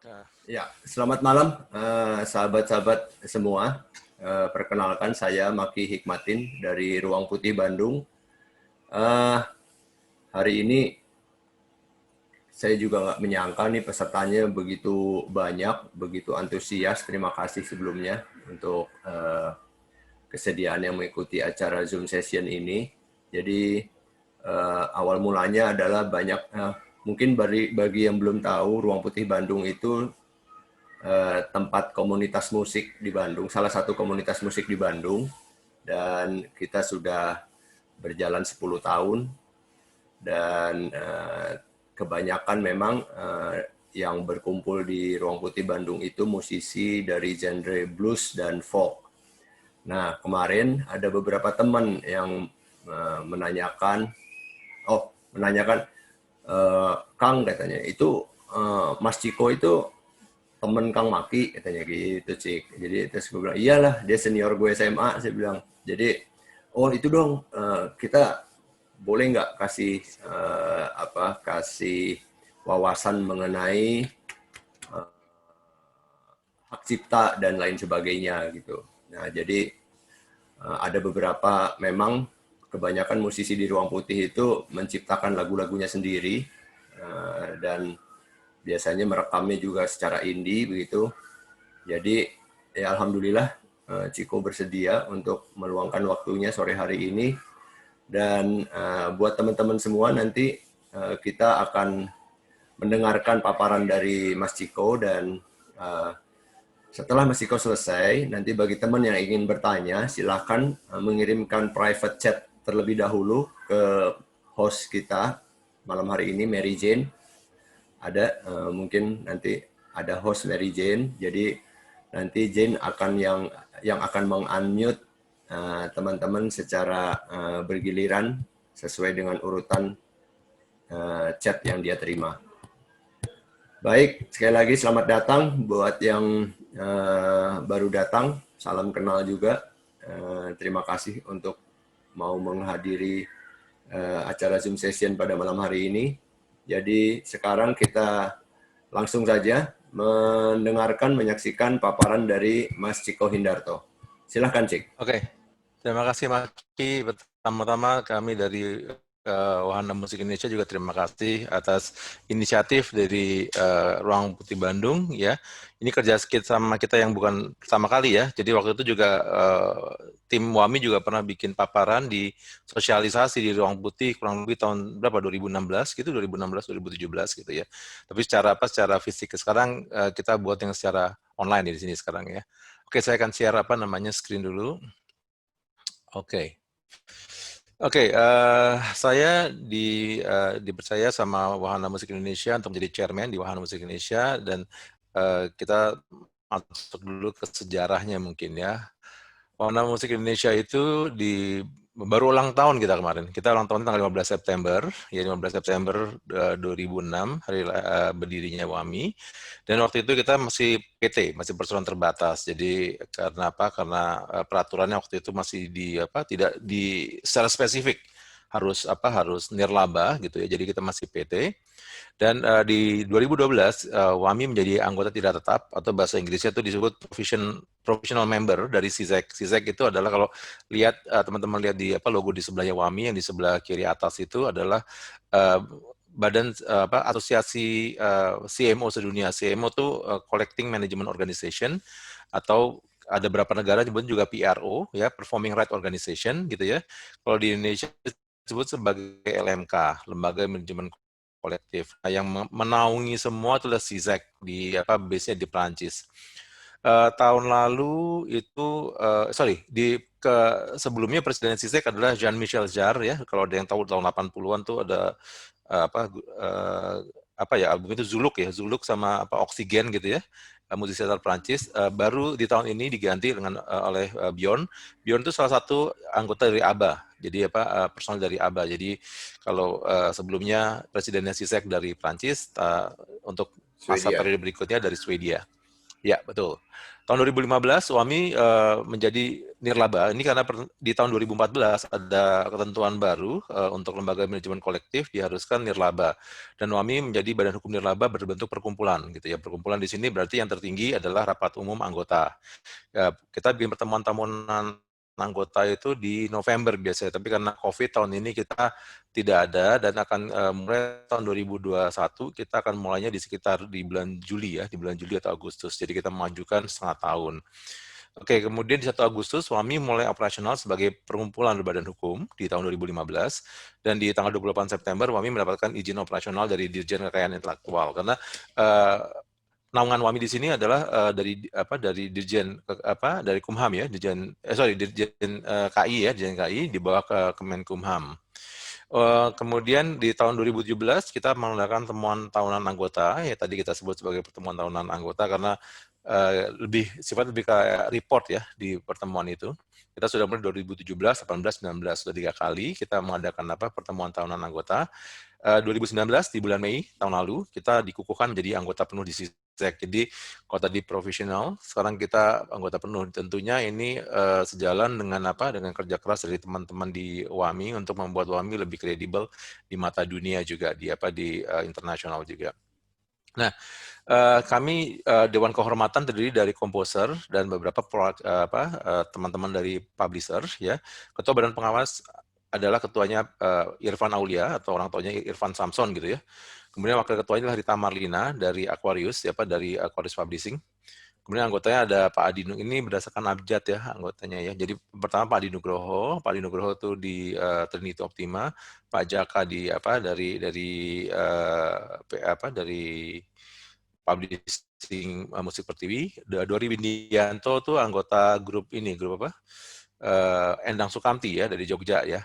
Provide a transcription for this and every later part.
Nah, Ya, selamat malam sahabat-sahabat semua. Perkenalkan saya Maki Hikmatin dari Ruang Putih Bandung. Eh, Hari ini saya juga nggak menyangka nih pesertanya begitu banyak, begitu antusias. Terima kasih sebelumnya untuk kesediaan yang mengikuti acara Zoom session ini. Jadi awal mulanya adalah banyak, mungkin bagi yang belum tahu, Ruang Putih Bandung itu tempat komunitas musik di Bandung, salah satu komunitas musik di Bandung, dan kita sudah berjalan 10 tahun dan kebanyakan memang yang berkumpul di Ruang Putih Bandung itu musisi dari genre blues dan folk. Nah, kemarin ada beberapa teman yang menanyakan, Kang katanya, itu Mas Ciko itu temen Kang Maki katanya gitu, Cik. Jadi terus gue bilang iyalah, dia senior gue SMA, saya bilang. Jadi oh itu dong, kita boleh nggak kasih kasih wawasan mengenai hak cipta dan lain sebagainya gitu. Nah jadi ada beberapa, memang kebanyakan musisi di Ruang Putih itu menciptakan lagu-lagunya sendiri, dan biasanya merekamnya juga secara indie begitu. Jadi ya alhamdulillah Ciko bersedia untuk meluangkan waktunya sore hari ini, dan buat teman-teman semua nanti kita akan mendengarkan paparan dari Mas Ciko, dan setelah Mas Ciko selesai, nanti bagi teman yang ingin bertanya silahkan mengirimkan private chat terlebih dahulu ke host kita malam hari ini, Mary Jane. Ada mungkin nanti ada host Mary Jane, jadi nanti Jane akan yang akan meng-unmute teman-teman secara bergiliran sesuai dengan urutan chat yang dia terima. Baik, sekali lagi selamat datang buat yang baru datang, salam kenal juga. Terima kasih untuk mau menghadiri acara Zoom session pada malam hari ini. Jadi sekarang kita langsung saja mendengarkan, menyaksikan paparan dari Mas Ciko Hindarto. Silahkan, Cik. Oke, terima kasih Maki. Pertama-tama kami dari Wahana Musik Indonesia juga terima kasih atas inisiatif dari Ruang Putih Bandung ya. Ini kerja sama kita yang bukan pertama kali ya. Jadi waktu itu juga tim WAMI juga pernah bikin paparan di sosialisasi di Ruang Putih kurang lebih tahun berapa, 2016 gitu, 2016 2017 gitu ya. Tapi secara fisik sekarang kita buat yang secara online di sini sekarang ya. Oke, saya akan share screen dulu. Oke. Oke, saya dipercaya sama Wahana Musik Indonesia untuk menjadi chairman di Wahana Musik Indonesia, dan kita masuk dulu ke sejarahnya mungkin ya. Wahana Musik Indonesia itu baru ulang tahun kita kemarin. Kita ulang tahun tanggal 15 September, ya 15 September 2006, hari berdirinya WAMI. Dan waktu itu kita masih PT, masih perseroan terbatas. Jadi karena apa? Karena peraturannya waktu itu masih tidak secara spesifik harus nirlaba gitu ya. Jadi kita masih PT. Dan di 2012 WAMI menjadi anggota tidak tetap, atau bahasa Inggrisnya itu disebut professional member dari CISEC. CISEC itu adalah, kalau lihat teman-teman lihat di logo di sebelahnya WAMI, yang di sebelah kiri atas itu adalah badan asosiasi CMO sedunia. CMO itu Collecting Management Organization, atau ada beberapa negara disebut juga PRO ya, Performing Rights Organization gitu ya. Kalau di Indonesia disebut sebagai LMK, Lembaga Manajemen Kolektif. Nah, yang menaungi semua itulah CISEC di base-nya di Perancis. Tahun lalu itu sebelumnya presiden CISEC adalah Jean-Michel Jarre ya. Kalau ada yang tahu tahun 80-an tuh ada album itu Zuluk sama Oxygen gitu ya, musisi asal Prancis. Baru di tahun ini diganti oleh Bjorn. Bjorn itu salah satu anggota dari ABBA, jadi personal dari ABBA. Jadi kalau sebelumnya presidennya CISEC dari Prancis, untuk masa Swedia. periode berikutnya dari Swedia. Ya, betul. Tahun 2015 WAMI menjadi nirlaba. Ini karena di tahun 2014 ada ketentuan baru untuk lembaga manajemen kolektif diharuskan nirlaba. Dan WAMI menjadi badan hukum nirlaba berbentuk perkumpulan gitu ya. Perkumpulan di sini berarti yang tertinggi adalah rapat umum anggota. Ya, kita bikin pertemuan tahunan anggota itu di November biasanya, tapi karena COVID tahun ini kita tidak ada dan akan mulai tahun 2021 kita akan mulainya di sekitar di bulan Juli ya, di bulan Juli atau Agustus. Jadi kita mengajukan setengah tahun. Oke, kemudian di 1 Agustus WAMI mulai operasional sebagai perkumpulan berbadan hukum di tahun 2015 dan di tanggal 28 September WAMI mendapatkan izin operasional dari Dirjen Kekayaan Intelektual karena naungan WAMI di sini adalah dari Dirjen dari Kumham ya, Dirjen KI ya, Dirjen KI di bawah ke Kemenkumham. Kemudian di tahun 2017 kita mengadakan temuan tahunan anggota, ya tadi kita sebut sebagai pertemuan tahunan anggota karena lebih kayak report ya di pertemuan itu. Kita sudah mulai 2017, 18, 19 sudah 3 kali kita mengadakan pertemuan tahunan anggota. 2019 di bulan Mei tahun lalu kita dikukuhkan menjadi anggota penuh di SISEK. Jadi kalau tadi profesional, sekarang kita anggota penuh. Tentunya ini sejalan dengan kerja keras dari teman-teman di WAMI untuk membuat WAMI lebih kredibel di mata dunia juga di internasional juga. Nah, kami Dewan Kehormatan terdiri dari komposer dan beberapa teman-teman dari publisher ya. Ketua Badan Pengawas adalah ketuanya Irfan Aulia atau orang tuanya Irfan Samson gitu ya. Kemudian wakil ketuanya adalah Rita Marlina dari Aquarius dari Aquarius Publishing. Kemudian anggotanya ada Pak Adi, ini berdasarkan abjad ya anggotanya ya. Jadi pertama Pak Adi Nugroho itu di Trinity Optima, Pak Jaka dari Publishing Musik Pertiwi, Dori Windianto tuh anggota grup Endang Sukamti ya dari Jogja ya.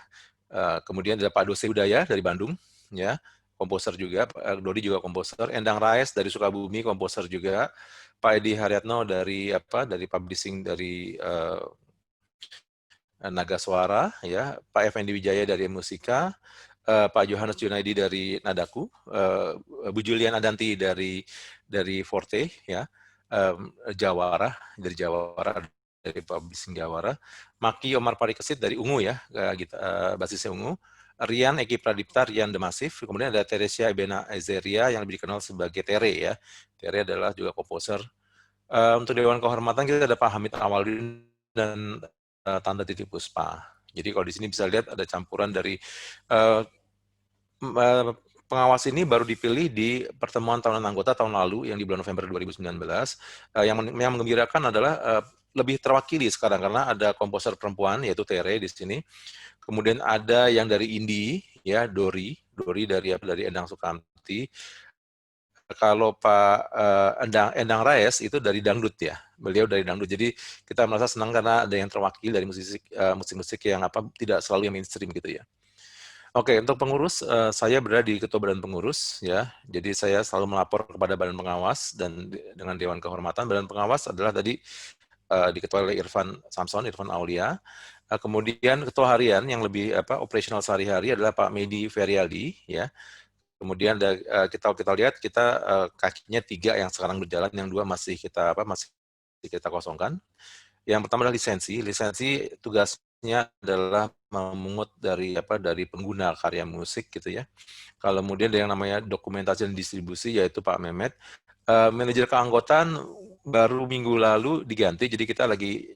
Kemudian ada Pak Dose Udaya dari Bandung ya, komposer juga. Dodi juga komposer. Endang Raes dari Sukabumi, komposer juga. Pak Edi Haryatno dari publishing dari Naga Suara ya. Pak Effendi Wijaya dari Musika. Pak Johannes Junaidi dari Nadaku, Bu Julian Adanti dari Forte ya, Jawara dari Publishing Jawara, Maki Omar Parikesit dari Ungu ya, basisnya Ungu, Rian Eki Pradipta, Rian The Massive, kemudian ada Teresia Ebena Ezeria yang lebih dikenal sebagai Tere ya, Tere adalah juga komposer. Untuk Dewan Kehormatan kita ada Pak Hamid Awaludin dan Tante Titi Puspa. Jadi kalau di sini bisa lihat ada campuran dari pengawas ini baru dipilih di pertemuan tahunan anggota tahun lalu yang di bulan November 2019. Yang menggembirakan adalah lebih terwakili sekarang karena ada komposer perempuan yaitu Tere di sini. Kemudian ada yang dari indie ya Dori dari Endang Sukamti. Kalau Pak Endang Raes itu dari dangdut ya, beliau dari dangdut. Jadi kita merasa senang karena ada yang terwakili dari musik-musik yang tidak selalu yang mainstream gitu ya. Oke, untuk pengurus, saya berada di Ketua Badan Pengurus, ya. Jadi saya selalu melapor kepada Badan Pengawas dan dengan Dewan Kehormatan. Badan Pengawas adalah tadi diketuai oleh Irfan Aulia. Kemudian Ketua Harian yang lebih operasional sehari-hari adalah Pak Medi Ferialdi, ya. Kemudian kita lihat kakinya 3 yang sekarang berjalan, yang 2 masih kita kosongkan. Yang pertama adalah lisensi. Lisensi tugasnya adalah memungut dari pengguna karya musik gitu ya. Kalau kemudian ada yang namanya dokumentasi dan distribusi yaitu Pak Mehmet. Manajer keanggotaan baru minggu lalu diganti, jadi kita lagi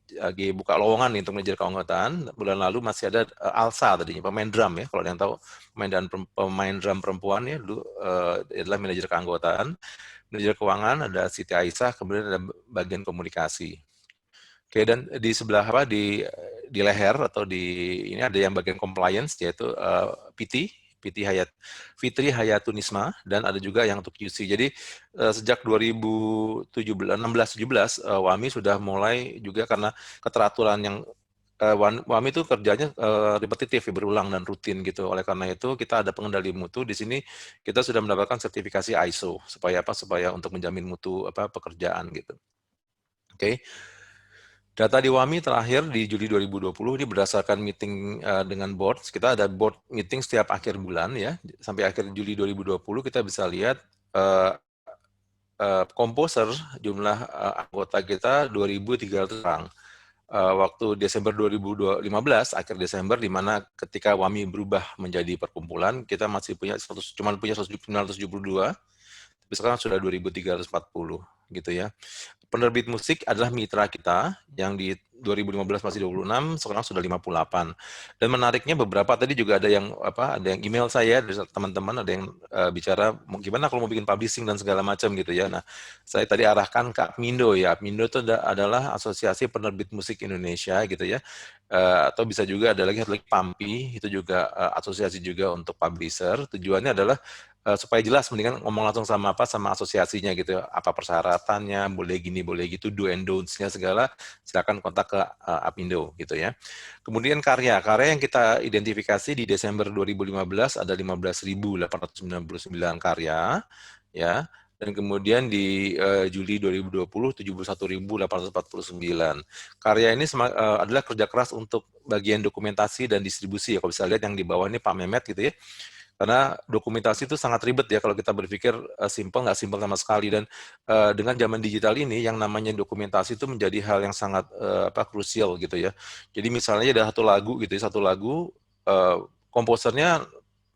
buka lowongan nih untuk manajer keanggotaan. Bulan lalu masih ada Alsa tadinya, pemain drum ya, kalau yang tahu pemain drum perempuan ya, dulu adalah manajer keanggotaan. Manajer keuangan ada Siti Aisyah, kemudian ada bagian komunikasi. Oke, dan di sebelah di leher atau ini ada yang bagian compliance yaitu Fitri Hayatunisma, dan ada juga yang untuk QC. Jadi sejak 2016-17 WAMI sudah mulai juga karena keteraturan yang WAMI itu kerjanya repetitif, berulang dan rutin gitu. Oleh karena itu kita ada pengendali mutu di sini. Kita sudah mendapatkan sertifikasi ISO supaya untuk menjamin mutu pekerjaan gitu. Oke. Data di WAMI terakhir di Juli 2020 ini berdasarkan meeting dengan board. Kita ada board meeting setiap akhir bulan ya. Sampai akhir Juli 2020 kita bisa lihat komposer, jumlah anggota kita 2.300 orang. Waktu Desember 2015, akhir Desember, di mana ketika WAMI berubah menjadi perkumpulan, kita masih punya cuma punya 972, tapi sekarang sudah 2.340 gitu ya. Penerbit musik adalah mitra kita yang di 2015 masih 26, sekarang sudah 58. Dan menariknya beberapa tadi juga ada yang email saya dari teman-teman, ada yang bicara gimana kalau mau bikin publishing dan segala macam gitu ya. Nah, saya tadi arahkan ke APMINDO ya. APMINDO itu adalah Asosiasi Penerbit Musik Indonesia gitu ya. Atau bisa juga ada lagi PAMPI, itu juga asosiasi juga untuk publisher. Tujuannya adalah supaya jelas, mendingan ngomong langsung sama asosiasinya gitu, apa persyaratannya, boleh gini, boleh gitu, do and don'ts-nya segala, silakan kontak ke APindo gitu ya. Kemudian karya yang kita identifikasi di Desember 2015 ada 15.899 karya, ya. Dan kemudian di Juli 2020 71.849. Karya ini adalah kerja keras untuk bagian dokumentasi dan distribusi ya. Kalau bisa lihat yang di bawah ini Pak Mehmet gitu ya. Karena dokumentasi itu sangat ribet ya kalau kita berpikir simple, nggak simple sama sekali. Dan dengan zaman digital ini yang namanya dokumentasi itu menjadi hal yang sangat krusial gitu ya. Jadi misalnya ada satu lagu gitu ya, komposernya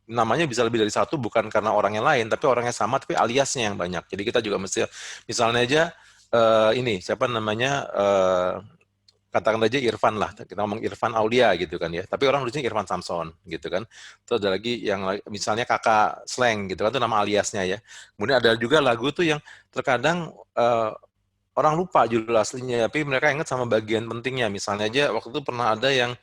namanya bisa lebih dari satu, bukan karena orangnya lain, tapi orangnya sama, tapi aliasnya yang banyak. Jadi kita juga mesti, misalnya aja ini siapa namanya, katakan aja Irfan lah, kita ngomong Irfan Aulia gitu kan ya, tapi orang nulisnya Irfan Samson gitu kan. Terus ada lagi yang misalnya Kakak Slang gitu kan, itu nama aliasnya ya. Kemudian ada juga lagu tuh yang terkadang orang lupa judul aslinya, tapi mereka ingat sama bagian pentingnya. Misalnya aja waktu itu pernah ada yang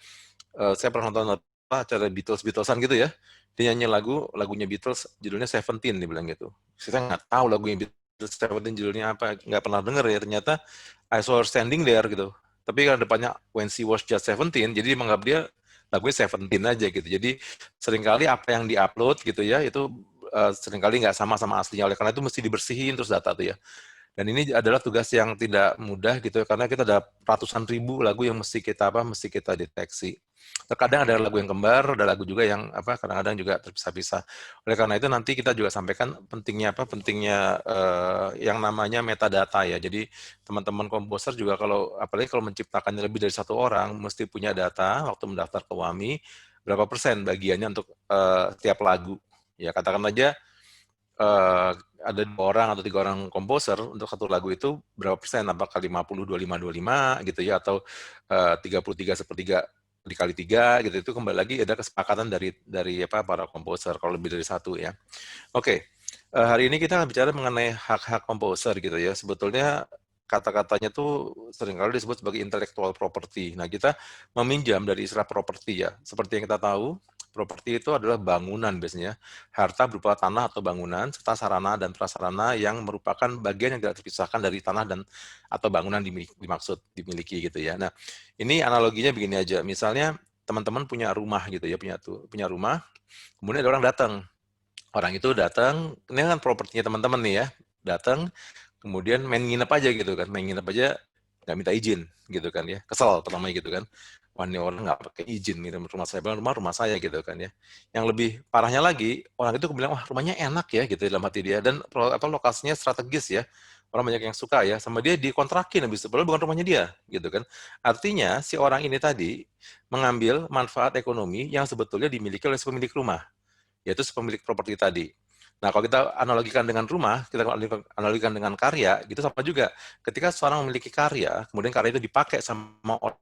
saya pernah nonton acara Beatles-Beatlesan gitu ya, dia nyanyi lagunya Beatles, judulnya Seventeen, dia bilang gitu. Saya nggak tahu lagunya Beatles Seventeen judulnya apa, nggak pernah denger ya, ternyata I Saw Her Standing There gitu. Tapi kan depannya When She Was Just 17, jadi menganggap dia lagunya Seventeen aja gitu. Jadi seringkali apa yang diupload gitu ya, itu seringkali nggak sama aslinya. Oleh karena itu mesti dibersihin terus data tuh ya. Dan ini adalah tugas yang tidak mudah gitu, karena kita ada ratusan ribu lagu yang mesti kita deteksi. Terkadang ada lagu yang kembar, ada lagu juga yang kadang-kadang juga terpisah-pisah. Oleh karena itu nanti kita juga sampaikan pentingnya yang namanya metadata ya. Jadi teman-teman komposer juga apalagi kalau menciptakannya lebih dari satu orang, mesti punya data waktu mendaftar ke WAMI, berapa persen bagiannya untuk tiap lagu. Ya katakan aja ada 2 orang atau 3 orang komposer untuk satu lagu itu berapa persen, apakah 50, 25, 25 gitu ya, atau 33 sepertiga dikali 3 gitu, itu kembali lagi ada kesepakatan dari para komposer kalau lebih dari satu ya. Oke, hari ini kita bicara mengenai hak-hak komposer gitu ya. Sebetulnya kata-katanya tuh seringkali disebut sebagai intellectual property. Nah, kita meminjam dari istilah property ya. Seperti yang kita tahu, properti itu adalah bangunan biasanya, harta berupa tanah atau bangunan, serta sarana dan prasarana yang merupakan bagian yang tidak terpisahkan dari tanah dan atau bangunan dimiliki gitu ya. Nah, ini analoginya begini aja. Misalnya teman-teman punya rumah gitu ya, punya rumah, kemudian ada orang datang. Orang itu datang, ini kan propertinya teman-teman nih ya, datang, kemudian main nginep aja gitu kan, main nginep aja nggak minta izin gitu kan ya, kesel pertama gitu kan. Wah ini orang nggak pakai izin gitu, rumah saya, bilang rumah saya gitu kan ya. Yang lebih parahnya lagi, orang itu bilang wah rumahnya enak ya gitu dalam hati dia, dan lokasinya strategis ya, orang banyak yang suka ya, sama dia dikontrakin habis itu, padahal bukan rumahnya dia gitu kan. Artinya si orang ini tadi mengambil manfaat ekonomi yang sebetulnya dimiliki oleh si pemilik rumah, yaitu si pemilik properti tadi. Nah, kalau kita analogikan dengan rumah, kita analogikan dengan karya, gitu sama juga. Ketika seorang memiliki karya, kemudian karya itu dipakai sama orang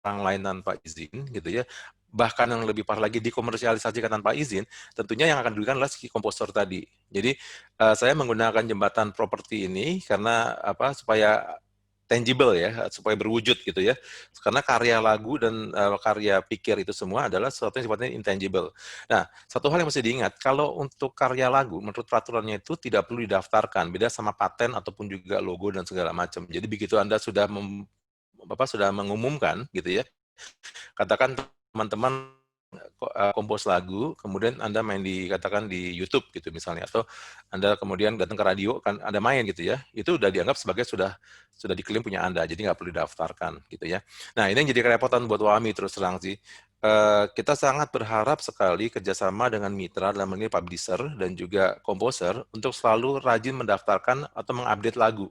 lain tanpa izin, gitu ya, bahkan yang lebih parah lagi dikomersialisasikan tanpa izin, tentunya yang akan dirugikan adalah si komposer tadi. Jadi saya menggunakan jembatan properti ini karena supaya tangible ya, supaya berwujud gitu ya. Karena karya lagu dan karya pikir itu semua adalah sesuatu yang sifatnya intangible. Nah, satu hal yang mesti diingat, kalau untuk karya lagu, menurut peraturannya itu tidak perlu didaftarkan, beda sama paten ataupun juga logo dan segala macam. Jadi begitu Anda sudah sudah mengumumkan gitu ya, katakan teman-teman kompos lagu, kemudian Anda main katakan di YouTube gitu misalnya, atau Anda kemudian datang ke radio, kan Anda main gitu ya, itu udah dianggap sebagai sudah diklaim punya Anda, jadi nggak perlu didaftarkan gitu ya. Nah ini yang jadi kerepotan buat WAMI terus terang sih. kita sangat berharap sekali kerjasama dengan mitra dalam hal ini publisher dan juga komposer untuk selalu rajin mendaftarkan atau mengupdate lagu.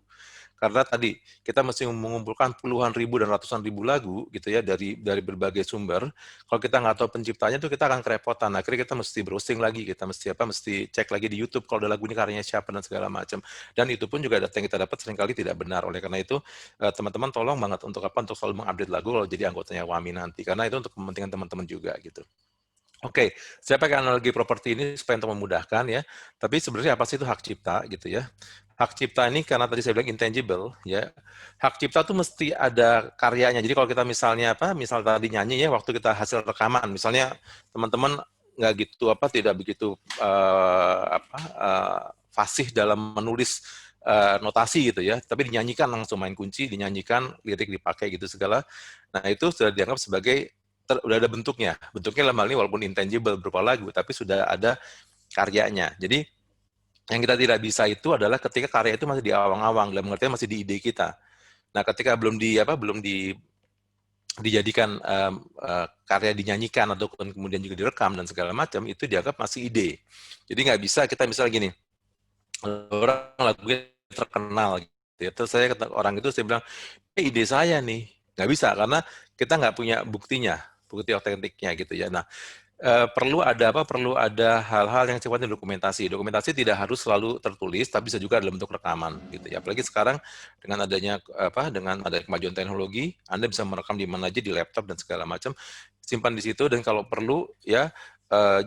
Karena tadi kita mesti mengumpulkan puluhan ribu dan ratusan ribu lagu gitu ya dari berbagai sumber. Kalau kita nggak tahu penciptanya tuh kita akan kerepotan. Akhirnya kita mesti browsing lagi, kita mesti cek lagi di YouTube kalau ada lagu ini karyanya siapa dan segala macam. Dan itu pun juga data yang kita dapat seringkali tidak benar. Oleh karena itu teman-teman tolong banget untuk apa? Untuk selalu mengupdate lagu kalau jadi anggotanya WAMI nanti. Karena itu untuk kepentingan teman-teman juga gitu. Oke, saya pakai analogi properti ini supaya untuk memudahkan ya. Tapi sebenarnya apa sih itu hak cipta gitu ya? Hak cipta ini karena tadi saya bilang intangible ya. Hak cipta tuh mesti ada karyanya. Jadi kalau kita misalnya apa? Misal tadi nyanyi ya waktu kita hasil rekaman, misalnya teman-teman nggak gitu apa tidak begitu fasih dalam menulis notasi gitu ya, tapi dinyanyikan langsung main kunci, dinyanyikan lirik dipakai gitu segala. Nah itu sudah dianggap sebagai udah ada bentuknya. Bentuknya dalam hal ini walaupun intangible berupa lagu, tapi sudah ada karyanya. Jadi yang kita tidak bisa itu adalah ketika karya itu masih di awang-awang, dalam artian masih di ide kita. Nah, ketika belum dijadikan karya dinyanyikan atau kemudian juga direkam dan segala macam, itu dianggap masih ide. Jadi nggak bisa kita misalnya gini, orang lagunya terkenal gitu ya. Terus saya kata orang itu saya bilang, ide saya nih. Nggak bisa karena kita nggak punya buktinya, bukti otentiknya gitu ya. Nah, perlu ada apa? Perlu ada hal-hal yang sifatnya dokumentasi. Dokumentasi tidak harus selalu tertulis, tapi bisa juga dalam bentuk rekaman, gitu ya. Apalagi sekarang dengan adanya apa? Dengan ada kemajuan teknologi, Anda bisa merekam di mana aja di laptop dan segala macam, simpan di situ dan kalau perlu ya.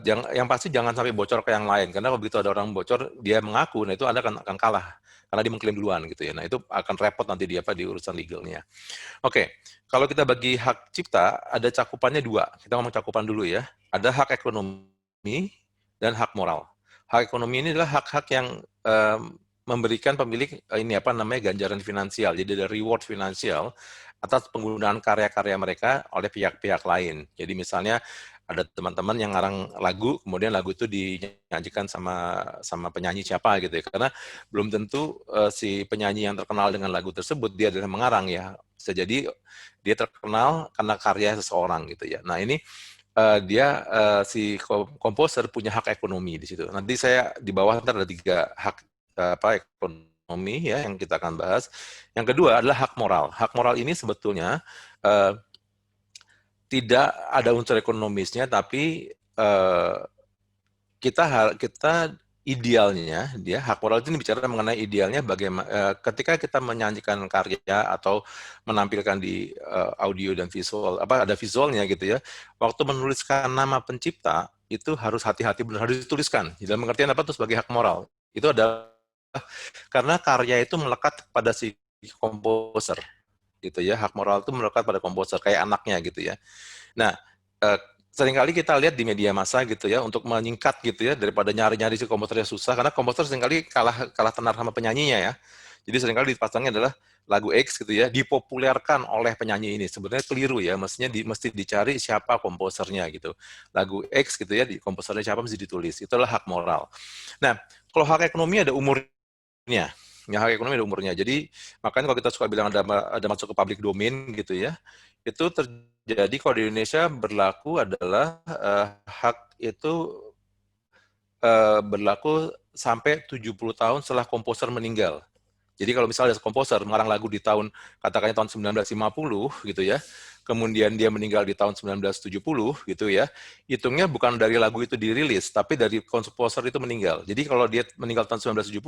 Yang pasti jangan sampai bocor ke yang lain karena kalau begitu ada orang bocor dia mengaku, nah itu Anda akan kalah karena dia mengklaim duluan gitu ya. Nah itu akan repot nanti di apa di urusan legalnya. Oke, kalau kita bagi hak cipta, ada cakupannya dua. Kita ngomong cakupan dulu ya. Ada hak ekonomi dan hak moral. Hak ekonomi ini adalah hak-hak yang memberikan pemilik ini apa namanya ganjaran finansial. Jadi ada reward finansial atas penggunaan karya-karya mereka oleh pihak-pihak lain. Jadi misalnya ada teman-teman yang ngarang lagu, kemudian lagu itu dinyanyikan sama penyanyi siapa gitu ya. Karena belum tentu si penyanyi yang terkenal dengan lagu tersebut dia adalah mengarang ya. Bisa jadi dia terkenal karena karya seseorang gitu ya. Nah ini si komposer punya hak ekonomi di situ. Nanti saya di bawah ntar ada 3 hak apa ekonomi ya yang kita akan bahas. Yang kedua adalah hak moral. Hak moral ini sebetulnya uh, tidak ada unsur ekonomisnya, tapi kita idealnya dia hak moral itu bicara mengenai idealnya bagaimana ketika kita menyanyikan karya atau menampilkan di audio dan visual apa ada visualnya gitu ya waktu menuliskan nama pencipta itu harus hati-hati benar harus dituliskan dalam pengertian apa tuh sebagai hak moral itu adalah karena karya itu melekat pada si komposer gitu ya hak moral itu melekat pada komposer kayak anaknya gitu ya. Nah, seringkali kita lihat di media massa gitu ya untuk menyingkat gitu ya daripada nyari-nyari si komposernya susah karena komposer seringkali kalah kalah tenar sama penyanyinya ya. Jadi seringkali dipasangnya adalah lagu X gitu ya dipopulerkan oleh penyanyi ini. Sebenarnya keliru ya, mestinya mesti dicari siapa komposernya gitu. Lagu X gitu ya, di komposernya siapa mesti ditulis. Itulah hak moral. Nah, kalau hak ekonomi ada umurnya. Ya, hak ekonomi ada umurnya. Jadi makanya kalau kita suka bilang ada masuk ke public domain gitu ya, itu terjadi kalau di Indonesia berlaku adalah hak itu berlaku sampai 70 tahun setelah komposer meninggal. Jadi kalau misalnya ada komposer mengarang lagu di tahun katakannya tahun 1950 gitu ya, kemudian dia meninggal di tahun 1970 gitu ya, hitungnya bukan dari lagu itu dirilis, tapi dari komposer itu meninggal. Jadi kalau dia meninggal tahun 1970,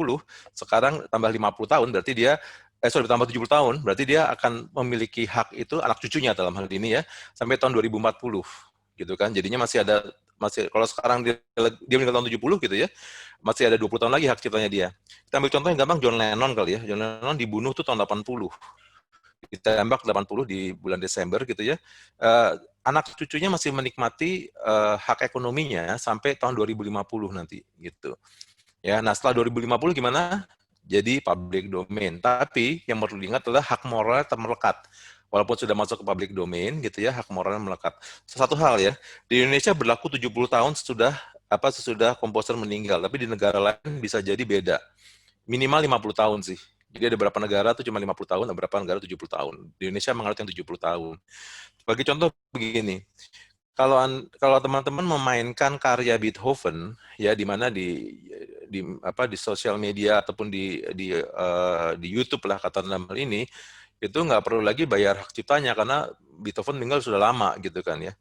sekarang tambah 50 tahun berarti dia tambah 70 tahun, berarti dia akan memiliki hak itu anak cucunya dalam hal ini ya, sampai tahun 2040 gitu kan. Jadinya masih kalau sekarang dia meninggal tahun 70 gitu ya, masih ada 20 tahun lagi hak ciptanya dia. Kita ambil contoh yang gampang John Lennon kali ya. John Lennon dibunuh tuh tahun 80. Ditembak 80 di bulan Desember gitu ya. Anak cucunya masih menikmati hak ekonominya sampai tahun 2050 nanti gitu. Ya, nah setelah 2050 gimana? Jadi public domain. Tapi yang perlu diingat adalah hak moral termelekat. Walaupun sudah masuk ke public domain gitu ya, hak moralnya melekat. Satu hal ya, di Indonesia berlaku 70 tahun sesudah komposer meninggal, tapi di negara lain bisa jadi beda. Minimal 50 tahun sih. Jadi ada beberapa negara tuh cuma 50 tahun, ada beberapa negara 70 tahun. Di Indonesia menganut yang 70 tahun. Sebagai contoh begini, kalau teman-teman memainkan karya Beethoven ya di mana di sosial media ataupun di YouTube lah kata dalam hal ini itu nggak perlu lagi bayar hak ciptanya karena Beethoven meninggal sudah lama gitu kan ya.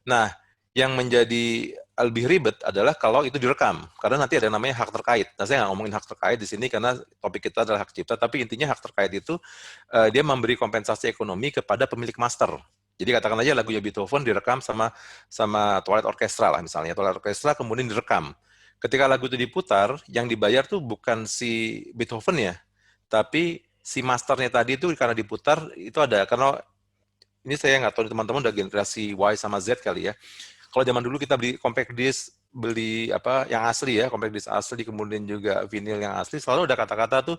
Nah, yang menjadi lebih ribet adalah kalau itu direkam, karena nanti ada namanya hak terkait. Nah, saya nggak ngomongin hak terkait di sini karena topik kita adalah hak cipta, tapi intinya hak terkait itu dia memberi kompensasi ekonomi kepada pemilik master. Jadi katakan aja lagunya Beethoven direkam sama Twilight Orchestra lah misalnya. Twilight Orchestra kemudian direkam. Ketika lagu itu diputar, yang dibayar tuh bukan si Beethoven ya, tapi si masternya tadi itu karena diputar itu ada karena ini saya nggak tahu teman-teman udah generasi Y sama Z kali ya. Kalau zaman dulu kita beli compact disc, beli apa yang asli ya, compact disc asli, kemudian juga vinyl yang asli, selalu ada kata-kata tuh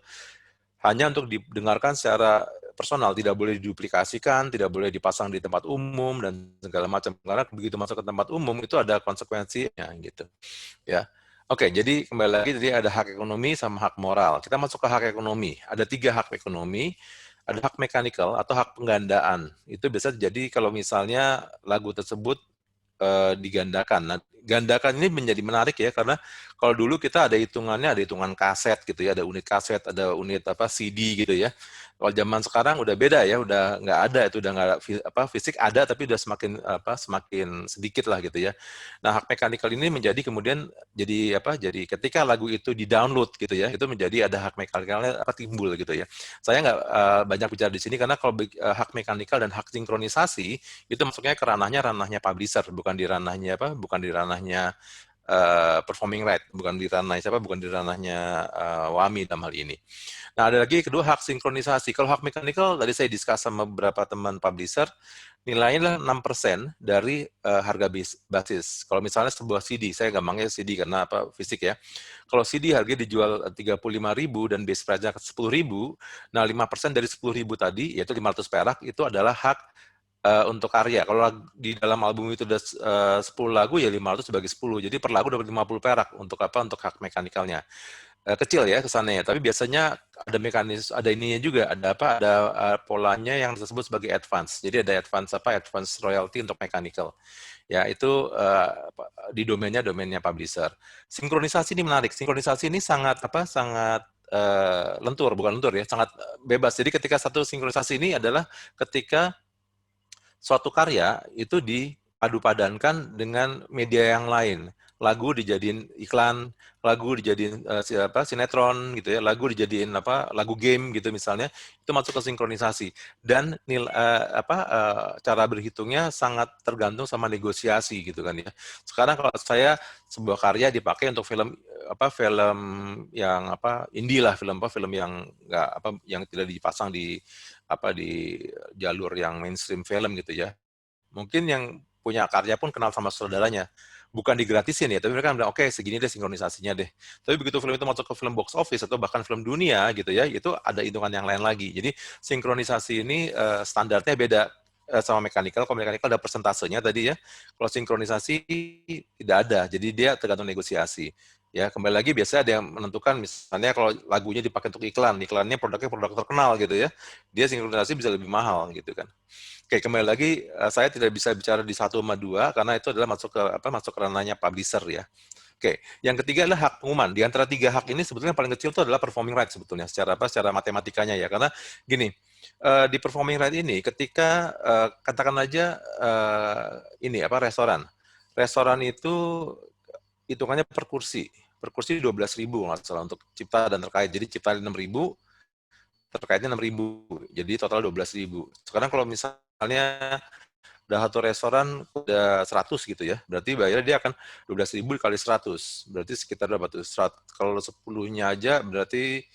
hanya untuk didengarkan secara personal, tidak boleh diduplikasikan, tidak boleh dipasang di tempat umum dan segala macam. Karena begitu masuk ke tempat umum itu ada konsekuensinya gitu. Ya. Oke, jadi kembali lagi jadi ada hak ekonomi sama hak moral. Kita masuk ke hak ekonomi. Ada 3 hak ekonomi. Ada hak mechanical atau hak penggandaan. Itu bisa jadi kalau misalnya lagu tersebut digandakan. Nah, gandakan ini menjadi menarik ya karena kalau dulu kita ada hitungannya, ada hitungan kaset gitu ya, ada unit kaset, ada unit apa CD gitu ya. Kalau zaman sekarang udah beda ya, udah nggak ada itu, udah nggak ada fisik ada tapi udah semakin sedikit lah gitu ya. Nah, hak mekanikal ini menjadi kemudian jadi ketika lagu itu di-download gitu ya, itu menjadi ada hak mekanikalnya timbul gitu ya. Saya nggak banyak bicara di sini karena kalau hak mekanikal dan hak sinkronisasi itu masuknya ke ranahnya publisher, bukan di ranahnya performing right, bukan di ranahnya WAMI dalam hal ini. Nah, ada lagi kedua hak sinkronisasi. Kalau hak mechanical tadi saya discuss sama beberapa teman publisher, nilainya 6% dari harga basis. Kalau misalnya sebuah CD, saya gampangnya CD karena fisik ya. Kalau CD harganya dijual 35.000 dan base price-nya 10.000, nah 5% dari 10.000 tadi, yaitu 500 perak, itu adalah hak untuk karya. Kalau di dalam album itu ada 10 lagu, ya 500 bagi 10. Jadi per lagu dapat 50 perak. Untuk apa? Untuk hak mekanikalnya. Kecil ya kesannya, tapi biasanya ada ada ininya juga, ada polanya yang disebut sebagai advance. Jadi ada advance royalty untuk mechanical. Ya, itu di domainnya publisher. Sinkronisasi ini menarik. Sinkronisasi ini sangat bukan lentur ya, sangat bebas. Jadi ketika satu sinkronisasi ini adalah ketika suatu karya itu dipadu-padankan dengan media yang lain. Lagu dijadiin iklan, lagu dijadiin sinetron gitu ya, lagu dijadiin lagu game gitu misalnya, itu masuk ke sinkronisasi. Dan cara berhitungnya sangat tergantung sama negosiasi gitu kan ya. Sekarang kalau saya sebuah karya dipakai untuk film yang indie lah, film yang nggak yang tidak dipasang di jalur yang mainstream film gitu ya. Mungkin yang punya karya pun kenal sama saudaranya. Bukan digratisin ya, tapi mereka bilang, oke, segini deh sinkronisasinya deh. Tapi begitu film itu masuk ke film box office atau bahkan film dunia gitu ya, itu ada hitungan yang lain lagi. Jadi sinkronisasi ini standarnya beda sama mechanical. Kalau mechanical ada persentasenya tadi ya. Kalau sinkronisasi tidak ada, jadi dia tergantung negosiasi. Ya, kembali lagi biasanya ada yang menentukan, misalnya kalau lagunya dipakai untuk iklannya produknya produk terkenal gitu ya, dia sinkronisasi bisa lebih mahal gitu kan. Oke, kembali lagi saya tidak bisa bicara di 1 sama 2 karena itu adalah masuk ke ranahnya publisher ya. Oke, yang ketiga adalah hak pengumuman. Di antara 3 hak ini sebetulnya yang paling kecil itu adalah performing right sebetulnya secara matematikanya ya. Karena gini, di performing right ini ketika katakan aja restoran. Restoran itu hitungannya per kursi. Per kursi 12.000 nggak salah untuk cipta dan terkait. Jadi cipta 6.000, terkaitnya 6.000. Jadi total 12.000. Sekarang kalau misalnya udah satu restoran udah 100 gitu ya, berarti bayarnya dia akan 12.000 dikali 100. Berarti sekitar berapa tuh? Kalau 10-nya aja berarti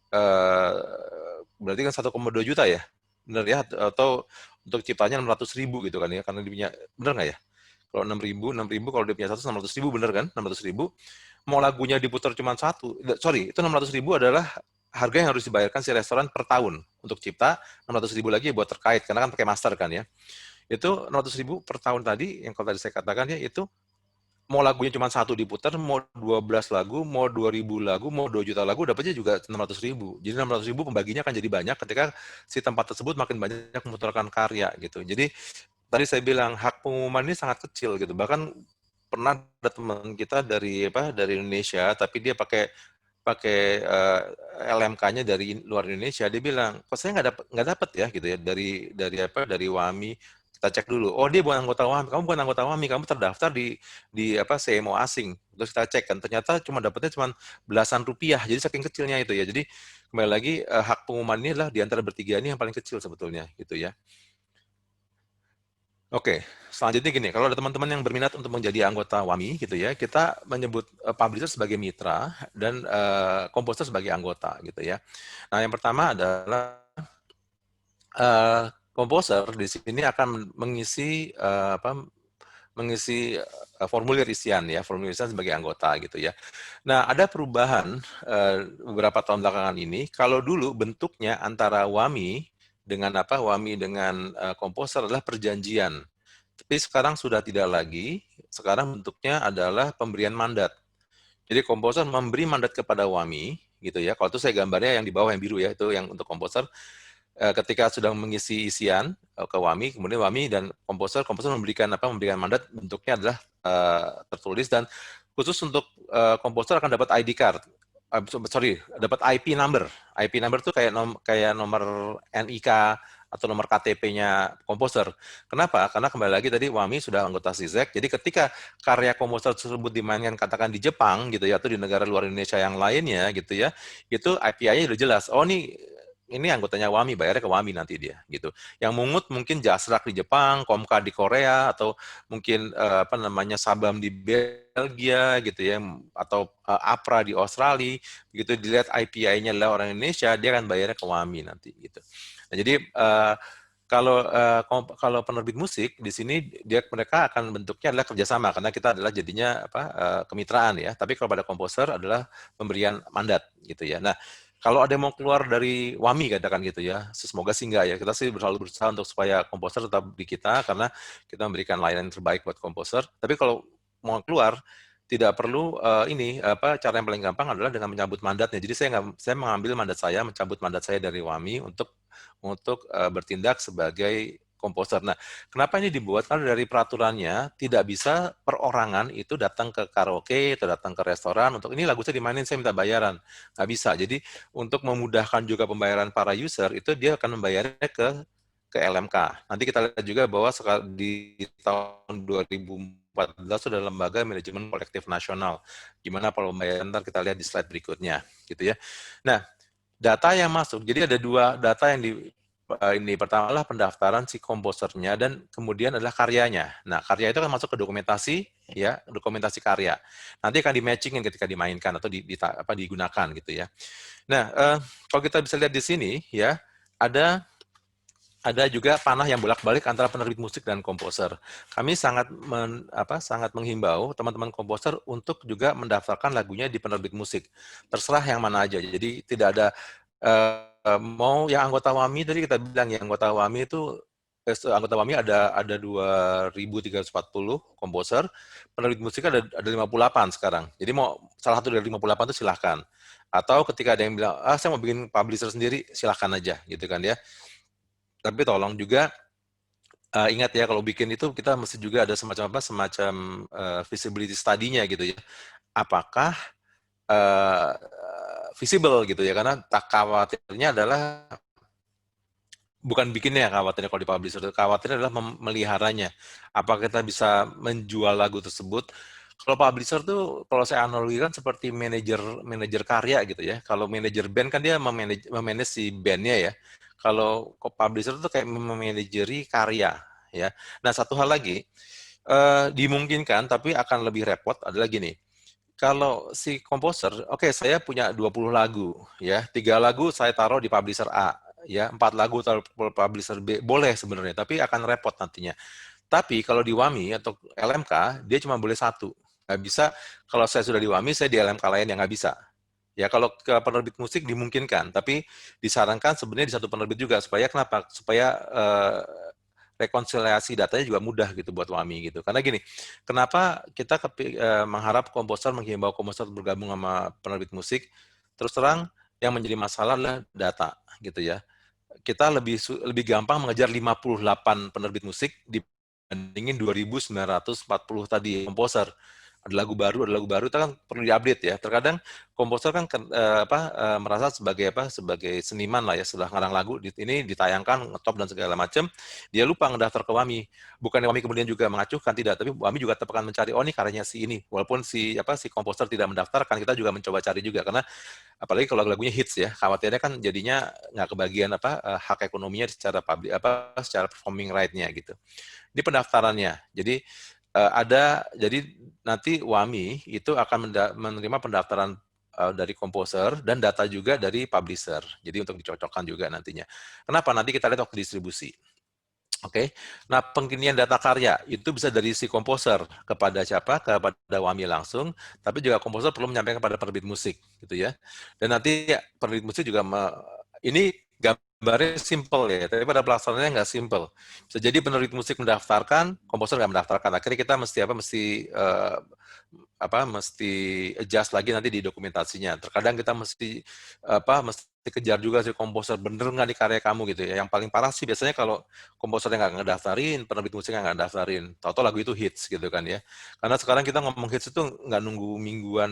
kan 1,2 juta ya? Bener ya? Atau untuk ciptanya 600.000 gitu kan ya, karena dia punya, bener nggak ya? Kalau 6.000 kalau dia punya 600.000 bener kan? 600.000. Mau lagunya diputar cuma satu, sorry, itu 600.000 adalah harga yang harus dibayarkan si restoran per tahun untuk cipta, 600.000 lagi buat terkait, karena kan pakai master kan ya. Itu 600.000 per tahun tadi, yang kalau tadi saya katakan ya, itu mau lagunya cuma satu diputar, mau 12 lagu, mau 2.000 lagu, mau 2 juta lagu, dapatnya juga 600.000. Jadi 600.000 pembaginya akan jadi banyak ketika si tempat tersebut makin banyak memutarkan karya gitu. Jadi tadi saya bilang hak pengumuman ini sangat kecil gitu. Bahkan pernah ada teman kita dari Indonesia, tapi dia pakai pakai LMK-nya dari luar Indonesia. Dia bilang, kok saya nggak dapat ya gitu ya dari WAMI. Kita cek dulu. Oh, dia bukan anggota WAMI. Kamu bukan anggota WAMI. Kamu terdaftar di CMO asing. Terus kita cek kan, ternyata dapatnya cuma belasan rupiah. Jadi saking kecilnya itu ya. Jadi kembali lagi hak pengumuman ini adalah di antara bertiga ini yang paling kecil sebetulnya gitu ya. Oke, selanjutnya gini, kalau ada teman-teman yang berminat untuk menjadi anggota WAMI gitu ya, kita menyebut publisher sebagai mitra dan komposer sebagai anggota gitu ya. Nah, yang pertama adalah komposer di sini akan mengisi formulir isian ya, formulir isian sebagai anggota gitu ya. Nah, ada perubahan beberapa tahun belakangan ini. Kalau dulu bentuknya antara WAMI dengan komposer adalah perjanjian. Tapi sekarang sudah tidak lagi. Sekarang bentuknya adalah pemberian mandat. Jadi komposer memberi mandat kepada WAMI gitu ya. Kalau itu saya gambarnya yang di bawah yang biru ya, itu yang untuk komposer. Ketika sudah mengisi isian ke WAMI, kemudian WAMI dan komposer memberikan mandat, bentuknya adalah tertulis, dan khusus untuk komposer akan dapat ID card. Dapat IP number. IP number itu kayak nomor NIK atau nomor KTP-nya komposer. Kenapa? Karena kembali lagi tadi WAMI sudah anggota CISEC, jadi ketika karya komposer tersebut dimainkan katakan di Jepang gitu ya, atau di negara luar Indonesia yang lainnya gitu ya, itu IPI-nya udah jelas. Oh, ini anggotanya WAMI, bayarnya ke WAMI nanti dia gitu. Yang mungut mungkin Jasrak di Jepang, Komka di Korea, atau mungkin Sabam di Belgia gitu ya, atau APRA di Australia, begitu dilihat IPI-nya adalah orang Indonesia, dia akan bayarnya ke WAMI nanti gitu. Nah, jadi kalau penerbit musik di sini mereka akan bentuknya adalah kerjasama, karena kita adalah jadinya kemitraan ya. Tapi kalau pada komposer adalah pemberian mandat gitu ya. Nah, kalau ada yang mau keluar dari WAMI katakan gitu ya, semoga sih enggak ya. Kita sih selalu berusaha untuk supaya komposer tetap di kita, karena kita memberikan layanan terbaik buat komposer. Tapi kalau mau keluar, tidak perlu cara yang paling gampang adalah dengan mencabut mandatnya. Jadi saya mengambil mandat saya, mencabut mandat saya dari WAMI untuk bertindak sebagai komposer. Nah, kenapa ini dibuat? Karena dari peraturannya tidak bisa perorangan itu datang ke karaoke atau datang ke restoran untuk ini lagu saya dimainin, saya minta bayaran. Nggak bisa. Jadi untuk memudahkan juga pembayaran para user, itu dia akan membayarnya ke LMK. Nanti kita lihat juga bahwa di tahun 2014 sudah lembaga manajemen kolektif nasional. Gimana kalau pembayaran, ntar kita lihat di slide berikutnya, gitu ya. Nah, data yang masuk, jadi ada dua data yang ini pertama adalah pendaftaran si komposernya, dan kemudian adalah karyanya. Nah, karya itu kan masuk ke dokumentasi ya, dokumentasi karya. Nanti akan di-matchingin ketika dimainkan atau digunakan gitu ya. Nah, kalau kita bisa lihat di sini ya, ada juga panah yang bolak-balik antara penerbit musik dan komposer. Kami sangat menghimbau teman-teman komposer untuk juga mendaftarkan lagunya di penerbit musik. Terserah yang mana aja. Jadi tidak ada mau yang anggota WAMI, tadi kita bilang ya, anggota WAMI itu anggota WAMI ada 2.340 komposer, penerbit musik ada 58 sekarang. Jadi mau salah satu dari 58 itu silahkan. Atau ketika ada yang bilang, saya mau bikin publisher sendiri, silahkan aja gitu kan ya. Tapi tolong juga ingat ya, kalau bikin itu kita mesti juga ada semacam visibility study-nya gitu ya. Apakah visible gitu ya, karena tak khawatirnya adalah bukan bikinnya, khawatirnya kalau di publisher, khawatirnya adalah meliharanya. Apakah kita bisa menjual lagu tersebut? Kalau publisher tuh, kalau saya analogikan seperti manajer karya gitu ya. Kalau manajer band kan dia memanage si bandnya ya. Kalau publisher tuh kayak memanajeri karya ya. Nah, satu hal lagi, dimungkinkan tapi akan lebih repot adalah gini. Kalau si komposer, oke, saya punya 20 lagu ya, 3 lagu saya taruh di publisher A ya, 4 lagu taruh di publisher B, boleh sebenarnya, tapi akan repot nantinya. Tapi kalau di WAMI atau LMK, dia cuma boleh satu. Nggak bisa, kalau saya sudah di WAMI, saya di LMK lain yang nggak bisa. Ya, kalau ke penerbit musik dimungkinkan, tapi disarankan sebenarnya di satu penerbit juga. Supaya kenapa? Supaya rekonsiliasi datanya juga mudah gitu buat WAMI gitu. Karena gini, kenapa kita mengharap komposer, menghimbau komposer bergabung sama penerbit musik, terus terang yang menjadi masalah adalah data gitu ya. Kita lebih gampang mengejar 58 penerbit musik bandingin 2.940 tadi komposer. Ada lagu baru itu kan perlu diupdate ya. Terkadang komposer kan merasa sebagai seniman lah ya, setelah ngarang lagu ini ditayangkan ngetop dan segala macam, dia lupa ngedaftar ke WAMI. Bukan WAMI kemudian juga mengacuhkan, tidak, tapi WAMI juga tetap akan mencari, oh ini karyanya si ini. Walaupun si komposer tidak mendaftarkan, kita juga mencoba cari juga, karena apalagi kalau lagunya hits ya, khawatirnya kan jadinya nggak kebagian hak ekonominya secara secara performing right-nya gitu. Ini pendaftarannya. Jadi nanti WAMI itu akan menerima pendaftaran dari komposer dan data juga dari publisher. Jadi untuk dicocokkan juga nantinya. Kenapa? Nanti kita lihat waktu distribusi. Oke. Nah, penginian data karya itu bisa dari si komposer kepada siapa? Kepada WAMI langsung, tapi juga komposer perlu menyampaikan kepada penerbit musik gitu ya. Dan nanti penerbit musik juga ini gambarnya simple ya, tapi pada pelaksanaannya nggak simple. Bisa jadi penerbit musik mendaftarkan, komposer nggak mendaftarkan. Akhirnya kita mesti adjust lagi nanti di dokumentasinya. Terkadang kita mesti kejar juga si komposer, bener nggak di karya kamu gitu ya. Yang paling parah sih biasanya kalau komposernya nggak ngedaftarin, penerbit musiknya nggak ngedaftarin, tahu-tahu lagu itu hits gitu kan ya. Karena sekarang kita ngomong hits itu nggak nunggu mingguan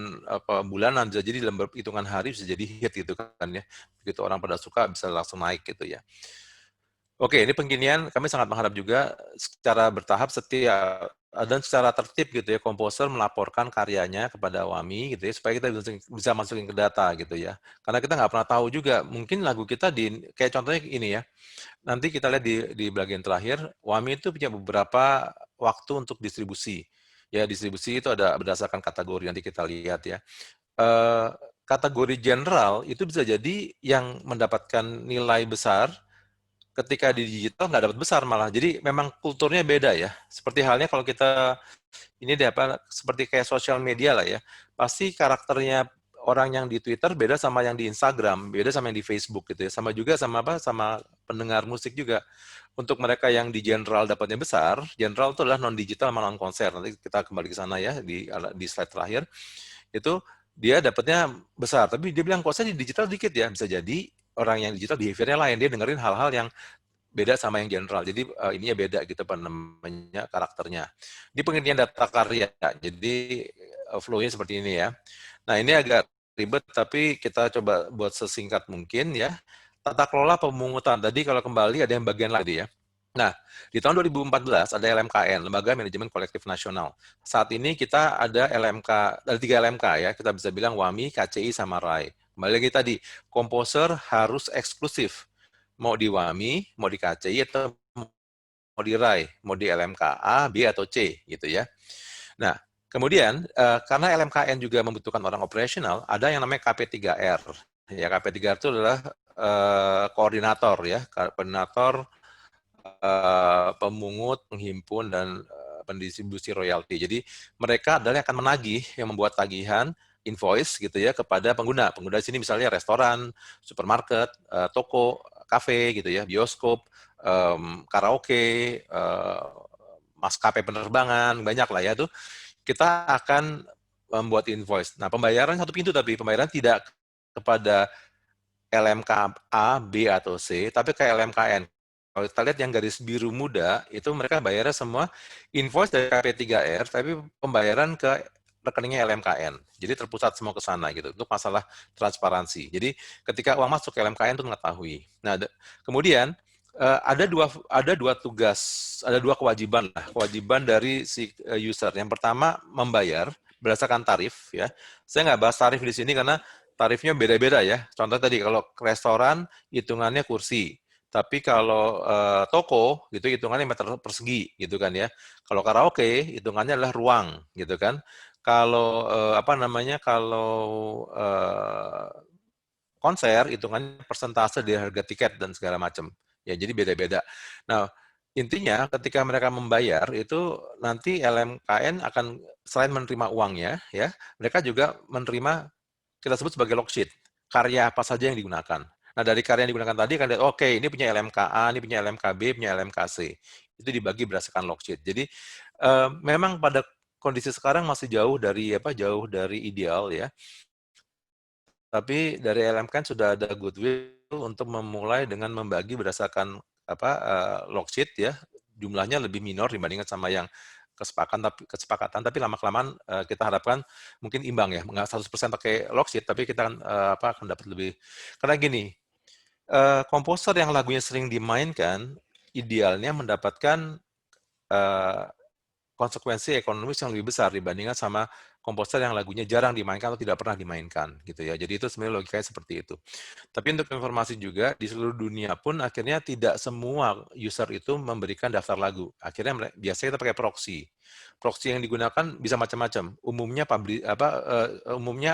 bulanan, bisa jadi dalam hitungan hari bisa jadi hit gitu kan ya. Begitu orang pada suka bisa langsung naik gitu ya. Oke, ini penginian kami sangat mengharap juga secara bertahap setiap dan secara tertib gitu ya, komposer melaporkan karyanya kepada WAMI gitu ya, supaya kita bisa masukin ke data gitu ya. Karena kita nggak pernah tahu juga, mungkin lagu kita kayak contohnya ini ya, nanti kita lihat di bagian terakhir, WAMI itu punya beberapa waktu untuk distribusi. Ya, distribusi itu ada berdasarkan kategori, nanti kita lihat ya. Kategori general itu bisa jadi yang mendapatkan nilai besar ketika di digital nggak dapat besar malah. Jadi memang kulturnya beda ya. Seperti halnya kalau kita seperti kayak sosial media lah ya. Pasti karakternya orang yang di Twitter beda sama yang di Instagram, beda sama yang di Facebook gitu ya. Sama juga sama pendengar musik juga. Untuk mereka yang di general dapatnya besar, general itu adalah non digital sama non konser. Nanti kita kembali ke sana ya di slide terakhir. Itu dia dapatnya besar, tapi dia bilang kok saya di digital dikit ya. Bisa jadi orang yang digital behaviornya lain, dia dengerin hal-hal yang beda sama yang general. Jadi ininya beda gitu apa namanya karakternya. Di pengertian data karya. Jadi flow-nya seperti ini ya. Nah, ini agak ribet tapi kita coba buat sesingkat mungkin ya. Tata kelola pemungutan. Tadi kalau kembali ada yang bagian lagi ya. Nah, di tahun 2014 ada LMKN, Lembaga Manajemen Kolektif Nasional. Saat ini kita ada ada 3 LMK ya, kita bisa bilang WAMI, KCI, sama RAI. Kembali lagi tadi, komposer harus eksklusif mau di WAMI, mau di KCI, atau mau di RAI, mau di LMK A, B, atau C, gitu ya. Nah, kemudian karena LMKN juga membutuhkan orang operasional, ada yang namanya KP3R. Ya, KP3R itu adalah koordinator ya, koordinator pemungut, penghimpun, dan pendistribusi royalti. Jadi mereka adalah yang akan menagih, yang membuat tagihan invoice gitu ya kepada pengguna. Pengguna di sini misalnya restoran, supermarket, toko, kafe gitu ya, bioskop, karaoke, maskapai penerbangan, banyak lah ya tuh. Kita akan membuat invoice. Nah, pembayaran satu pintu, tapi pembayaran tidak kepada LMK A, B, atau C, tapi ke LMKN. Kalau kita lihat yang garis biru muda, itu mereka bayarnya semua invoice dari KP3R, tapi pembayaran ke rekeningnya LMKN. Jadi terpusat semua ke sana gitu, untuk masalah transparansi. Jadi ketika uang masuk ke LMKN itu mengetahui. Nah, kemudian ada dua tugas, ada dua kewajiban lah, kewajiban dari si user. Yang pertama membayar berdasarkan tarif ya. Saya nggak bahas tarif di sini karena tarifnya beda-beda ya. Contoh tadi kalau restoran hitungannya kursi, tapi kalau toko gitu hitungannya meter persegi gitu kan ya. Kalau karaoke hitungannya adalah ruang gitu kan. Kalau kalau konser hitungannya persentase dari harga tiket dan segala macam. Ya, jadi beda-beda. Nah, intinya ketika mereka membayar itu nanti LMKN akan selain menerima uangnya ya, mereka juga menerima kita sebut sebagai log sheet. Karya apa saja yang digunakan. Nah, dari karya yang digunakan tadi kan lihat, oke, ini punya LMKA, ini punya LMKB, punya LMKC. Itu dibagi berdasarkan log sheet. Jadi memang pada kondisi sekarang masih jauh dari ideal ya. Tapi dari LM kan sudah ada goodwill untuk memulai dengan membagi berdasarkan log sheet ya, jumlahnya lebih minor dibandingkan sama yang kesepakatan, tapi lama-kelamaan kita harapkan mungkin imbang ya, nggak 100% pakai log sheet, tapi kita akan dapat lebih. Karena gini, komposer yang lagunya sering dimainkan, idealnya mendapatkan konsekuensi ekonomis yang lebih besar dibandingkan sama komposer yang lagunya jarang dimainkan atau tidak pernah dimainkan gitu ya. Jadi itu sebenarnya logikanya seperti itu. Tapi untuk informasi juga di seluruh dunia pun akhirnya tidak semua user itu memberikan daftar lagu. Akhirnya biasanya kita pakai proxy. Proxy yang digunakan bisa macam-macam. Umumnya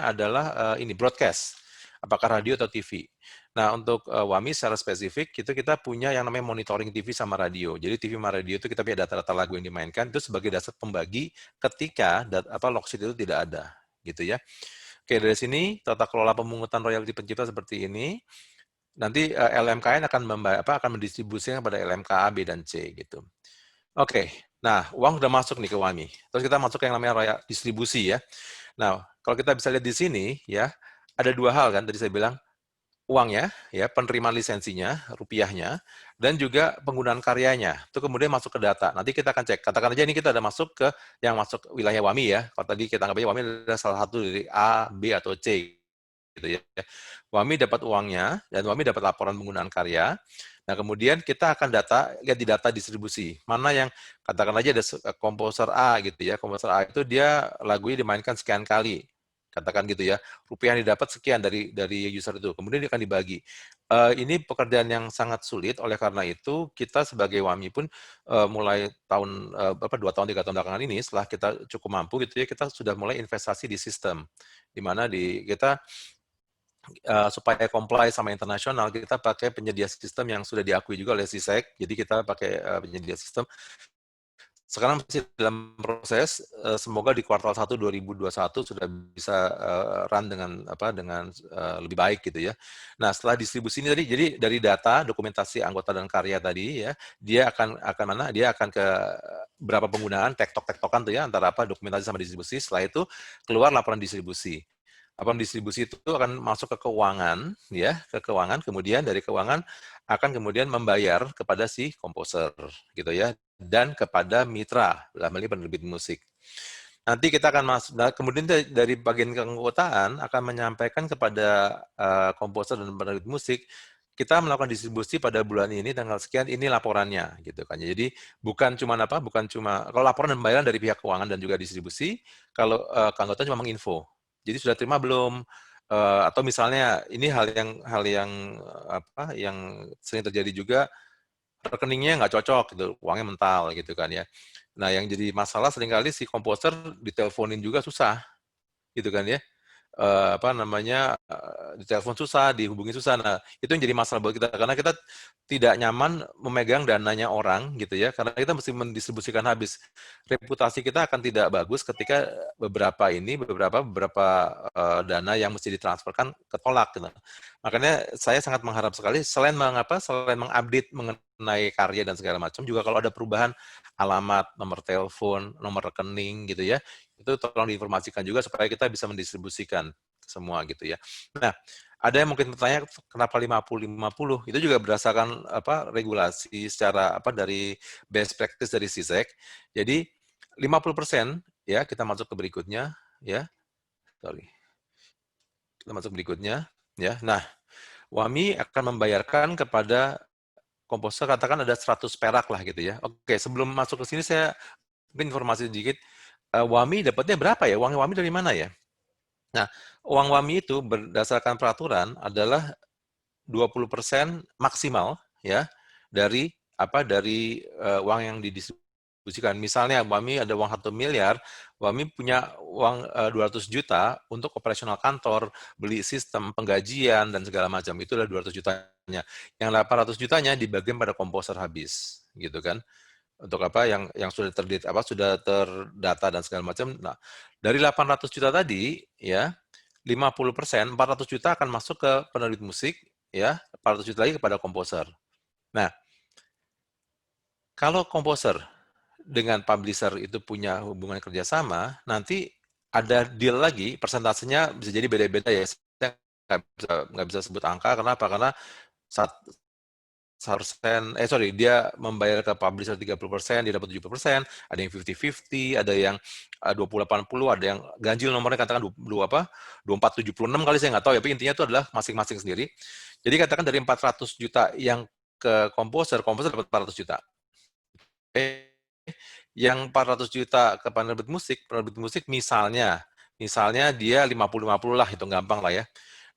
adalah ini broadcast, apakah radio atau TV. Nah, untuk WAMI secara spesifik, kita punya yang namanya monitoring TV sama radio. Jadi TV sama radio itu kita punya data-data lagu yang dimainkan, itu sebagai dasar pembagi ketika log sheet itu tidak ada. Gitu ya. Oke, dari sini tata kelola pemungutan royalti pencipta seperti ini. Nanti LMKN akan mendistribusikan kepada LMK A, B, dan C gitu. Oke, nah uang sudah masuk nih ke WAMI. Terus kita masuk ke yang namanya royal distribusi ya. Nah, kalau kita bisa lihat di sini ya, ada dua hal kan tadi saya bilang, uangnya, ya penerimaan lisensinya, rupiahnya, dan juga penggunaan karyanya. Itu kemudian masuk ke data. Nanti kita akan cek. Katakan aja ini kita ada masuk ke yang masuk wilayah WAMI ya. Kalau tadi kita anggap aja WAMI adalah salah satu dari A, B, atau C. Gitu ya. WAMI dapat uangnya, dan WAMI dapat laporan penggunaan karya. Nah, kemudian kita akan lihat di data distribusi. Mana yang, katakan aja ada komposer A gitu ya. Komposer A itu dia lagunya dimainkan sekian kali, katakan gitu ya, rupiah yang didapat sekian dari user itu, kemudian dia akan dibagi. Ini pekerjaan yang sangat sulit, oleh karena itu kita sebagai WAMI pun mulai tahun 2 tahun 3 tahun belakangan ini, setelah kita cukup mampu gitu ya, kita sudah mulai investasi di sistem, di mana kita supaya comply sama internasional, kita pakai penyedia sistem yang sudah diakui juga oleh CSEC, jadi kita pakai penyedia sistem. Sekarang masih dalam proses, semoga di kuartal 1 2021 sudah bisa run dengan lebih baik gitu ya. Nah, setelah distribusi ini tadi, jadi dari data, dokumentasi anggota dan karya tadi ya, dia akan mana? Dia akan ke berapa penggunaan, tektokan tuh ya, antara dokumentasi sama distribusi, setelah itu keluar laporan distribusi. Laporan distribusi itu akan masuk ke keuangan, ya, ke keuangan, kemudian dari keuangan akan kemudian membayar kepada si komposer, gitu ya, dan kepada mitra, dalam hal ini penerbit musik. Nanti kita akan masuk, nah, kemudian dari bagian keanggotaan akan menyampaikan kepada komposer dan penerbit musik, kita melakukan distribusi pada bulan ini tanggal sekian, ini laporannya gitu kan. Jadi bukan cuma kalau laporan dan pembayaran dari pihak keuangan dan juga distribusi, kalau keanggotaan cuma menginfo. Jadi sudah terima belum? Atau misalnya ini yang sering terjadi juga, rekeningnya nggak cocok gitu, uangnya mental gitu kan ya. Nah, yang jadi masalah seringkali si komposer diteleponin juga susah gitu kan ya. Ditelepon susah, dihubungi susah. Nah, itu yang jadi masalah buat kita karena kita tidak nyaman memegang dananya orang gitu ya, karena kita mesti mendistribusikan habis. Reputasi kita akan tidak bagus ketika beberapa dana yang mesti ditransferkan ketolak gitu. Makanya saya sangat mengharap sekali selain mengupdate mengenai karya dan segala macam, juga kalau ada perubahan alamat, nomor telepon, nomor rekening gitu ya, itu tolong diinformasikan juga supaya kita bisa mendistribusikan semua gitu ya. Nah, ada yang mungkin bertanya kenapa 50-50? Itu juga berdasarkan regulasi secara dari best practice dari CISEC. Jadi 50% ya, kita masuk ke berikutnya ya. Sorry. Kita masuk berikutnya ya. Nah, WAMI akan membayarkan kepada komposer, katakan ada 100 perak lah gitu ya. Oke, sebelum masuk ke sini saya mungkin informasi sedikit. WAMI dapatnya berapa ya? Uang WAMI dari mana ya? Nah, uang WAMI itu berdasarkan peraturan adalah 20% maksimal ya dari uang yang didistribusikan. Misalnya WAMI ada uang 1 miliar, WAMI punya uang 200 juta untuk operasional kantor, beli sistem penggajian dan segala macam. Itu adalah 200 jutanya. Yang 800 jutanya dibagikan pada komposer habis, gitu kan. Untuk yang sudah terdata dan segala macam. Nah, dari 800 juta tadi ya, 50%, 400 juta akan masuk ke penerbit musik ya, 400 juta lagi kepada komposer. Nah, kalau komposer dengan publisher itu punya hubungan kerjasama, nanti ada deal lagi, persentasenya bisa jadi beda-beda ya. Saya nggak bisa sebut angka, kenapa? Karena sorry, dia membayar ke publisher 30%, dia dapat 70%, ada yang 50-50, ada yang 20-80, ada yang ganjil nomornya katakan 24-76 kali, saya nggak tahu ya, tapi intinya itu adalah masing-masing sendiri. Jadi katakan dari 400 juta yang ke komposer dapat 400 juta. Yang 400 juta ke penerbit musik misalnya dia 50-50 lah, hitung gampang lah ya.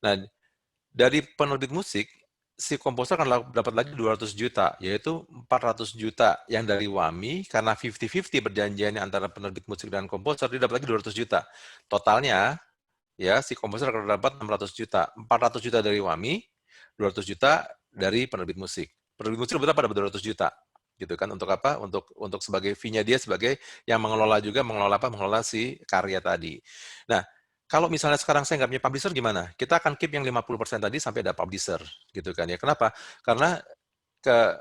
Nah, dari penerbit musik, si komposer akan dapat lagi 200 juta, yaitu 400 juta yang dari WAMI, karena 50-50 perjanjiannya antara penerbit musik dan komposer, dia dapat lagi 200 juta. Totalnya, ya, si komposer akan dapat 600 juta. 400 juta dari WAMI, 200 juta dari penerbit musik. Penerbit musik dapat 200 juta. Gitu kan, untuk apa? Untuk sebagai fee-nya dia sebagai yang mengelola si karya tadi. Nah, kalau misalnya sekarang saya nggak punya publisher gimana? Kita akan keep yang 50% tadi sampai ada publisher, gitu kan ya. Kenapa? Karena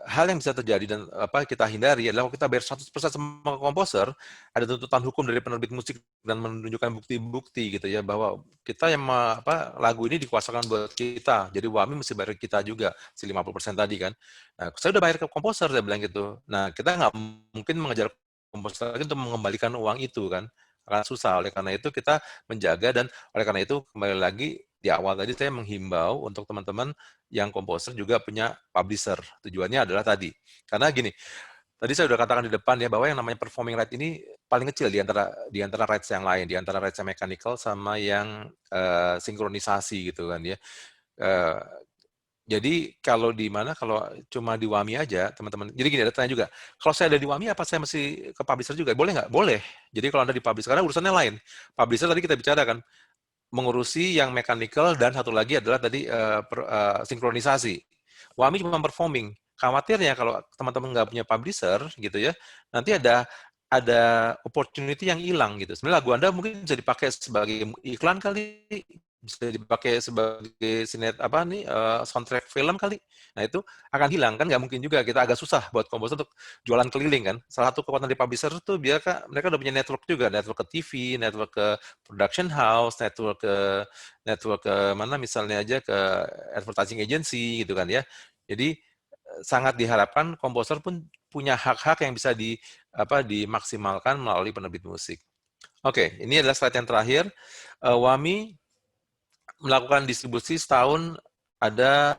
hal yang bisa terjadi dan kita hindari adalah kalau kita bayar 100% sama komposer, ada tuntutan hukum dari penerbit musik dan menunjukkan bukti-bukti gitu ya, bahwa kita yang lagu ini dikuasakan buat kita, jadi WAMI mesti bayar kita juga si 50% tadi kan. Nah, saya udah bayar ke komposer, saya bilang gitu. Nah, kita nggak mungkin mengejar komposer lagi untuk mengembalikan uang itu kan, akan susah. Oleh karena itu kita menjaga, dan oleh karena itu kembali lagi di awal tadi saya menghimbau untuk teman-teman yang komposer juga punya publisher. Tujuannya adalah tadi. Karena gini, tadi saya sudah katakan di depan ya, bahwa yang namanya performing right ini paling kecil di antara rights yang lain, di antara rights yang mechanical sama yang sinkronisasi gitu kan ya. Jadi kalau cuma di WAMI aja, teman-teman. Jadi gini, ada tanya juga, kalau saya ada di WAMI, apa saya mesti ke publisher juga? Boleh nggak? Boleh. Jadi kalau Anda di publisher, karena urusannya lain. Publisher tadi kita bicara kan, mengurusi yang mechanical, dan satu lagi adalah tadi sinkronisasi. WAMI cuma performing. Khawatirnya kalau teman-teman nggak punya publisher gitu ya, nanti ada opportunity yang hilang gitu. Sebenarnya lagu Anda mungkin bisa dipakai sebagai iklan kali, bisa dipakai sebagai soundtrack film kali. Nah itu akan hilang kan, nggak mungkin juga, kita agak susah buat komposer untuk jualan keliling kan. Salah satu kekuatan dari publisher itu mereka udah punya network juga, network ke TV, network ke production house, network ke mana misalnya aja ke advertising agency gitu kan ya. Jadi sangat diharapkan komposer pun punya hak-hak yang bisa dimaksimalkan melalui penerbit musik. Oke, ini adalah slide yang terakhir. WAMI melakukan distribusi setahun ada,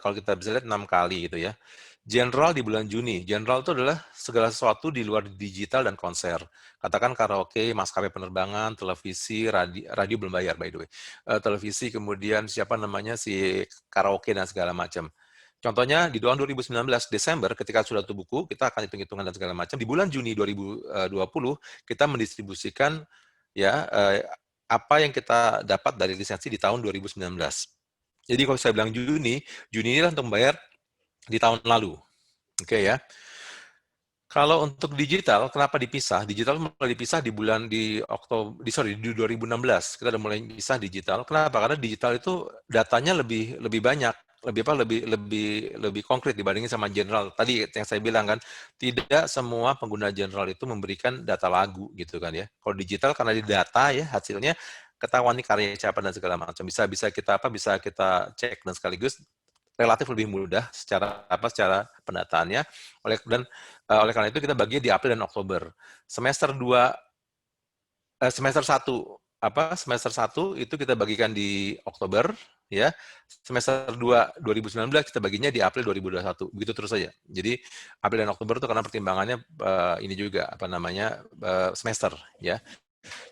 kalau kita bisa lihat 6 kali gitu ya. General di bulan Juni. General itu adalah segala sesuatu di luar digital dan konser. Katakan karaoke, maskapai penerbangan, televisi, radio belum bayar by the way. Televisi, kemudian si karaoke dan segala macam. Contohnya di tahun 2019 Desember ketika sudah tutup buku, kita akan hitung-hitungan dan segala macam. Di bulan Juni 2020 kita mendistribusikan ya apa yang kita dapat dari lisensi di tahun 2019. Jadi kalau saya bilang Juni ini adalah untuk membayar di tahun lalu. Oke ya. Kalau untuk digital, kenapa dipisah? Digital mulai dipisah di 2016. Kita udah mulai pisah digital. Kenapa? Karena digital itu datanya lebih banyak, lebih konkret dibandingin sama general. Tadi yang saya bilang kan, tidak semua pengguna general itu memberikan data lagu gitu kan ya. Kalau digital karena di data ya hasilnya ketahuan nih karya siapa dan segala macam. Bisa kita cek, dan sekaligus relatif lebih mudah secara pendataannya. Oleh karena itu kita bagi di April dan Oktober. Semester 1 itu kita bagikan di Oktober ya. Semester 2 2019 kita baginya di April 2021. Begitu terus saja. Jadi April dan Oktober itu karena pertimbangannya ini juga semester ya.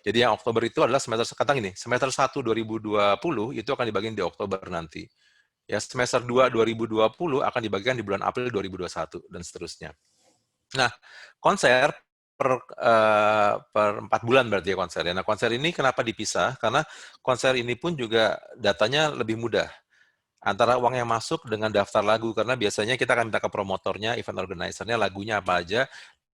Jadi yang Oktober itu adalah semester 1 2020 itu akan dibagikan di Oktober nanti. Ya, semester 2 2020 akan dibagikan di bulan April 2021 dan seterusnya. Nah, konser per 4 bulan berarti ya konser. Nah, konser ini kenapa dipisah? Karena konser ini pun juga datanya lebih mudah. Antara uang yang masuk dengan daftar lagu, karena biasanya kita akan minta ke promotornya, event organizer-nya, lagunya apa aja,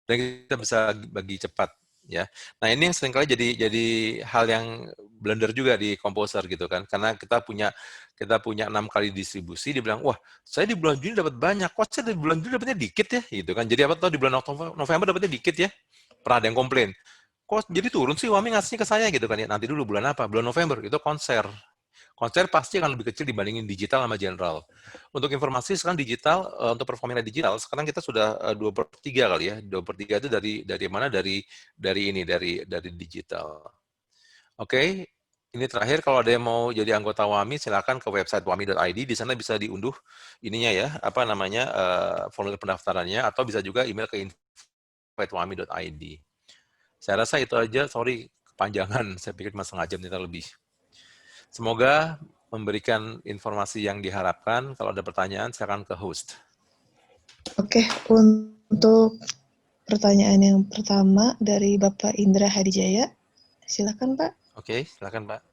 dan kita bisa bagi cepat. Ya, nah ini yang seringkali jadi hal yang blunder juga di komposer gitu kan, karena kita punya 6 kali distribusi, dibilang wah saya di bulan Juni dapat banyak, kok saya di bulan Juni dapatnya dikit ya, gitu kan. Jadi di bulan November dapatnya dikit ya, pernah ada yang komplain, kok jadi turun sih Wami ngasihnya ke saya gitu kan ya. Nanti dulu bulan apa? Bulan November itu konser. Konser pasti akan lebih kecil dibandingin digital sama general. Untuk informasi sekarang digital, untuk performing digital, sekarang kita sudah 2/3 kali ya. 2/3 itu dari mana? Dari digital. Oke, ini terakhir kalau ada yang mau jadi anggota WAMI, silakan ke website wami.id. Di sana bisa diunduh ininya ya, apa namanya, formulir pendaftarannya, atau bisa juga email ke info@wami.id. Saya rasa itu aja. Sorry kepanjangan. Saya pikir cuma setengah jam kita lebih. Semoga memberikan informasi yang diharapkan. Kalau ada pertanyaan, silakan ke host. Oke, untuk pertanyaan yang pertama dari Bapak Indra Hadijaya. Silakan, Pak. Oke, silakan Pak.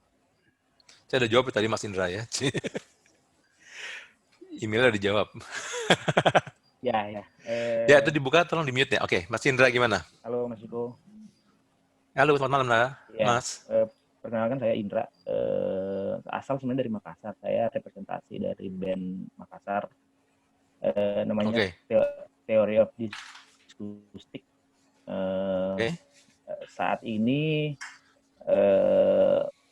Saya udah jawab tadi Mas Indra ya. Emailnya dijawab. Ya. Ya, itu dibuka, tolong di-mute ya. Oke, Mas Indra gimana? Halo Mas Iko. Halo, selamat malam, Ya, Mas. perkenalkan saya Indra. Asal sebenarnya dari Makassar. Saya representasi dari band Makassar. Namanya Theory of Acoustic. Saat ini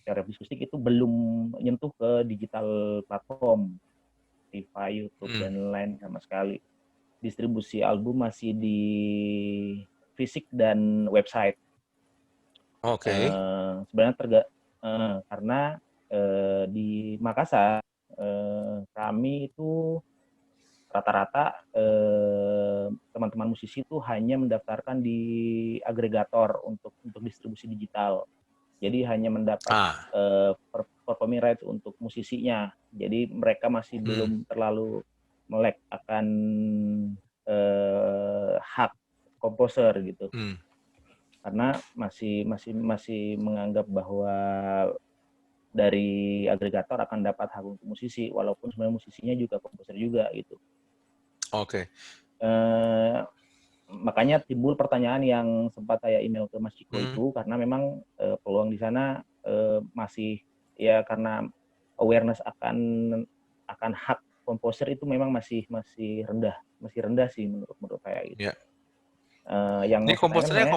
Theory of Acoustic itu belum menyentuh ke digital platform, Spotify, YouTube, dan lain sama sekali. Distribusi album masih di fisik dan website. Sebenarnya karena di Makassar kami itu rata-rata teman-teman musisi itu hanya mendaftarkan di agregator untuk distribusi digital. Jadi hanya mendapat performing rights untuk musisinya. Jadi mereka masih belum terlalu melek akan hak komposer gitu. Karena masih menganggap bahwa dari agregator akan dapat hak untuk musisi, walaupun sebenarnya musisinya juga komposer juga gitu. Makanya timbul pertanyaan yang sempat saya email ke Mas Ciko itu, karena memang peluang di sana masih ya, karena awareness akan hak komposer itu memang masih rendah sih menurut saya gitu. Yeah. Yang ini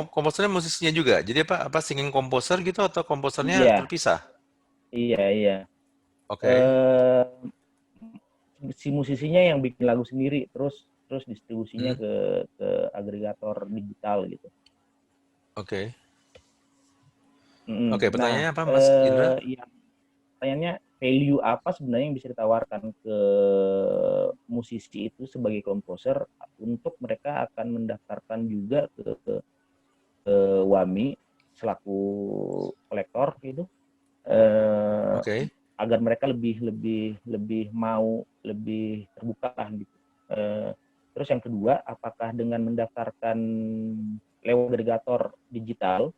komposernya musisinya juga. Jadi apa singing komposer gitu atau komposernya terpisah? Iya. Si musisinya yang bikin lagu sendiri, terus distribusinya ke agregator digital gitu. Pertanyaannya apa, Mas Indra? Pertanyaannya, value apa sebenarnya yang bisa ditawarkan ke musisi itu sebagai komposer untuk mereka akan mendaftarkan juga ke WAMI selaku kolektor gitu, agar mereka lebih mau lebih terbuka lah gitu. Terus yang kedua, apakah dengan mendaftarkan lewat agregator digital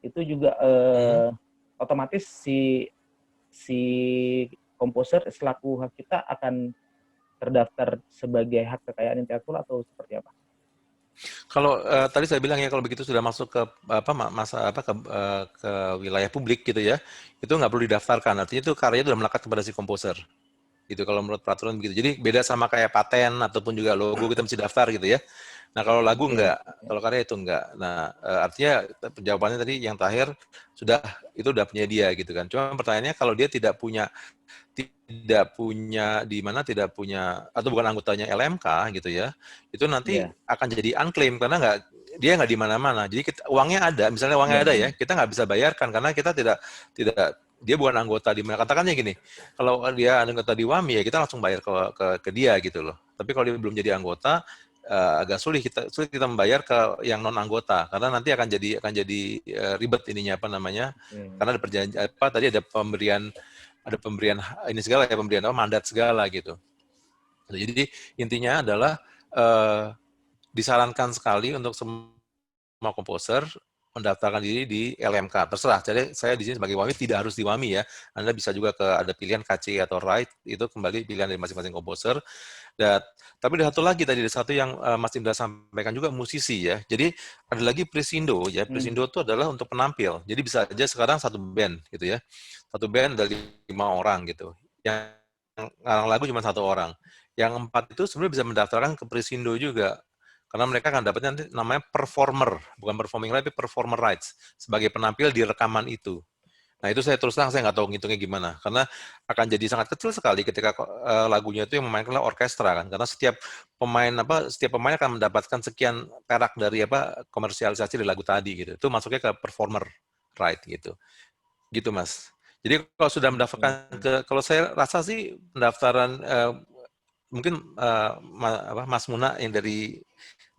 itu juga otomatis si komposer selaku hak kita akan terdaftar sebagai hak kekayaan intelektual atau seperti apa? Kalau tadi saya bilang ya, kalau begitu sudah masuk ke ke wilayah publik gitu ya, itu nggak perlu didaftarkan. Artinya itu karyanya sudah melekat kepada si komposer. Gitu kalau menurut peraturan begitu. Jadi beda sama kayak paten ataupun juga logo, kita mesti daftar gitu ya. Nah, kalau lagu enggak, kalau karya itu enggak. Nah, artinya jawabannya tadi yang terakhir itu udah punya dia gitu kan. Cuma pertanyaannya, kalau dia tidak punya tidak punya atau bukan anggotanya LMK gitu ya, itu nanti akan jadi unclaim karena dia nggak di mana-mana. Jadi uangnya ada, misalnya uangnya ada ya, kita nggak bisa bayarkan karena kita tidak dia bukan anggota di mana. Katakannya gini, kalau dia anggota di WAMI ya kita langsung bayar ke dia gitu loh. Tapi kalau dia belum jadi anggota, agak sulit kita membayar ke yang non anggota karena nanti akan jadi ribet ininya karena ada perjanjian tadi ada pemberian ini segala ya, pemberian mandat segala gitu. Jadi intinya adalah disarankan sekali untuk semua komposer mendaftarkan diri di LMK. Terserah. Jadi saya di sini sebagai WAMI tidak harus di WAMI ya. Anda bisa juga ada pilihan KC atau RIGHT, itu kembali pilihan dari masing-masing komposer. Tapi ada satu lagi tadi, ada satu yang Mas Indra sampaikan juga, musisi ya. Jadi ada lagi Presindo ya. Presindo itu adalah untuk penampil. Jadi bisa aja sekarang satu band gitu ya. Satu band dari 5 orang gitu. Yang ngarang lagu cuma 1 orang. Yang 4 itu sebenarnya bisa mendaftarkan ke Presindo juga. Karena mereka akan dapatnya nanti namanya performer, bukan performing rights, tapi performer rights sebagai penampil di rekaman itu. Nah itu saya terus terang saya nggak tahu ngitungnya gimana, karena akan jadi sangat kecil sekali ketika lagunya itu yang memainkan adalah orkestra kan, karena setiap pemain akan mendapatkan sekian perak dari komersialisasi dari lagu tadi gitu, itu masuknya ke performer, right gitu Mas. Jadi kalau sudah mendaftarkan kalau saya rasa sih pendaftaran mungkin Mas Muna yang dari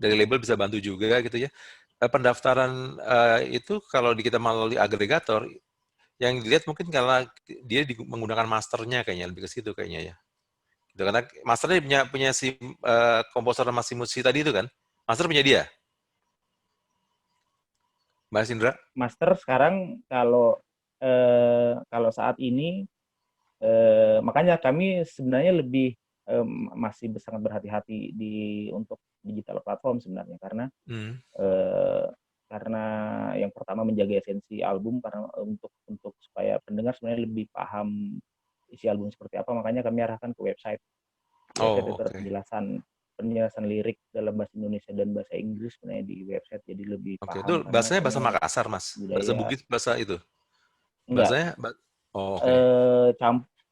label bisa bantu juga gitu ya. Pendaftaran itu kalau kita melalui agregator, yang dilihat mungkin karena dia menggunakan masternya kayaknya, lebih ke situ kayaknya ya. Gitu, karena masternya punya si komposer sama si musisi tadi itu kan, master punya dia, Mas Indra. Master sekarang kalau saat ini makanya kami sebenarnya lebih masih sangat berhati-hati untuk digital platform sebenarnya karena yang pertama menjaga esensi album karena untuk supaya pendengar sebenarnya lebih paham isi album seperti apa, makanya kami arahkan ke website. Website itu Okay. penjelasan lirik dalam bahasa Indonesia dan bahasa Inggris sebenarnya di website, jadi lebih paham. Itu bahasanya bahasa Karena Makassar, Mas? Bahasa budaya Bugis, bahasa itu? enggak, Bahasanya? Oke.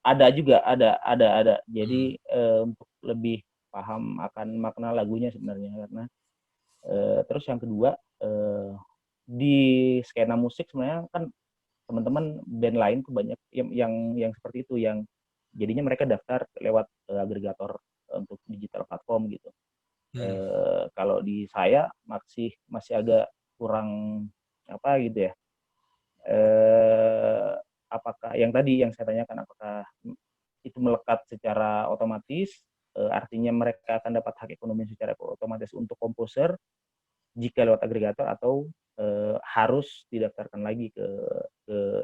ada juga, ada. Jadi untuk lebih paham akan makna lagunya sebenarnya karena terus yang kedua di skena musik sebenarnya kan teman-teman band lain tuh banyak yang seperti itu, yang jadinya mereka daftar lewat agregator untuk digital platform gitu. Kalau di saya masih agak kurang apa gitu ya. Apakah yang tadi yang saya tanyakan, apakah itu melekat secara otomatis, artinya mereka akan dapat hak ekonomi secara otomatis untuk komposer jika lewat agregator, atau harus didaftarkan lagi ke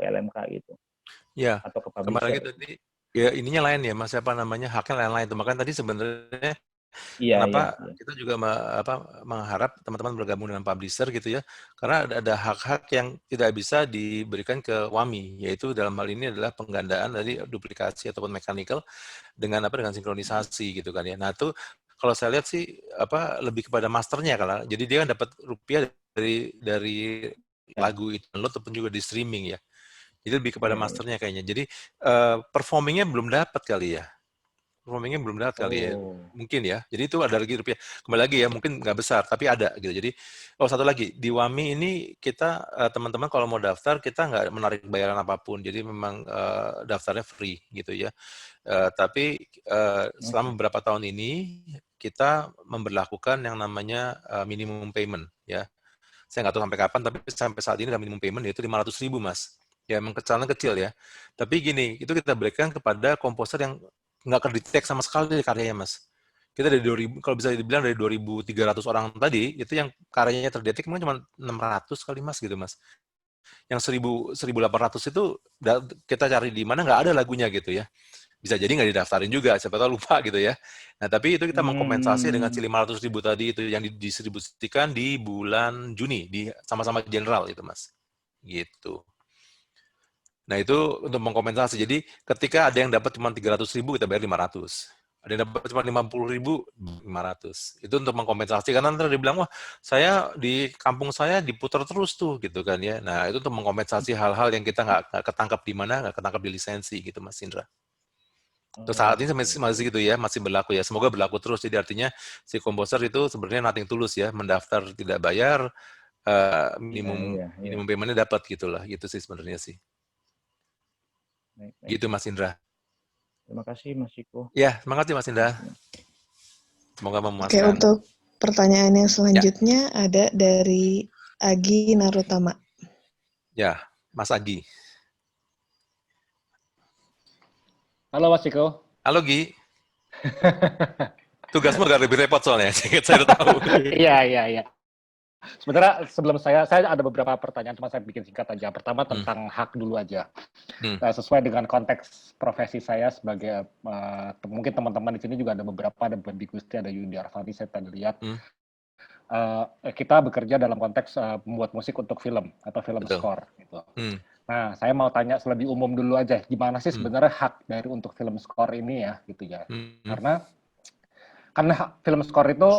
LMK gitu Ya, atau ke kembali publisher. lagi tadi, ya ininya lain ya Mas, haknya lain-lain itu. Makanya tadi sebenarnya Iya. kenapa kita juga mengharap teman-teman bergabung dengan publisher gitu ya, karena ada hak-hak yang tidak bisa diberikan ke WAMI, yaitu dalam hal ini adalah penggandaan dari duplikasi ataupun mechanical dengan sinkronisasi gitu kan ya. Nah itu kalau saya lihat sih lebih kepada masternya, karena jadi dia kan dapat rupiah dari lagu itu download ataupun juga di streaming ya. Jadi lebih kepada masternya kayaknya. Jadi performingnya belum dapat kali ya. Mungkin ya. Jadi itu ada lagi rupiah. Kembali lagi ya, mungkin nggak besar, tapi ada gitu. Jadi, satu lagi, di WAMI ini kita, teman-teman kalau mau daftar, kita nggak menarik bayaran apapun. Jadi memang daftarnya free gitu ya. Tapi selama beberapa tahun ini, kita memberlakukan yang namanya minimum payment ya. Saya nggak tahu sampai kapan, tapi sampai saat ini minimum payment yaitu 500.000 Mas. Ya emang kecil ya. Tapi gini, itu kita berikan kepada komposer yang nggak kedetek sama sekali karyanya Mas. Kita dari 2000, kalau bisa dibilang dari 2.300 orang tadi, itu yang karyanya terdetek mungkin cuma 600 kali Mas gitu Mas. Yang 1.800 itu kita cari di mana nggak ada lagunya gitu ya. Bisa jadi nggak didaftarin juga, siapa tahu lupa gitu ya. Nah, tapi itu kita mengkompensasi dengan si 500.000 tadi itu yang didistribusikan di bulan Juni, di sama-sama general itu, Mas. Gitu. Nah, itu untuk mengkompensasi. Jadi, ketika ada yang dapat cuma 300.000, kita bayar 500. Ada yang dapat cuma 50.000, 500. Itu untuk mengkompensasi. Karena nanti dia bilang, wah, saya di kampung saya diputar terus tuh, gitu kan ya. Nah, itu untuk mengkompensasi hal-hal yang kita nggak ketangkap di mana, nggak ketangkap di lisensi, gitu, Mas Indra. Untuk saat ini masih gitu ya, masih berlaku ya. Semoga berlaku terus. Jadi artinya si komposer itu sebenarnya nothing tulus ya, mendaftar tidak bayar, minimum payment-nya dapat gitulah. Gitu sih sebenarnya sih. Gitu Mas Indra. Terima kasih Mas Ciko. Ya, terima kasih Mas Indra. Semoga memuaskan. Oke, untuk pertanyaan yang selanjutnya ada dari Agi Narutama. Ya, Mas Agi. Halo Mas Ciko. Halo Gi. Tugasmu agak lebih repot soalnya, saya udah tahu. Iya. Sebenarnya sebelum saya ada beberapa pertanyaan, cuma saya bikin singkat aja. Pertama tentang hak dulu aja. Nah, sesuai dengan konteks profesi saya sebagai mungkin teman-teman di sini juga ada beberapa, ada Bendi Gusti, ada Yudi Arvani, saya tadi lihat. Kita bekerja dalam konteks membuat musik untuk film atau film score gitu. Nah, saya mau tanya lebih umum dulu aja, gimana sih sebenarnya hak dari untuk film score ini ya, gitu ya? Karena film score itu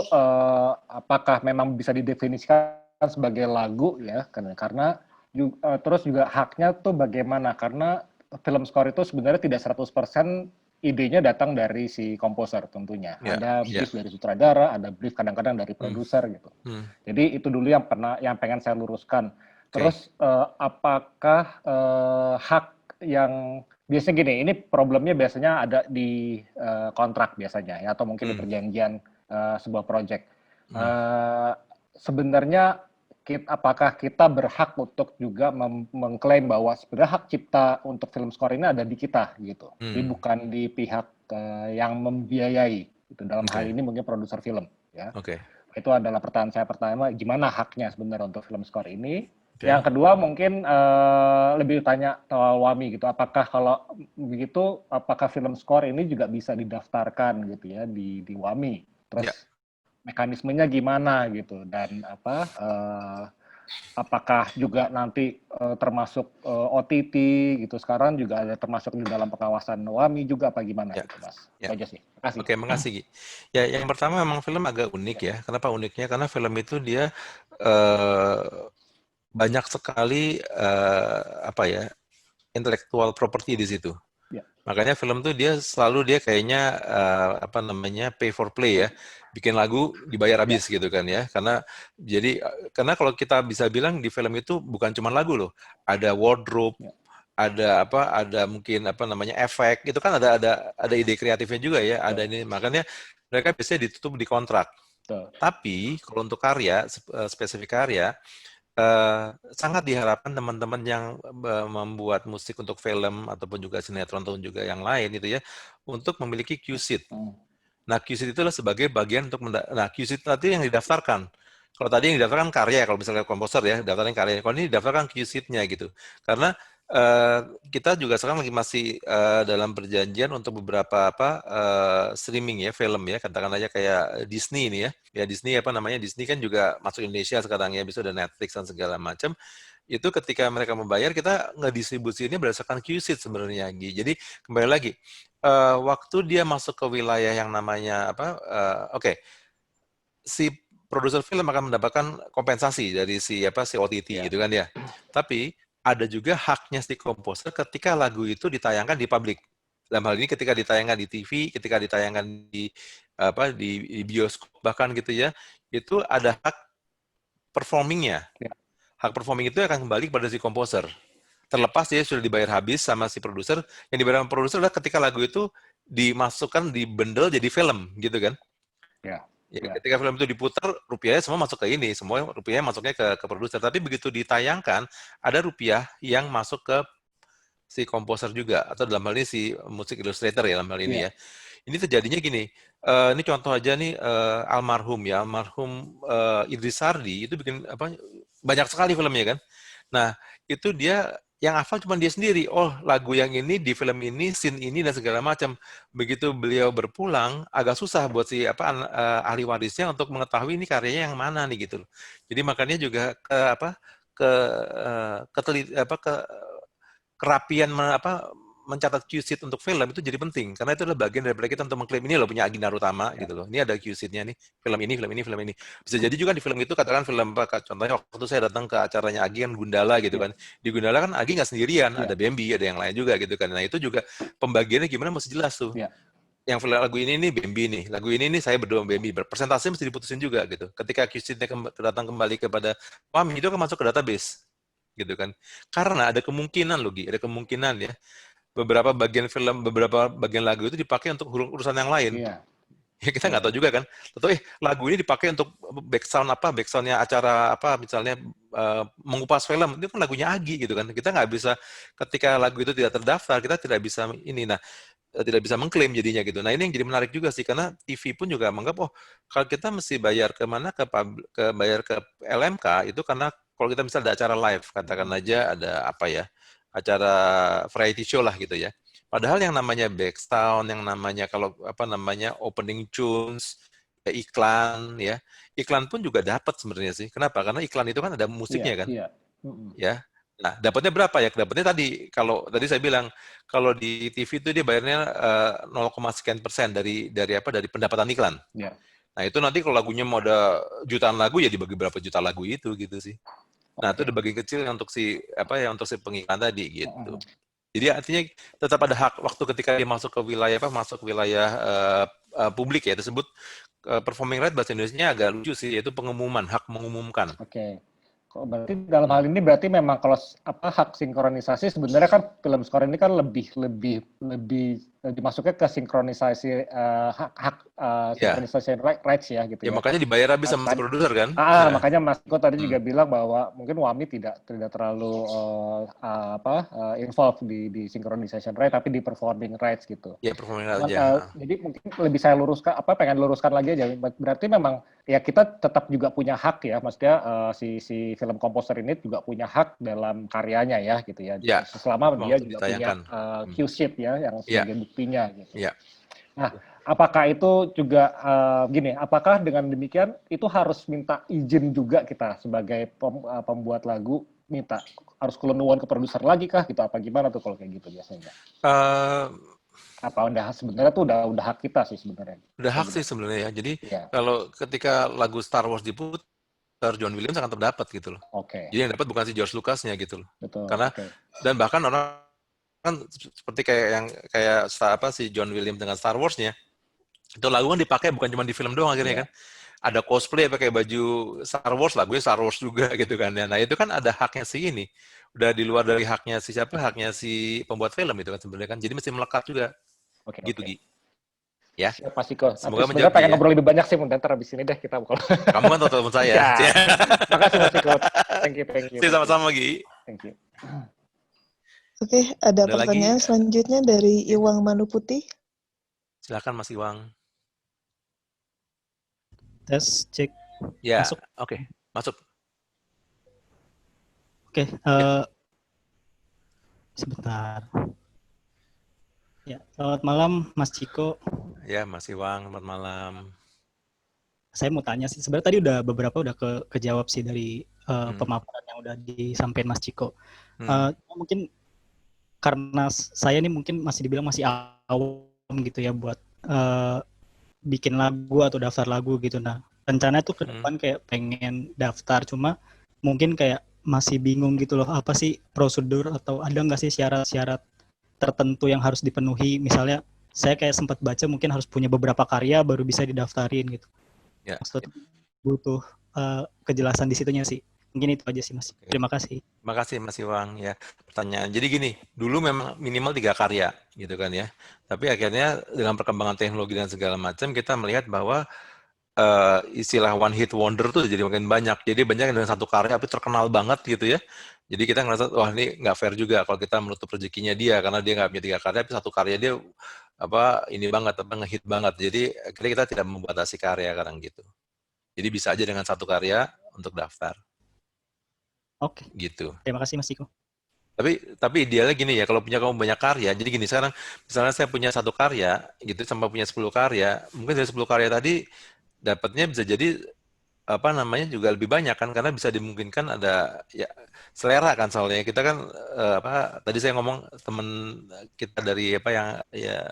apakah memang bisa didefinisikan sebagai lagu ya? Karena Terus juga haknya tuh bagaimana? Karena film score itu sebenarnya tidak 100% idenya datang dari si komposer tentunya. Ada brief dari sutradara, ada brief kadang-kadang dari produser gitu. Jadi itu dulu yang pengen saya luruskan. Terus apakah hak yang biasanya gini, ini problemnya biasanya ada di kontrak biasanya ya, atau mungkin di perjanjian sebuah proyek. Sebenarnya apakah kita berhak untuk juga mengklaim bahwa sebenarnya hak cipta untuk film score ini ada di kita gitu, jadi bukan di pihak yang membiayai. Itu dalam hal ini mungkin produser film ya. Itu adalah pertanyaan saya pertama, gimana haknya sebenarnya untuk film score ini. Yang kedua mungkin lebih tanya Wami gitu, apakah kalau begitu apakah film score ini juga bisa didaftarkan gitu ya di Wami, terus mekanismenya gimana gitu, dan apakah juga nanti termasuk OTT gitu, sekarang juga ada termasuk di dalam pengawasan Wami juga apa gimana gitu Mas. Itu aja sih. Makasih. Oke, makasih Gi. Ya, yang pertama memang film agak unik ya. Kenapa uniknya? Karena film itu dia banyak sekali intellectual property di situ. Makanya film tuh dia kayaknya pay for play ya, bikin lagu dibayar habis gitu kan ya. Karena kalau kita bisa bilang di film itu bukan cuma lagu loh, ada wardrobe, ada mungkin efek, itu kan ada ide kreatifnya juga ya, ada ini, makanya mereka biasanya ditutup di kontrak. Tapi kalau untuk karya, spesifik karya, sangat diharapkan teman-teman yang membuat musik untuk film ataupun juga sinetron ataupun juga yang lain itu ya, untuk memiliki Q-sheet. Nah, Q-sheet itulah sebagai bagian untuk Q-sheet tadi yang didaftarkan. Kalau tadi yang didaftarkan karya, kalau misalnya komposer ya, daftarkan karya. Kalau ini didaftarkan Q-sheet-nya gitu. Karena kita juga sekarang masih dalam perjanjian untuk beberapa streaming ya, film ya, katakan aja kayak Disney ini ya. Ya Disney Disney kan juga masuk Indonesia sekarang ya, bisa ada Netflix dan segala macam. Itu ketika mereka membayar, kita ngedistribusinya berdasarkan Q-sheet sebenarnya. Jadi kembali lagi, waktu dia masuk ke wilayah yang namanya si produser film akan mendapatkan kompensasi dari si OTT gitu kan ya. Tapi ada juga haknya si komposer ketika lagu itu ditayangkan di publik. Dalam hal ini ketika ditayangkan di TV, ketika ditayangkan di bioskop bahkan gitu ya, itu ada hak performingnya. Hak performing itu akan kembali kepada si komposer. Terlepas dia sudah dibayar habis sama si produser, yang dibayar sama produser adalah ketika lagu itu dimasukkan di bundle jadi film gitu kan. Ketika film itu diputar, rupiahnya semua masuk ke ini, semua rupiahnya masuknya ke produser. Tapi begitu ditayangkan, ada rupiah yang masuk ke si komposer juga, atau dalam hal ini si musik illustrator ya dalam hal ini ya. Ini terjadinya gini, ini contoh aja nih almarhum Idris Sardi itu bikin banyak sekali filmnya kan. Nah itu dia yang hafal cuma dia sendiri. Oh, lagu yang ini di film ini, scene ini dan segala macam. Begitu beliau berpulang, agak susah buat si ahli warisnya untuk mengetahui ini karyanya yang mana nih gitu. Jadi makanya juga kerapian mencatat Q-sheet untuk film itu jadi penting, karena itu adalah bagian daripada kita untuk mengklaim ini loh punya Agi Narutama gitu loh. Ini ada Q-sheet-nya nih, film ini. Bisa jadi juga di film itu katakan film contohnya waktu saya datang ke acaranya Agi kan Gundala gitu kan. Di Gundala kan Agi nggak sendirian, ada Bambi, ada yang lain juga gitu kan. Nah itu juga pembagiannya gimana mesti jelas tuh. Yang film lagu ini nih Bambi nih, lagu ini nih saya berdua Bambi, persentase mesti diputusin juga gitu. Ketika Q-sheet-nya datang kembali kepada Wami, itu akan masuk ke database gitu kan. Karena ada kemungkinan ada kemungkinan ya beberapa bagian film, beberapa bagian lagu itu dipakai untuk urusan yang lain. Ya kita nggak tahu juga kan. Tentu lagu ini dipakai untuk backsoundnya acara misalnya mengupas film, itu kan lagunya Agi gitu kan. Kita nggak bisa, ketika lagu itu tidak terdaftar, kita tidak bisa tidak bisa mengklaim jadinya gitu. Nah ini yang jadi menarik juga sih, karena TV pun juga menganggap kalau kita mesti bayar kemana, bayar ke LMK itu karena kalau kita misalnya ada acara live, katakan aja ada acara variety show lah gitu ya. Padahal yang namanya background, yang namanya opening tunes, iklan ya. Iklan pun juga dapat sebenarnya sih. Kenapa? Karena iklan itu kan ada musiknya kan. Ya. Nah, dapatnya berapa ya? Dapatnya tadi, kalau tadi saya bilang kalau di TV itu dia bayarnya 0, sekian persen dari pendapatan iklan. Nah, itu nanti kalau lagunya mau ada jutaan lagu ya dibagi berapa juta lagu itu gitu sih. Nah, itu ada bagian kecil yang untuk si pengiklan tadi gitu. Jadi artinya tetap ada hak waktu ketika dia masuk ke wilayah publik ya, tersebut performing right bahasa Indonesia-nya agak lucu sih, yaitu pengumuman, hak mengumumkan. Oke. Kok berarti dalam hal ini berarti memang kalau hak sinkronisasi sebenarnya kan film skor ini kan lebih dimasuknya ke sinkronisasi hak sinkronisasi rights ya gitu ya. Ya. Makanya dibayar habis sama produser kan. Makanya Mas Iko tadi juga bilang bahwa mungkin Wami tidak terlalu involved di synchronization right tapi di performing rights gitu. Ya, performing rights aja. Jadi mungkin lebih saya luruskan pengen luruskan lagi aja. Berarti memang ya kita tetap juga punya hak ya, maksudnya si film komposer ini juga punya hak dalam karyanya ya gitu ya. Selama dia juga punya cue sheet ya yang sebagai buktinya gitu. Ya. Nah, apakah itu juga apakah dengan demikian itu harus minta izin juga kita sebagai pembuat lagu harus kelunuan ke produser lagi kah gitu, apa gimana tuh kalau kayak gitu biasanya? Apa sebenarnya tuh udah hak kita sih sebenarnya. Udah hak sih sebenarnya ya. Jadi kalau ketika lagu Star Wars diputar, John Williams akan terdapat gitu loh. Jadi yang dapat bukan si George Lucas-nya gitu loh. Betul. Karena dan bahkan orang kan seperti kayak si John Williams dengan Star Wars-nya, itu lagu kan dipakai bukan cuma di film doang akhirnya kan. Ada cosplay pakai baju Star Wars, lagunya Star Wars juga gitu kan. Nah, itu kan ada haknya si ini. Udah di luar dari haknya si siapa? Haknya si pembuat film itu kan sebenarnya kan. Jadi mesti melekat juga. Gitu, Gi. Ya. Siapa sih kok? Semoga menjawab. Pengen ngobrol lebih banyak sih, ntar abis ini deh kita. Kamu kan teman saya. Makasih Mas Iko. Thank you. Sama-sama, Gi. Thank you. Oke, ada pertanyaan selanjutnya dari Iwang Manuputi. Silakan Mas Iwang. Tes, cek. Ya, masuk. Oke. Masuk. Oke, sebentar. Ya, selamat malam Mas Ciko. Ya, Mas Iwang, selamat malam. Saya mau tanya sih, sebenarnya tadi beberapa udah kejawab sih dari pemaparan yang udah disampaikan Mas Ciko. Mungkin karena saya ini mungkin masih dibilang masih awam gitu ya buat bikin lagu atau daftar lagu gitu. Nah, rencananya tuh ke depan kayak pengen daftar, cuma mungkin kayak masih bingung gitu loh, apa sih prosedur atau ada nggak sih syarat-syarat tertentu yang harus dipenuhi. Misalnya saya kayak sempat baca mungkin harus punya beberapa karya baru bisa didaftarin gitu. Maksudnya butuh kejelasan di situnya sih. Mungkin itu aja sih Mas. Terima kasih. Terima kasih Mas Iwang ya. Pertanyaan. Jadi gini, dulu memang minimal 3 karya gitu kan ya. Tapi akhirnya dengan perkembangan teknologi dan segala macam kita melihat bahwa istilah one hit wonder tuh jadi makin banyak. Jadi banyak dengan satu karya tapi terkenal banget gitu ya. Jadi kita ngerasa wah ini nggak fair juga kalau kita menutup rezekinya dia karena dia nggak punya 3 karya tapi satu karya dia ini banget ngehit banget. Jadi akhirnya kita tidak membatasi karya sekarang gitu. Jadi bisa aja dengan satu karya untuk daftar. Oke. Gitu. Terima kasih Mas Iko. Tapi idealnya gini ya, kalau punya kamu banyak karya, jadi gini sekarang misalnya saya punya 1 karya gitu sama punya 10 karya, mungkin dari 10 karya tadi dapatnya bisa jadi juga lebih banyak kan karena bisa dimungkinkan ada ya selera kan soalnya kita kan tadi saya ngomong teman kita dari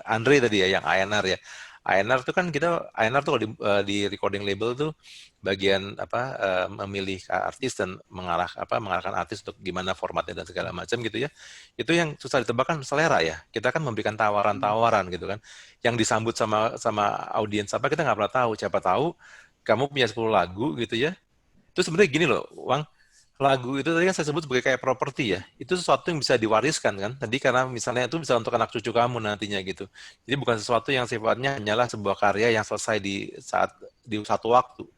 Andre tadi ya yang ANR ya. ANR tuh kan ANR tuh kalau di recording label tuh bagian memilih artis dan mengarahkan artis untuk gimana formatnya dan segala macam gitu ya. Itu yang susah ditebak kan selera ya. Kita kan memberikan tawaran-tawaran gitu kan. Yang disambut sama audiens kita nggak pernah tahu. Siapa tahu kamu punya 10 lagu gitu ya. Itu sebenarnya gini loh, Wang. Lagu itu tadi kan saya sebut sebagai kayak properti ya. Itu sesuatu yang bisa diwariskan kan. Tadi karena misalnya itu bisa untuk anak cucu kamu nantinya gitu. Jadi bukan sesuatu yang sifatnya hanyalah sebuah karya yang selesai di satu waktu.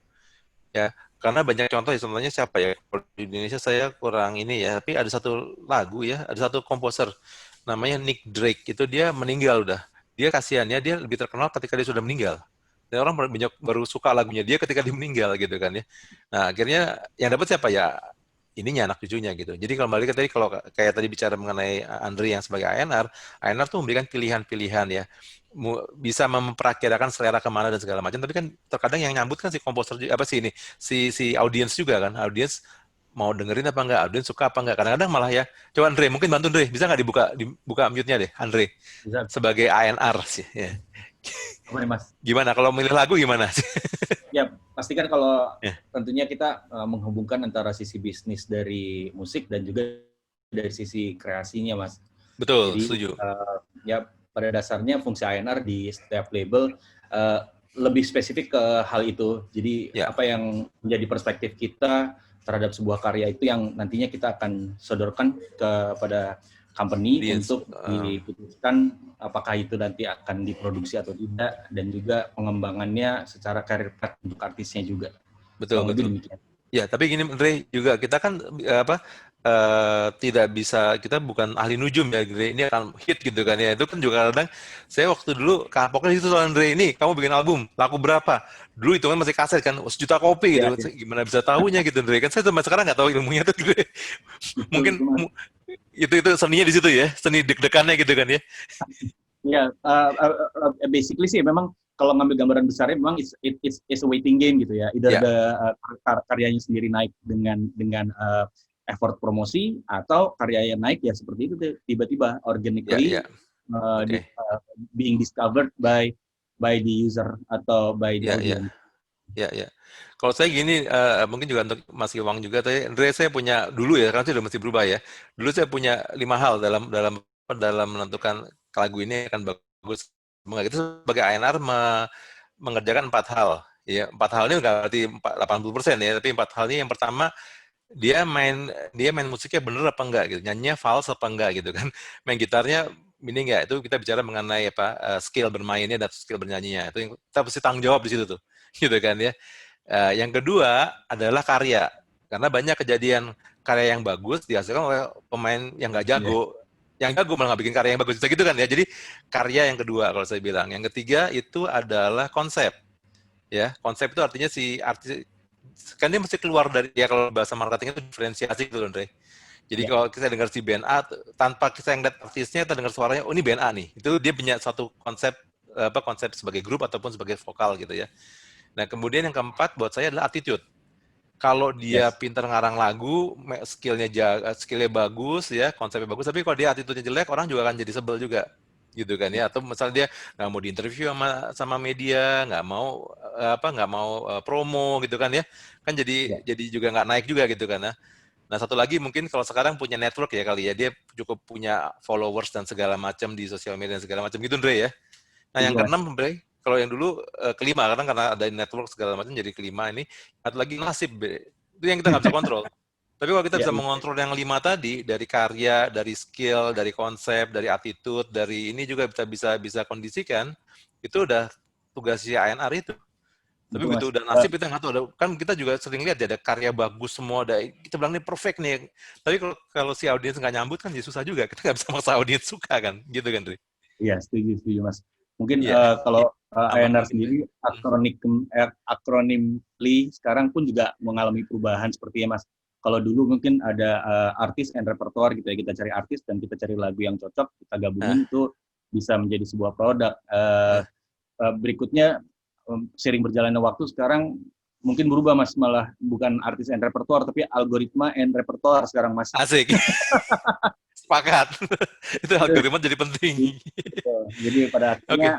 Ya, karena banyak contoh ya, contohnya siapa ya? Di Indonesia saya kurang ini ya, tapi ada satu lagu ya, ada satu komposer namanya Nick Drake. Itu dia meninggal udah. Dia kasihannya dia lebih terkenal ketika dia sudah meninggal. Dan orang baru suka lagunya dia ketika dia meninggal gitu kan ya. Nah, akhirnya yang dapat siapa ya? Ininya anak cucunya gitu. Jadi kalau balik tadi kalau kayak tadi bicara mengenai Andre yang sebagai ANR tuh memberikan pilihan-pilihan ya. Bisa memperakirakan selera kemana dan segala macam. Tapi kan terkadang yang nyambut kan si komposer si audiens juga kan. Audiens mau dengerin apa enggak, audiens suka apa enggak. Kadang-kadang malah ya. Coba Andre, mungkin bantu Andre, bisa nggak dibuka mute-nya deh, Andre. Bisa. Sebagai ANR sih. Ya. Apa nih Mas? Gimana kalau milih lagu gimana sih? Ya, pasti kan kalau tentunya kita menghubungkan antara sisi bisnis dari musik dan juga dari sisi kreasinya, Mas. Betul, Jadi, setuju. Ya pada dasarnya fungsi A&R di setiap label lebih spesifik ke hal itu. Jadi apa yang menjadi perspektif kita terhadap sebuah karya itu yang nantinya kita akan sodorkan kepada company untuk diputuskan apakah itu nanti akan diproduksi atau tidak, dan juga pengembangannya secara karir path untuk artisnya juga. Betul, betul. Demikian. Ya, tapi gini Andre, juga kita kan tidak bisa, kita bukan ahli nujum ya, Andre. Ini akan hit gitu kan ya. Itu kan juga kadang, saya waktu dulu kapoknya itu soal Andre, ini kamu bikin album, laku berapa? Dulu itu kan masih kaset kan, 1 juta kopi gitu. Gimana bisa tahunya gitu Andre? Kan saya sampai sekarang nggak tahu ilmunya tuh Andre. Mungkin itu seninya di situ ya, seni deg-degannya gitu kan ya. Ya, basically sih memang kalau ngambil gambaran besarnya memang it's a waiting game gitu ya. Either karyanya sendiri naik dengan effort promosi, atau karya yang naik ya seperti itu tiba-tiba organically being discovered by the user atau by the audience. Ya. Kalau saya gini, mungkin juga untuk Mas Iwang juga, Andre, saya punya dulu ya, karena sudah mesti berubah ya. Dulu saya punya 5 hal dalam menentukan lagu ini akan bagus. Itu sebagai A&R mengerjakan 4 hal. Ya, 4 hal ini nggak berarti 80% ya, tapi 4 hal ini yang pertama, dia main musiknya bener apa enggak gitu, nyanyinya false apa enggak gitu kan, main gitarnya ini enggak, itu kita bicara mengenai skill bermainnya dan skill bernyanyinya, itu yang kita pasti tanggung jawab di situ tuh, gitu kan ya. Yang kedua adalah karya, karena banyak kejadian karya yang bagus dihasilkan oleh pemain yang nggak jago, yang jago malah nggak bikin karya yang bagus, gitu kan ya. Jadi karya yang kedua kalau saya bilang. Yang ketiga itu adalah konsep, ya. Konsep itu artinya si artis kan dia mesti keluar dari, ya kalau bahasa marketing itu diferensiasi gitu loh, Andre. Jadi kalau kita dengar si band A, tanpa kita yang lihat artisnya, kita dengar suaranya, oh ini band A nih. Itu dia punya satu konsep, konsep sebagai grup ataupun sebagai vokal gitu ya. Nah kemudian yang keempat buat saya adalah attitude. Kalau dia pintar ngarang lagu, skillnya bagus ya, konsepnya bagus, tapi kalau dia attitude-nya jelek, orang juga akan jadi sebel juga. Gitu kan ya, atau misalnya dia nggak mau diinterview sama media, nggak mau promo gitu kan ya, kan jadi juga nggak naik juga gitu kan ya. Nah satu lagi mungkin kalau sekarang punya network ya kali ya, dia cukup punya followers dan segala macam di sosial media dan segala macam gitu Andre ya. Nah yang keenam Andre, kalau yang dulu kelima, karena ada network segala macam jadi kelima ini, satu lagi nasib, itu yang kita nggak bisa kontrol. Tapi kalau kita bisa mengontrol yang 5 tadi, dari karya, dari skill, dari konsep, dari attitude, dari ini juga bisa kondisikan, itu udah tugas si A&R itu. Tapi begitu udah nasib kita nggak tahu, kan kita juga sering lihat ya, ada karya bagus semua, kita bilang ini perfect nih. Tapi kalau si audiens nggak nyambut kan jadi susah juga, kita nggak bisa maksa audiens suka kan, gitu kan, Dri? Iya, setuju Mas. Mungkin kalau A&R sendiri, akronimly sekarang pun juga mengalami perubahan sepertinya Mas. Kalau dulu mungkin ada artis and repertoire gitu ya, kita cari artis dan kita cari lagu yang cocok, kita gabungin itu bisa menjadi sebuah produk. Berikutnya, sering berjalannya waktu sekarang mungkin berubah Mas, malah bukan artis and repertoire, tapi algoritma and repertoire sekarang Mas. Asik. Sepakat. Itu algoritma jadi penting. Jadi pada akhirnya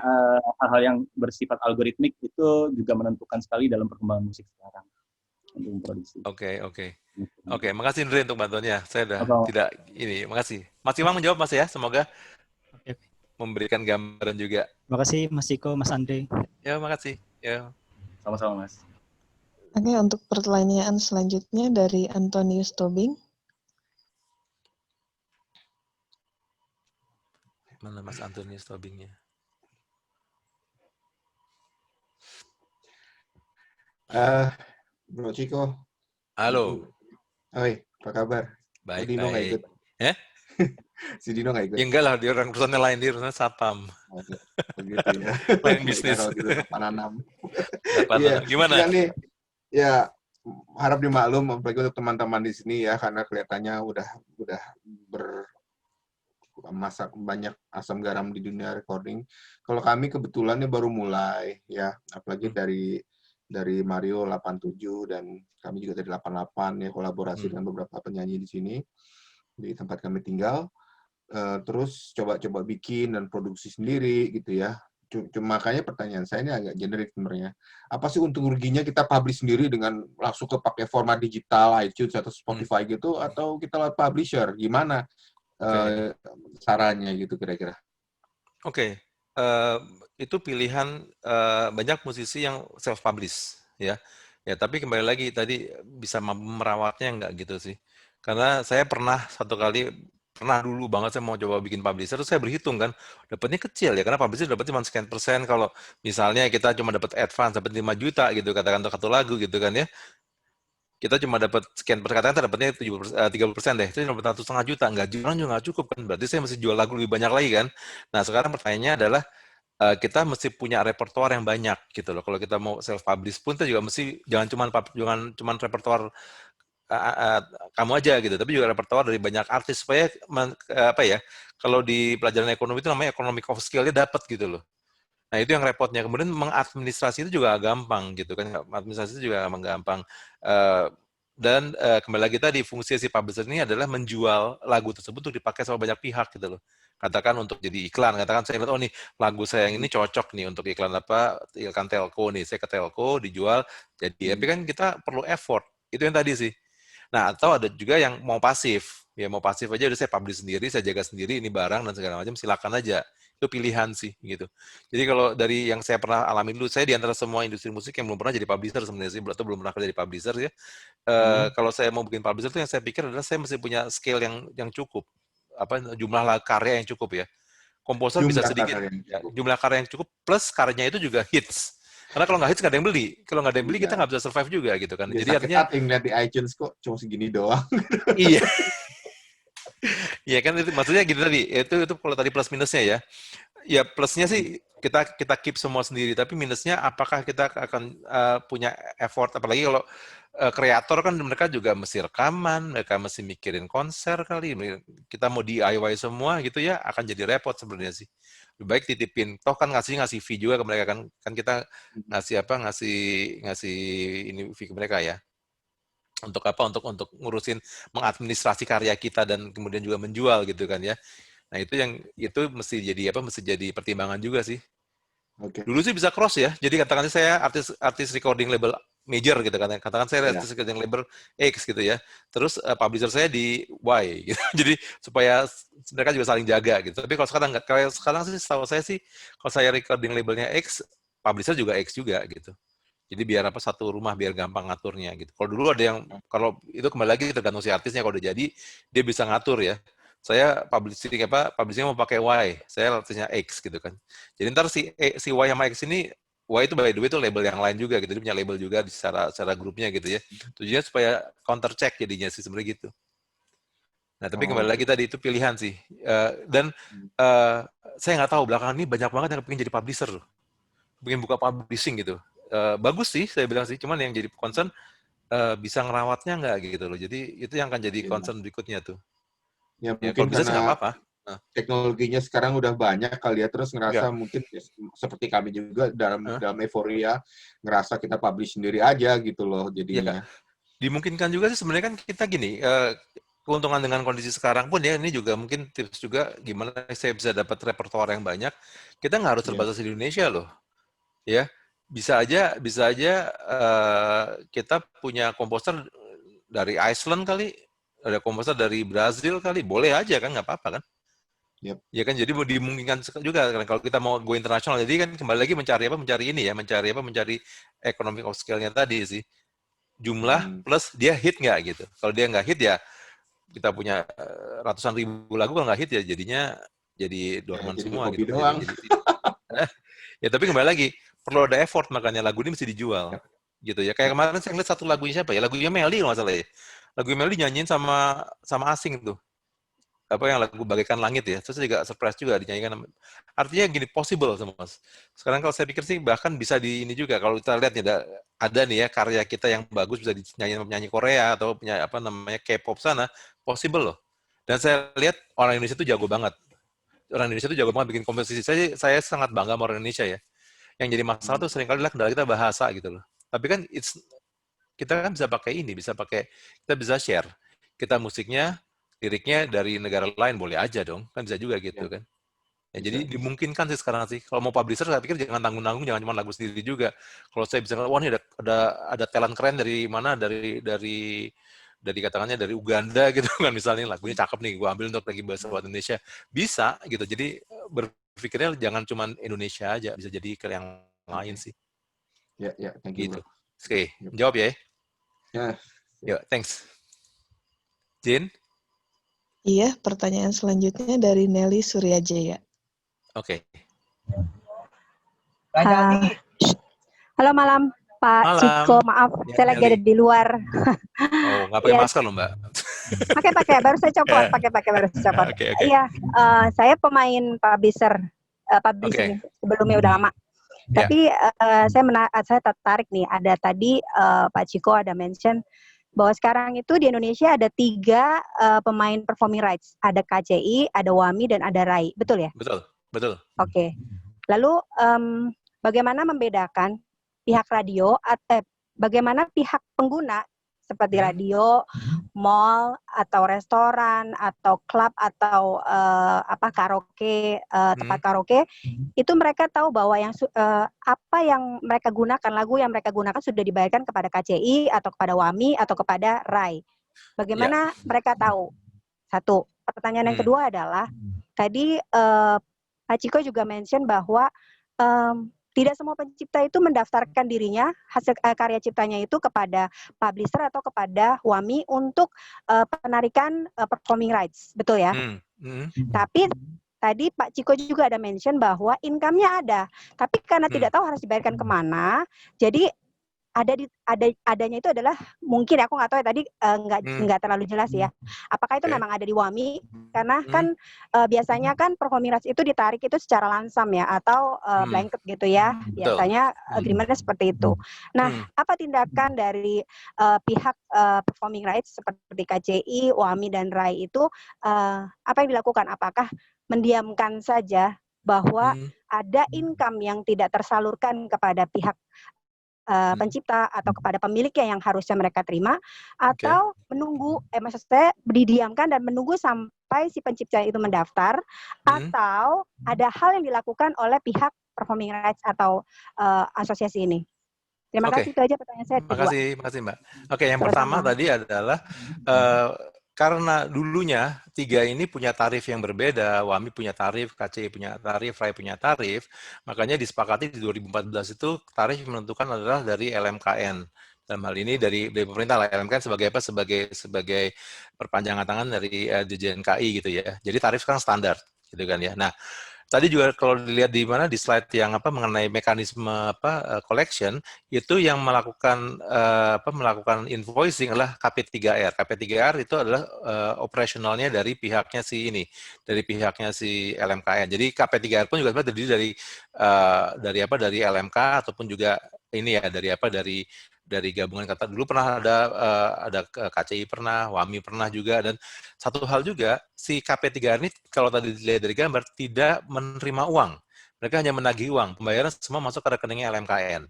hal-hal yang bersifat algoritmik itu juga menentukan sekali dalam perkembangan musik sekarang untuk memproduksi. Oke, makasih Andre untuk bantuannya. Saya makasih. Mas Iwang menjawab Mas ya, semoga memberikan gambaran juga. Makasih Mas Ciko, Mas Andre. Ya, makasih. Ya. Sama-sama Mas. Oke, untuk pertanyaan selanjutnya dari Antonius Tobing. Mana Mas Antonius Tobingnya? Bro Ciko. Halo. Oi, apa kabar? Baik, Dino nggak ikut? Si Dino nggak ikut? Ya enggak lah, dia orang urusannya lain, dia urusannya satpam. Begitu ya. Lain bisnis. Pananam. Gimana? Nih, ya harap dimaklum, apalagi untuk teman-teman di sini ya, karena kelihatannya udah masak banyak asam garam di dunia recording. Kalau kami kebetulan baru mulai ya, apalagi dari Mario 87 dan kami juga dari 88 ya, kolaborasi dengan beberapa penyanyi di sini di tempat kami tinggal. Terus coba-coba bikin dan produksi sendiri gitu ya. makanya pertanyaan saya ini agak generik sebenarnya. Apa sih untung ruginya kita publish sendiri dengan langsung ke pakai format digital, iTunes atau Spotify gitu, atau kita lewat publisher? Gimana sarannya gitu kira-kira? Oke, itu pilihan banyak musisi yang self publish ya. Ya, tapi kembali lagi tadi bisa merawatnya nggak gitu sih. Karena saya pernah dulu banget saya mau coba bikin publisher, terus saya berhitung kan, dapatnya kecil ya, karena publisher dapat cuma sekian persen, kalau misalnya kita cuma dapat advance, dapat 5 juta gitu, katakan untuk satu lagu gitu kan ya, kita cuma dapat sekian persen, katakan dapatnya 30% deh, itu dapat 1,5 juta, nggak jualan juga nggak cukup kan, berarti saya mesti jual lagu lebih banyak lagi kan. Nah sekarang pertanyaannya adalah, kita mesti punya repertoire yang banyak gitu loh. Kalau kita mau self publish pun kita juga mesti jangan cuman repertoire kamu aja gitu, tapi juga repertoire dari banyak artis supaya apa ya? Kalau di pelajaran ekonomi itu namanya economic of skill-nya dapat gitu loh. Nah itu yang repotnya. Kemudian mengadministrasi itu juga gampang gitu kan, administrasi itu juga gampang. Dan kembali lagi tadi fungsi si publisher ini adalah menjual lagu tersebut untuk dipakai sama banyak pihak gitu loh. Katakan untuk jadi iklan, katakan saya lihat oh nih lagu saya yang ini cocok nih untuk iklan apa, iklan telco nih, saya ke telco dijual jadi. Tapi kan kita perlu effort. Itu yang tadi sih. Nah, atau ada juga yang mau pasif. Ya mau pasif aja udah saya publish sendiri, saya jaga sendiri ini barang dan segala macam, silakan aja. Itu pilihan sih gitu. Jadi kalau dari yang saya pernah alami dulu, saya di antara semua industri musik yang belum pernah jadi publisher sebenarnya sih, atau belum pernah kerja jadi publisher ya. Kalau saya mau bikin publisher itu yang saya pikir adalah saya mesti punya skill yang cukup, apa jumlah karya yang cukup ya. Komposer bisa sedikit, ya, jumlah karya yang cukup plus karyanya itu juga hits. Karena kalau nggak hits nggak ada yang beli. Kalau nggak ada yang beli kita nggak bisa survive juga gitu kan. Ya, jadi artinya lihat di iTunes kok cuma segini doang. Iya. Iya kan itu maksudnya gitu tadi. Itu kalau tadi plus minusnya ya. Ya plusnya sih kita keep semua sendiri, tapi minusnya apakah kita akan punya effort, apalagi kalau kreator kan mereka juga mesti rekaman, mereka mesti mikirin konser kali, kita mau DIY semua gitu ya, akan jadi repot sebenarnya sih. Lebih baik titipin, toh kan ngasih fee juga ke mereka kan kita ngasih ini fee ke mereka ya. Untuk apa? Untuk ngurusin mengadministrasi karya kita dan kemudian juga menjual gitu kan ya. Nah, itu mesti jadi pertimbangan juga sih. Okay. Dulu sih bisa cross ya. Jadi katakan saya artis recording label major gitu kan. Katakan saya artis recording label X gitu ya. Terus publisher saya di Y gitu. Jadi supaya mereka juga saling jaga gitu. Tapi kalau sekarang sih setahu saya sih kalau saya recording labelnya X, publisher juga X juga gitu. Jadi biar satu rumah biar gampang ngaturnya gitu. Kalau dulu ada yang kalau itu kembali lagi tergantung si artisnya, kalau udah jadi dia bisa ngatur ya. Saya publishing mau pakai Y, saya artisnya X gitu kan. Jadi ntar si Y sama X ini, Y itu by the way itu label yang lain juga gitu. Dia punya label juga di secara grupnya gitu ya. Tujuannya supaya counter check jadinya sih sebenarnya gitu. Nah, tapi kembali lagi tadi itu pilihan sih. Dan saya nggak tahu belakangan ini banyak banget yang pengen jadi publisher, pengen buka publishing gitu. Bagus sih saya bilang sih, cuman yang jadi concern bisa ngerawatnya nggak gitu loh. Jadi itu yang akan jadi concern berikutnya tuh. Ya mungkin kalau bisa sih nggak apa-apa. Teknologinya sekarang udah banyak kali ya, terus ngerasa mungkin ya, seperti kami juga dalam euforia ngerasa kita publish sendiri aja gitu loh jadinya. Dimungkinkan juga sih sebenarnya kan kita gini, keuntungan dengan kondisi sekarang pun ya ini juga mungkin tips juga gimana saya bisa dapat repertoire yang banyak. Kita nggak harus terbatas di Indonesia loh, ya. Bisa aja kita punya komposer dari Iceland kali, ada komposer dari Brazil kali, boleh aja kan, nggak apa-apa kan? Ya kan, jadi dimungkinkan juga kan kalau kita mau go internasional. Jadi kan kembali lagi mencari economic of scale-nya tadi sih, jumlah plus dia hit nggak gitu. Kalau dia nggak hit ya kita punya ratusan ribu lagu, kalau nggak hit ya jadinya jadi dorman semua gitu. Ya tapi kembali lagi perlu ada effort, makanya lagu ini mesti dijual gitu ya. Kayak kemarin saya ngeliat satu lagunya siapa ya, lagunya Melly kalau nggak salah ya. Lagu Melly nyanyiin sama asing tuh, apa yang lagu Bagaikan Langit ya, terus juga surprise juga dinyanyikan. Artinya gini, possible sama Mas. Sekarang kalau saya pikir sih bahkan bisa di ini juga, kalau kita lihat nih ada nih ya karya kita yang bagus bisa dinyanyiin penyanyi Korea atau punya apa namanya K-pop sana, possible loh. Dan saya lihat orang Indonesia itu jago banget. Orang Indonesia itu jago banget bikin komposisi. Saya sangat bangga sama orang Indonesia ya. Yang jadi masalah tuh seringkali adalah kendala kita bahasa gitu loh. Tapi kan kita kan bisa pakai kita bisa share. Kita musiknya, liriknya dari negara lain boleh aja dong. Kan bisa juga gitu kan. Ya, jadi dimungkinkan sih sekarang sih. Kalau mau publisher, saya pikir jangan tanggung-tanggung, jangan cuma lagu sendiri juga. Kalau saya bisa, wah ini ada talent keren dari mana, dari katakannya dari Uganda gitu kan, misalnya lagunya cakep nih, gue ambil untuk lagi bahasa buat Indonesia. Bisa gitu. Jadi berpikirnya jangan cuma Indonesia aja, bisa jadi ke yang lain sih. Ya, thank you, Gitu. bro. Oke, jawab ya. Ya. Ya, thanks. Jin? Iya, pertanyaan selanjutnya dari Nelly Suryajaya. Oke. Halo malam Pak Malam. Ciko, maaf Ya, saya lagi ada di luar. Oh, nggak pakai masker loh Mbak? Pakai, baru saya copot, baru saya copot. Oke. Iya, saya pemain publishing sebelumnya udah lama. Tapi saya tertarik nih, ada tadi Pak Ciko ada mention bahwa sekarang itu di Indonesia ada 3 pemain performing rights, ada KCI, ada WAMI, dan ada RAI, betul ya? Betul. Oke. Lalu bagaimana membedakan pihak radio atau bagaimana pihak pengguna seperti radio, mall atau restoran atau klub atau karaoke, tempat karaoke, itu mereka tahu bahwa apa yang mereka gunakan, lagu yang mereka gunakan sudah dibayarkan kepada KCI atau kepada WAMI atau kepada RAI. Bagaimana mereka tahu? Satu. Pertanyaan yang kedua adalah tadi Pak Ciko juga mention bahwa tidak semua pencipta itu mendaftarkan dirinya, hasil karya ciptanya itu kepada publisher atau kepada WAMI untuk penarikan performing rights, betul ya? Tapi tadi Pak Ciko juga ada mention bahwa income-nya ada, tapi karena tidak tahu harus dibayarkan kemana, jadi adanya itu adalah mungkin aku nggak tahu ya tadi nggak terlalu jelas ya. Apakah itu memang ada di WAMI? Karena kan biasanya kan performing rights itu ditarik itu secara langsam ya atau blanket gitu ya. Biasanya agreement-nya seperti itu. Nah, apa tindakan dari pihak performing rights seperti KCI, WAMI dan RAI itu apa yang dilakukan? Apakah mendiamkan saja bahwa ada income yang tidak tersalurkan kepada pihak pencipta atau kepada pemiliknya yang harusnya mereka terima, atau menunggu, maksud saya didiamkan dan menunggu sampai si pencipta itu mendaftar, atau ada hal yang dilakukan oleh pihak performing rights atau asosiasi ini. Terima kasih, itu aja pertanyaan saya. Makasih Mbak. Oke, yang pertama tadi adalah karena dulunya 3 ini punya tarif yang berbeda, WAMI punya tarif, KCI punya tarif, RAI punya tarif, makanya disepakati di 2014 itu tarif yang menentukan adalah dari LMKN. Dalam hal ini dari pemerintah, LMKN sebagai apa? Sebagai perpanjangan tangan dari Dirjen KI gitu ya. Jadi tarif sekarang standar, gitu kan ya. Nah, tadi juga kalau dilihat di mana di slide yang mengenai mekanisme collection itu yang melakukan melakukan invoicing adalah KP3R. KP3R itu adalah operasionalnya dari pihaknya si LMKN. Jadi KP3R pun juga terdiri dari LMK ataupun juga ini ya dari gabungan kata dulu pernah ada KCI pernah, WAMI pernah juga, dan satu hal juga si KP3 ini kalau tadi dilihat dari gambar tidak menerima uang, mereka hanya menagih uang, pembayaran semua masuk ke rekeningnya LMKN.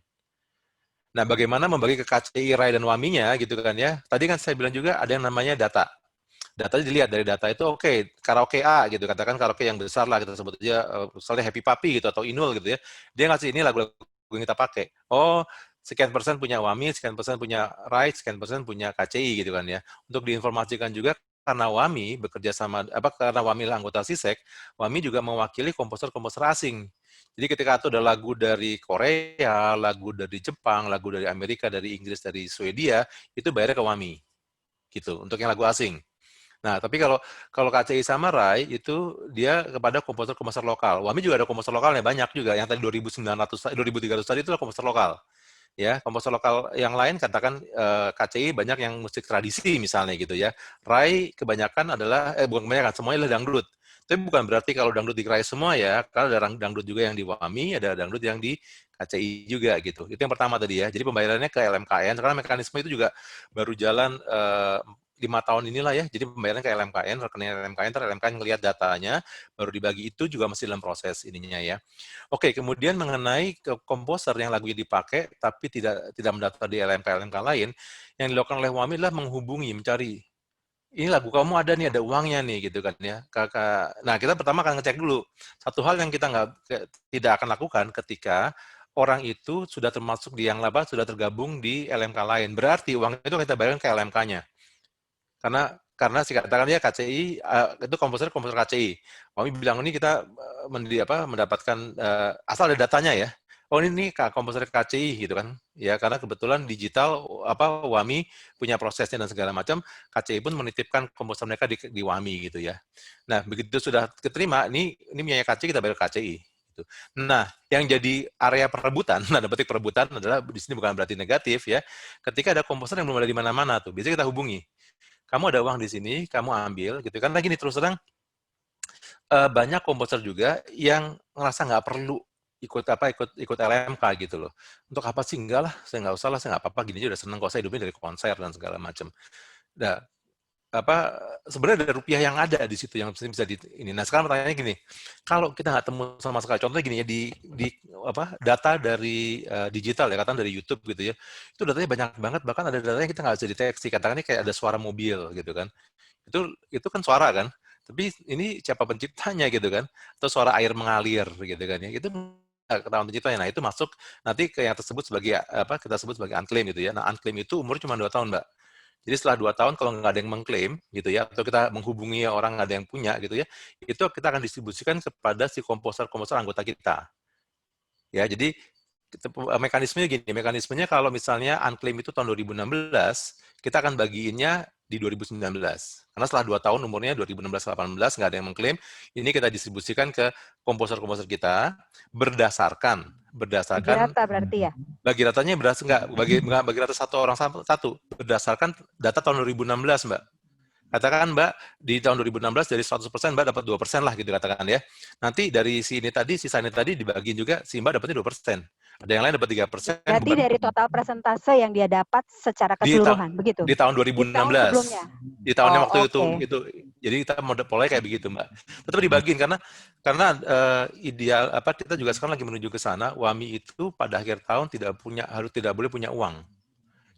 Nah, bagaimana membagi ke KCI, RAI dan WAMI-nya gitu kan ya? Tadi kan saya bilang juga ada yang namanya data. Datanya dilihat dari data itu karaoke A gitu, katakan karaoke yang besar lah kita sebut aja, misalnya Happy Papi gitu atau Inul gitu ya, dia ngasih ini lagu-lagu yang kita pakai. Oh, sekian persen punya WAMI, sekian persen punya RAI, sekian persen punya KCI gitu kan ya. Untuk diinformasikan juga karena WAMI bekerja sama karena WAMI lah anggota SISEK, WAMI juga mewakili komposer-komposer asing. Jadi ketika itu ada lagu dari Korea, lagu dari Jepang, lagu dari Amerika, dari Inggris, dari Swedia, itu bayarnya ke WAMI. Gitu, untuk yang lagu asing. Nah, tapi kalau KCI sama RAI itu dia kepada komposer-komposer lokal. WAMI juga ada komposer lokalnya banyak juga. Yang tadi 2.300 tadi itu komposer lokal. Ya, komposer lokal yang lain katakan KCI banyak yang musik tradisi misalnya gitu ya. RAI kebanyakan adalah bukan kebanyakan, semuanya adalah dangdut. Tapi bukan berarti kalau dangdut di RAI semua ya, karena ada dangdut juga yang di WAMI, ada dangdut yang di KCI juga gitu. Itu yang pertama tadi ya. Jadi pembayarannya ke LMKN karena mekanisme itu juga baru jalan 5 tahun inilah ya, jadi pembayaran ke LMKN, rekening LMKN, LMKN ngelihat datanya, baru dibagi, itu juga masih dalam proses ininya ya. Oke, kemudian mengenai komposer yang lagunya dipakai, tapi tidak mendaftar di LMK lain, yang dilakukan oleh WAMI adalah menghubungi, mencari ini lagu kamu ada nih, ada uangnya nih gitu kan ya. Nah kita pertama akan ngecek dulu. Satu hal yang kita tidak akan lakukan ketika orang itu sudah termasuk di yang apa, sudah tergabung di LMK lain. Berarti uang itu kita bayarkan ke LMK-nya. Karena katakan dia KCI, itu komposer KCI. Kami bilang ini kita mendapatkan asal ada datanya ya. Oh ini komposer KCI gitu kan. Ya karena kebetulan digital WAMI punya prosesnya dan segala macam, KCI pun menitipkan komposer mereka di WAMI gitu ya. Nah, begitu sudah keterima, ini punya KCI, kita bayar KCI gitu. Nah, yang jadi area perebutan, nah petik perebutan adalah di sini bukan berarti negatif ya. Ketika ada komposer yang belum ada di mana-mana tuh, biasanya kita hubungi. Kamu ada uang di sini, kamu ambil gitu kan. Lagi nih terus terang banyak komposer juga yang ngerasa nggak perlu ikut LMK gitu loh. Untuk apa sih? Enggak lah, saya nggak usah lah, saya nggak apa-apa, gini aja udah seneng kok, saya hidupnya dari konser dan segala macam. Nah, sebenarnya ada rupiah yang ada di situ yang bisa ini. Nah, sekarang pertanyaannya gini, kalau kita nggak temu sama sekali, contohnya gini ya, di data dari digital ya, katakan dari YouTube gitu ya, itu datanya banyak banget, bahkan ada datanya kita nggak bisa deteksi, katakannya kayak ada suara mobil gitu kan, itu kan suara kan, tapi ini siapa penciptanya gitu kan, atau suara air mengalir gitu kan ya, itu ketahuan penciptanya. Nah, itu masuk nanti ke yang tersebut sebagai kita sebut sebagai unclaim gitu ya. Nah, unclaim itu umur cuma 2 tahun, Mbak. Jadi setelah 2 tahun kalau nggak ada yang mengklaim gitu ya, atau kita menghubungi orang nggak ada yang punya gitu ya, itu kita akan distribusikan kepada si komposer anggota kita. Ya, jadi mekanismenya kalau misalnya unclaim itu tahun 2016, kita akan bagiinnya di 2019. Karena setelah 2 tahun umurnya 2016-18 nggak ada yang mengklaim, ini kita distribusikan ke komposer-komposer kita berdasarkan bagi rata berarti ya? Bagi ratanya bagi rata satu orang satu berdasarkan data tahun 2016, Mbak. Katakan Mbak di tahun 2016 dari 100% Mbak dapat 2% lah gitu katakan ya. Nanti dari sisa ini tadi dibagiin juga si Mbak dapatnya 2%. Ada yang lain dapat 3%. Berarti dari total persentase yang dia dapat secara keseluruhan, begitu? Di tahun 2016. Di tahun yang waktu itu. Jadi kita pola kayak begitu, Mbak. Tetap dibagiin karena ideal kita juga sekarang lagi menuju ke sana. WAMI itu pada akhir tahun tidak boleh punya uang.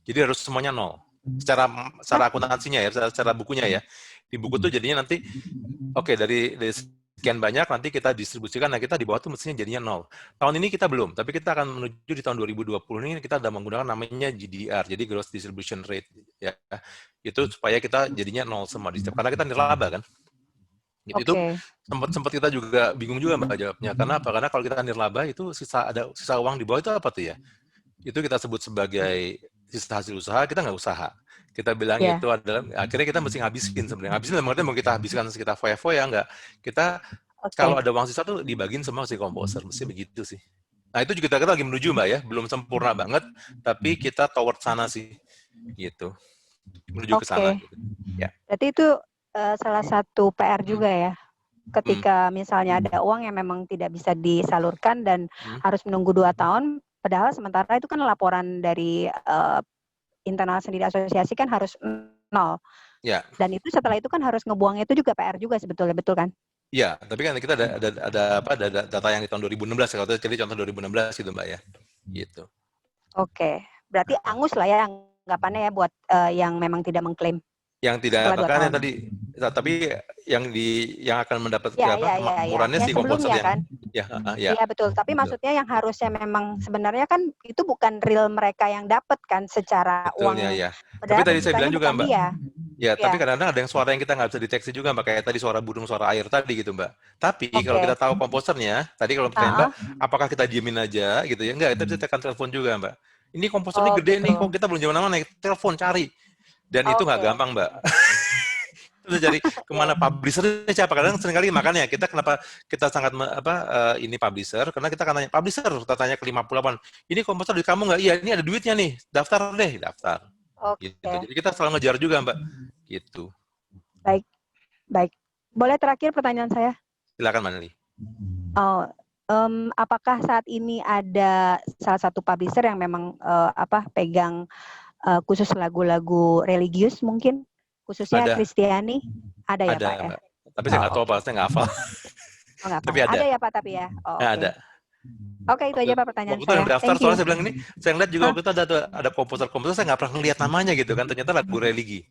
Jadi harus semuanya nol. Secara akuntansinya ya, secara bukunya ya. Di buku tuh jadinya nanti dari sekian banyak nanti kita distribusikan, nah kita di bawah tuh mestinya jadinya nol. Tahun ini kita belum, tapi kita akan menuju di tahun 2020 ini kita sudah menggunakan namanya GDR, jadi Gross Distribution Rate ya. Itu supaya kita jadinya nol semua di setiap, karena kita nirlaba kan. Gitu. Itu sempat kita juga bingung juga Mbak jawabnya. Karena apa? Karena kalau kita nirlaba itu sisa uang di bawah itu apa tuh ya? Itu kita sebut sebagai sisa hasil usaha, kita nggak usaha. Kita bilang itu adalah, akhirnya kita mesti ngabisin sebenarnya. Ngabisin dalam artian mau kita habiskan sekitar foya-foya, enggak. Kita, kalau ada uang sisa tuh dibagiin semua si komposer, mesti begitu sih. Nah itu juga kita lagi menuju Mbak ya, belum sempurna banget, tapi kita toward sana sih, gitu. Menuju ke sana. Gitu. Ya. Berarti itu salah satu PR juga ya, ketika misalnya ada uang yang memang tidak bisa disalurkan dan harus menunggu 2 tahun, padahal sementara itu kan laporan dari internal sendiri asosiasi kan harus nol. Ya. Dan itu setelah itu kan harus ngebuang itu juga PR juga sebetulnya, betul kan? Iya, tapi kan kita ada data yang di tahun 2016 kalau jadi contoh 2016 gitu Mbak ya. Gitu. Oke. Berarti angus lah ya anggapannya ya buat yang memang tidak mengklaim. Yang tidak bahkan yang tadi tapi yang akan mendapat kemakmurannya si komposer kan? Iya betul, tapi maksudnya yang harusnya memang sebenarnya kan itu bukan real mereka yang dapat kan secara uang. Ya. Tapi tadi saya bilang juga Mbak. Ya, tapi kadang-kadang ada yang suara yang kita nggak bisa deteksi juga Mbak, kayak tadi suara burung, suara air tadi gitu Mbak. Tapi kalau kita tahu komposernya, tadi kalau pertanyaan Mbak, apakah kita diemin aja gitu ya? Enggak, kita bisa tekan telepon juga Mbak. Ini komposernya gede nih, kok kita belum jaman mana, telepon cari. Dan itu nggak gampang, Mbak. Itu cari kemana publishernya siapa. Kadang seringkali makanya kenapa kita sangat ini publisher, karena kita akan tanya, publisher, kita tanya ke 58, ini komposer di kamu nggak? Iya, ini ada duitnya nih, daftar. Gitu. Jadi kita selalu ngejar juga, Mbak. Gitu. Baik. Boleh terakhir pertanyaan saya? Silakan, Mbak Nelly. Apakah saat ini ada salah satu publisher yang memang pegang khusus lagu-lagu religius mungkin, khususnya Kristiani, ada ya Pak? Ya? Tapi saya nggak tahu Pak, saya nggak hafal. Tapi ada ya Pak, tapi ya. Ada. Oke, itu aja Pak pertanyaan waktu saya. Waktu daftar, soalnya saya bilang ini, saya ngeliat juga waktu itu ada komposer-komposer, saya nggak pernah ngeliat namanya gitu kan, ternyata lagu religi.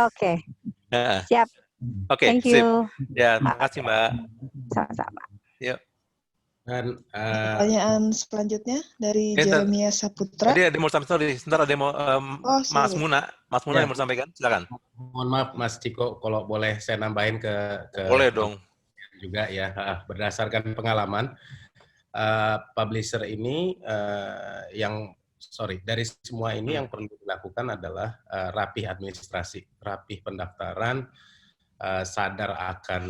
Oke. Siap. Oke, Thank sip. you. Ya, terima kasih Mbak. Sama-sama. Yuk. Dan Pertanyaan selanjutnya dari Jeremia Saputra. Tadi ada mau sorry, sebentar ada mau Mas Muna ya, yang mau sampaikan, silakan. Mohon maaf Mas Ciko, kalau boleh saya nambahin ke boleh dong. Juga ya, berdasarkan pengalaman publisher ini dari semua ini yang perlu dilakukan adalah rapih administrasi, rapih pendaftaran, sadar akan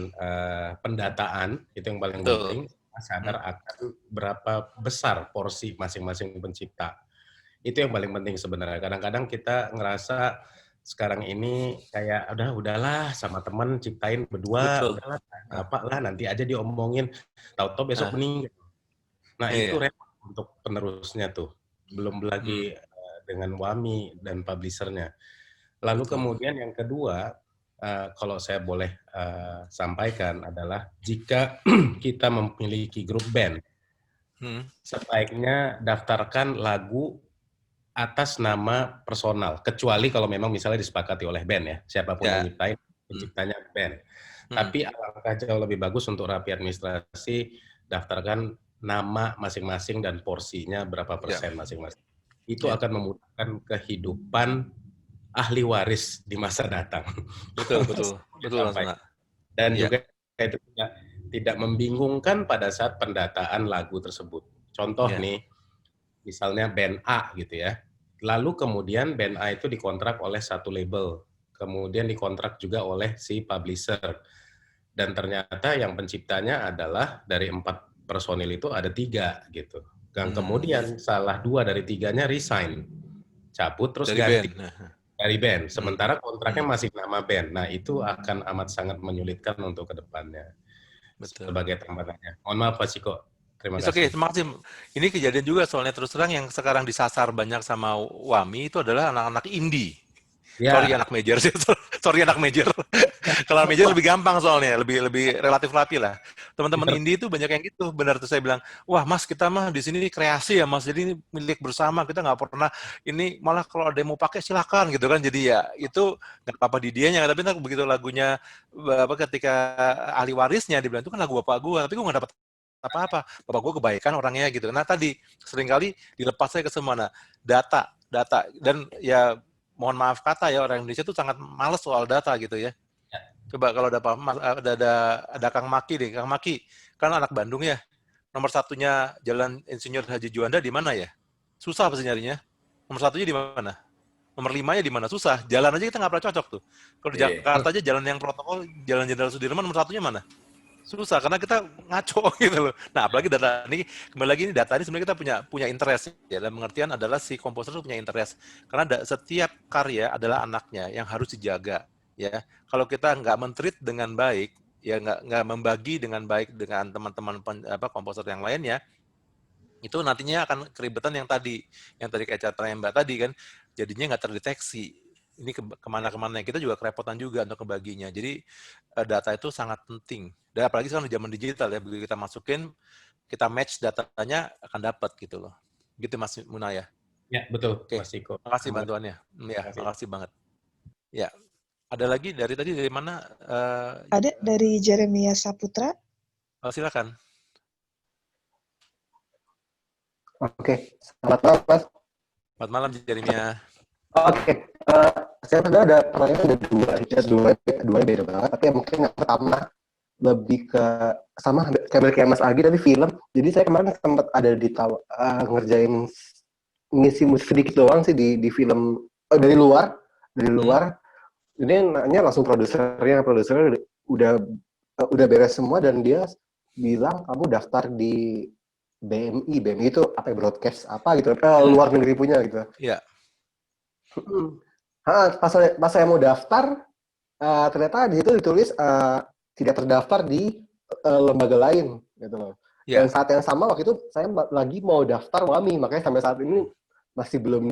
pendataan, itu yang paling penting. Sadar akan berapa besar porsi masing-masing pencipta. Itu yang paling penting sebenarnya. Kadang-kadang kita ngerasa sekarang ini kayak udahlah sama teman ciptain berdua, udahlah apa lah nanti aja diomongin, tahu-tahu besok meninggal. Nah itu repot untuk penerusnya tuh. Belum lagi dengan WAMI dan publishernya. Lalu kemudian yang kedua, kalau saya boleh sampaikan adalah jika kita memiliki grup band, sebaiknya daftarkan lagu atas nama personal, kecuali kalau memang misalnya disepakati oleh band ya, siapapun yang nyiptain, penciptanya band. Tapi alangkah jauh lebih bagus untuk rapi administrasi, daftarkan nama masing-masing dan porsinya berapa persen masing-masing. Itu akan memudahkan kehidupan ahli waris di masa datang. Betul. Dan juga itu tidak membingungkan pada saat pendataan lagu tersebut. Contoh nih, misalnya band A gitu ya. Lalu kemudian band A itu dikontrak oleh satu label. Kemudian dikontrak juga oleh si publisher. Dan ternyata yang penciptanya adalah dari 4 personil itu ada 3 gitu. Dan kemudian salah 2 dari 3-nya resign. Cabut terus ganti. Dari band, sementara kontraknya masih nama band. Nah, itu akan amat sangat menyulitkan untuk ke depannya. Betul. Sebagai tambahannya. Mohon maaf Pak Ciko. Terima kasih. Oke, terima kasih. Ini kejadian juga soalnya terus terang yang sekarang disasar banyak sama WAMI itu adalah anak-anak indie. Sorry anak major. Sorry anak major. Kalau major lebih gampang soalnya, lebih relatif rapi lah. Teman-teman indie itu banyak yang gitu. Benar tuh saya bilang, wah Mas kita mah di sini kreasi ya Mas, jadi ini milik bersama, kita nggak pernah ini malah kalau ada yang mau pakai silakan gitu kan. Jadi ya itu nggak apa-apa di dianya, tapi ntar begitu lagunya ketika ahli warisnya dibilang itu kan lagu bapak gua, tapi gua nggak dapat apa-apa. Bapak gua kebaikan orangnya gitu. Nah tadi seringkali dilepas saya ke semana data dan ya mohon maaf kata ya orang Indonesia tuh sangat males soal data gitu ya. Coba kalau ada Kang Maki deh, Kang Maki kan anak Bandung ya. Nomor 1-nya Jalan Insinyur Haji Juanda di mana ya? Susah pasti nyarinya. Nomor 1-nya di mana? Nomor 5-nya di mana? Susah. Jalan aja kita nggak pernah cocok tuh. Kalau di Jakarta aja jalan yang protokol, Jalan Jenderal Sudirman nomor 1-nya mana? Susah karena kita ngaco gitu loh. Nah, apalagi data ini kembali lagi ini data ini sebenarnya kita punya interest ya. Dalam pengertian adalah si komposer itu punya interest. Karena setiap karya adalah anaknya yang harus dijaga ya. Kalau kita nggak men-treat dengan baik, ya nggak membagi dengan baik dengan teman-teman komposer yang lainnya, itu nantinya akan keribetan yang tadi kayak cara Mbak tadi kan, jadinya nggak terdeteksi. Ini kemana-kemana kita juga kerepotan juga untuk kebaginya. Jadi data itu sangat penting. Dan apalagi sekarang di zaman digital ya, begitu kita masukin, kita match datanya akan dapat gitu loh. Gitu Mas Muna ya. Ya betul. Oke. Mas Iko. Terima kasih bantuannya. Ya, terima kasih banget. Ya. Ada lagi dari mana? Ada dari Jeremia Saputra. Silakan. Oke, selamat malam Mas. Selamat malam Jeremia. Oke, saya ada pertanyaan dua beda banget. Tapi mungkin yang pertama lebih ke sama kayak Mas Agi tapi film. Jadi saya kemarin sempat ada ngerjain ngisi musik sedikit doang sih di film dari luar. Ini nanya langsung produsernya udah beres semua dan dia bilang kamu daftar di BMI itu apa broadcast apa gitu luar negeri punya gitu. Iya. Pas saya mau daftar ternyata di situ ditulis tidak terdaftar di lembaga lain gitu loh. Dan saat yang sama waktu itu saya lagi mau daftar WAMI, makanya sampai saat ini masih belum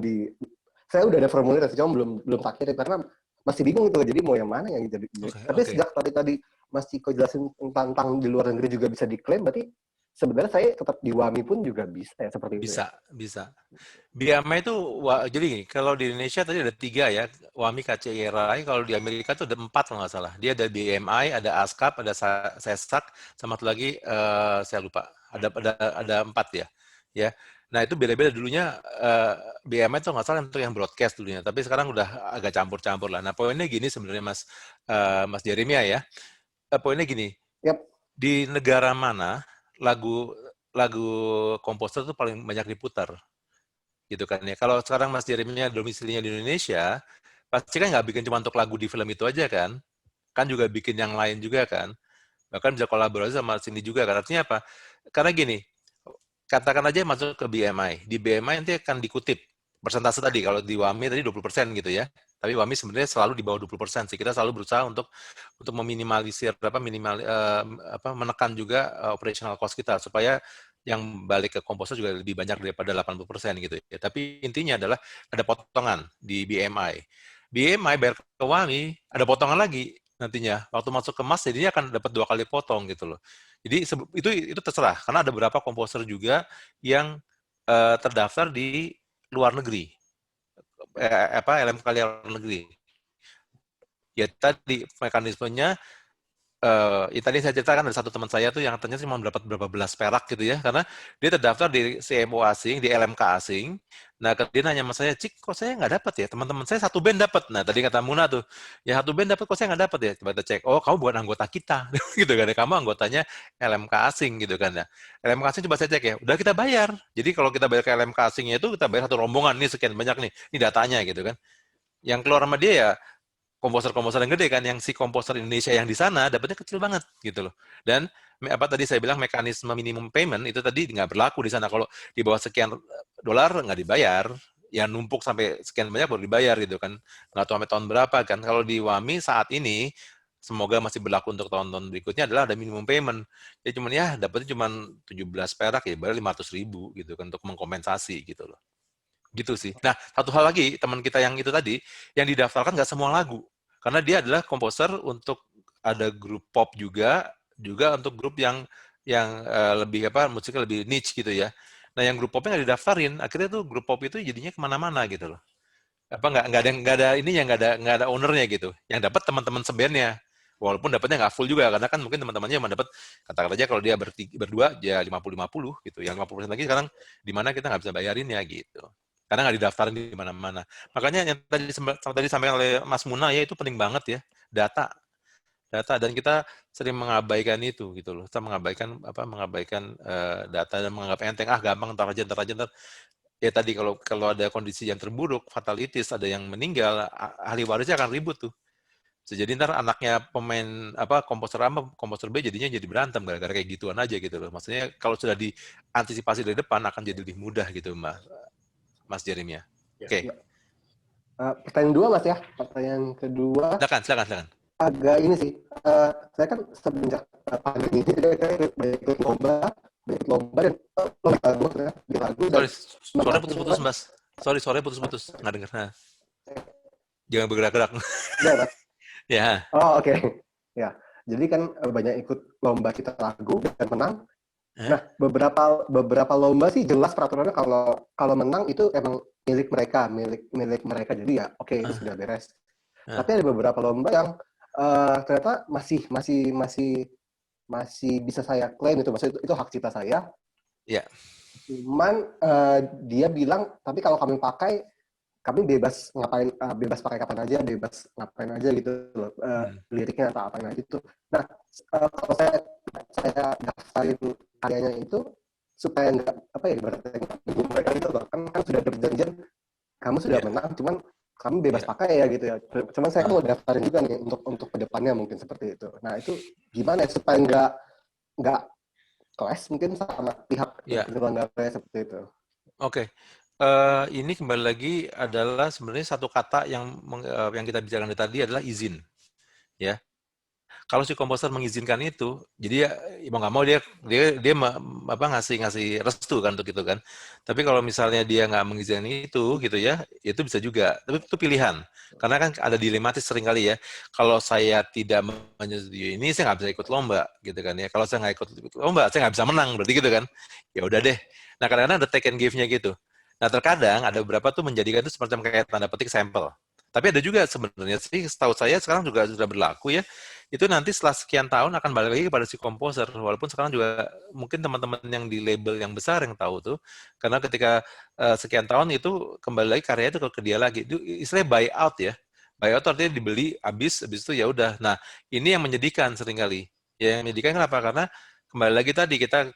saya udah ada formulir cuma belum tak kirim karena masih bingung itu, jadi mau yang mana yang jadi. Tapi sejak tadi Mas Ciko jelasin tentang di luar negeri juga bisa diklaim, berarti sebenarnya saya tetap di WAMI pun juga bisa ya seperti itu ya. Bisa. BMI itu jadi gini, kalau di Indonesia tadi ada 3 ya, WAMI, KCI, RAI. Kalau di Amerika itu ada 4 kalau nggak salah. Dia ada BMI, ada ASCAP, ada SESAC, sama satu lagi saya lupa. Ada 4 ya. Ya. Nah itu beda-beda dulunya. BMI itu nggak salah untuk yang broadcast dulunya, tapi sekarang udah agak campur-campur lah. Nah poinnya gini sebenarnya Mas Jeremia ya. Poinnya gini. Yep. Di negara mana lagu komposer itu paling banyak diputar, gitu kan ya. Kalau sekarang Mas Jeremia domisilinya di Indonesia, pasti kan nggak bikin cuma untuk lagu di film itu aja kan juga bikin yang lain juga kan, bahkan bisa kolaborasi sama sini juga kan. Artinya apa? Karena gini, katakan aja masuk ke BMI, di BMI nanti akan dikutip persentase tadi, kalau di WAMI tadi 20% gitu ya. Tapi WAMI sebenarnya selalu di bawah 20% sih. Kita selalu berusaha untuk meminimalisir menekan juga operational cost kita supaya yang balik ke komposer juga lebih banyak daripada 80% gitu ya. Tapi intinya adalah ada potongan di BMI. BMI bayar ke WAMI, ada potongan lagi nantinya. Waktu masuk ke MAS jadinya akan dapat 2 kali potong gitu loh. Jadi itu terserah karena ada beberapa komposer juga yang terdaftar di luar negeri. LMK luar negeri. Ya tadi mekanismenya ya tadi saya ceritakan ada satu teman saya tuh yang ternyata cuma mendapat berapa belas perak gitu ya, karena dia terdaftar di CMO asing, di LMK asing. Nah, dia nanya sama saya, Cik, kok saya nggak dapat ya? Teman-teman saya satu band dapat. Nah, tadi kata Muna tuh, ya satu band dapat, kok saya nggak dapat ya? Coba kita cek, oh kamu bukan anggota kita, gitu kan ya, kamu anggotanya LMK asing gitu kan ya. LMK asing coba saya cek ya, udah kita bayar. Jadi kalau kita bayar ke LMK asingnya itu, kita bayar satu rombongan, nih sekian banyak nih, ini datanya gitu kan. Yang keluar sama dia ya, komposer-komposer yang gede kan, yang si komposer Indonesia yang di sana dapatnya kecil banget gitu loh. Dan tadi saya bilang mekanisme minimum payment itu tadi nggak berlaku di sana. Kalau di bawah sekian dolar nggak dibayar, yang numpuk sampai sekian banyak baru dibayar gitu kan. Nggak tahu sampai tahun berapa kan. Kalau di WAMI saat ini semoga masih berlaku untuk tahun-tahun berikutnya adalah ada minimum payment. Ya cuman ya dapatnya cuman 17 perak ya, bayar 500.000 gitu kan untuk mengkompensasi gitu loh. Gitu sih. Nah, satu hal lagi, teman kita yang itu tadi, yang didaftarkan nggak semua lagu. Karena dia adalah komposer untuk ada grup pop juga untuk grup yang lebih musiknya lebih niche gitu ya. Nah, yang grup popnya nggak didaftarin, akhirnya tuh grup pop itu jadinya kemana-mana gitu loh. Nggak ada ininya, nggak ada ownernya gitu. Yang dapat teman-teman sebandnya. Walaupun dapatnya nggak full juga, karena kan mungkin teman-temannya cuma dapat, katakan aja kalau dia berdua, ya 50-50 gitu. Yang 50% lagi sekarang di mana kita nggak bisa bayarinnya gitu. Karena nggak didaftarin di mana-mana. Makanya yang tadi disampaikan oleh Mas Muna ya itu penting banget ya, data, dan kita sering mengabaikan itu gitu loh. Kita mengabaikan data dan menganggap enteng, gampang ntar aja. Ya tadi kalau ada kondisi yang terburuk, fatalities, ada yang meninggal, ahli warisnya akan ribut tuh. Jadi ntar anaknya pemain komposer A, komposer B jadinya jadi berantem gara-gara kayak gituan aja gitu loh. Maksudnya kalau sudah diantisipasi dari depan akan jadi lebih mudah gitu, Mas Jeremia. Oke. Pertanyaan kedua, Mas ya. Pertanyaan kedua. Silakan. Agak ini sih. Saya kan semenjak pandemi ini saya banyak ikut lomba dan lomba di lagu. Suaranya putus-putus, Mas. Suaranya putus-putus. Nggak dengar. Nah. Jangan bergerak-gerak. Ya. Oh, oke. Ya. Jadi kan banyak ikut lomba kita lagu dan menang. Nah, beberapa lomba sih jelas peraturannya kalau menang itu emang milik mereka. Jadi ya oke, itu sudah beres. Tapi ada beberapa lomba yang ternyata masih bisa saya klaim itu, maksudnya itu hak cipta saya. Iya. Cuman dia bilang, tapi kalau kami pakai, kami bebas pakai kapan aja, bebas ngapain aja gitu loh, liriknya atau apa gitu. Nah, kalau saya daftarin karyanya itu supaya nggak mereka gitu loh, kan sudah ada perjanjian, kamu sudah menang, cuman kami bebas pakai ya gitu ya. Cuman saya kan mau daftarin juga nih untuk kedepannya mungkin seperti itu. Nah itu gimana ya supaya nggak clash mungkin sama pihak penyelenggara seperti itu. Oke. Ini kembali lagi adalah sebenarnya satu kata yang kita bicarakan tadi adalah izin, ya. kalau si komposer mengizinkan itu, jadi ya mau nggak mau dia ngasih restu kan untuk itu kan. Tapi kalau misalnya dia nggak mengizinkan itu gitu ya, itu bisa juga. Tapi itu pilihan. Karena kan ada dilematis seringkali ya. Kalau saya tidak menyetujui ini, saya nggak bisa ikut lomba gitu kan ya. Kalau saya nggak ikut lomba, saya nggak bisa menang berarti gitu kan. Ya udah deh. Nah kadang-kadang ada take and give-nya gitu. Nah terkadang ada beberapa tuh menjadikan itu semacam kayak tanda petik sampel. Tapi ada juga sebenarnya sih, setahu saya sekarang juga sudah berlaku ya, itu nanti setelah sekian tahun akan balik lagi kepada si komposer, walaupun sekarang juga mungkin teman-teman yang di label yang besar yang tahu tuh, karena ketika sekian tahun itu kembali lagi karyanya itu ke dia lagi, itu istilahnya buy out ya, buy out artinya dibeli habis itu ya udah. Nah ini yang menyedihkan seringkali, ya yang menyedihkan kenapa? Karena kembali lagi tadi kita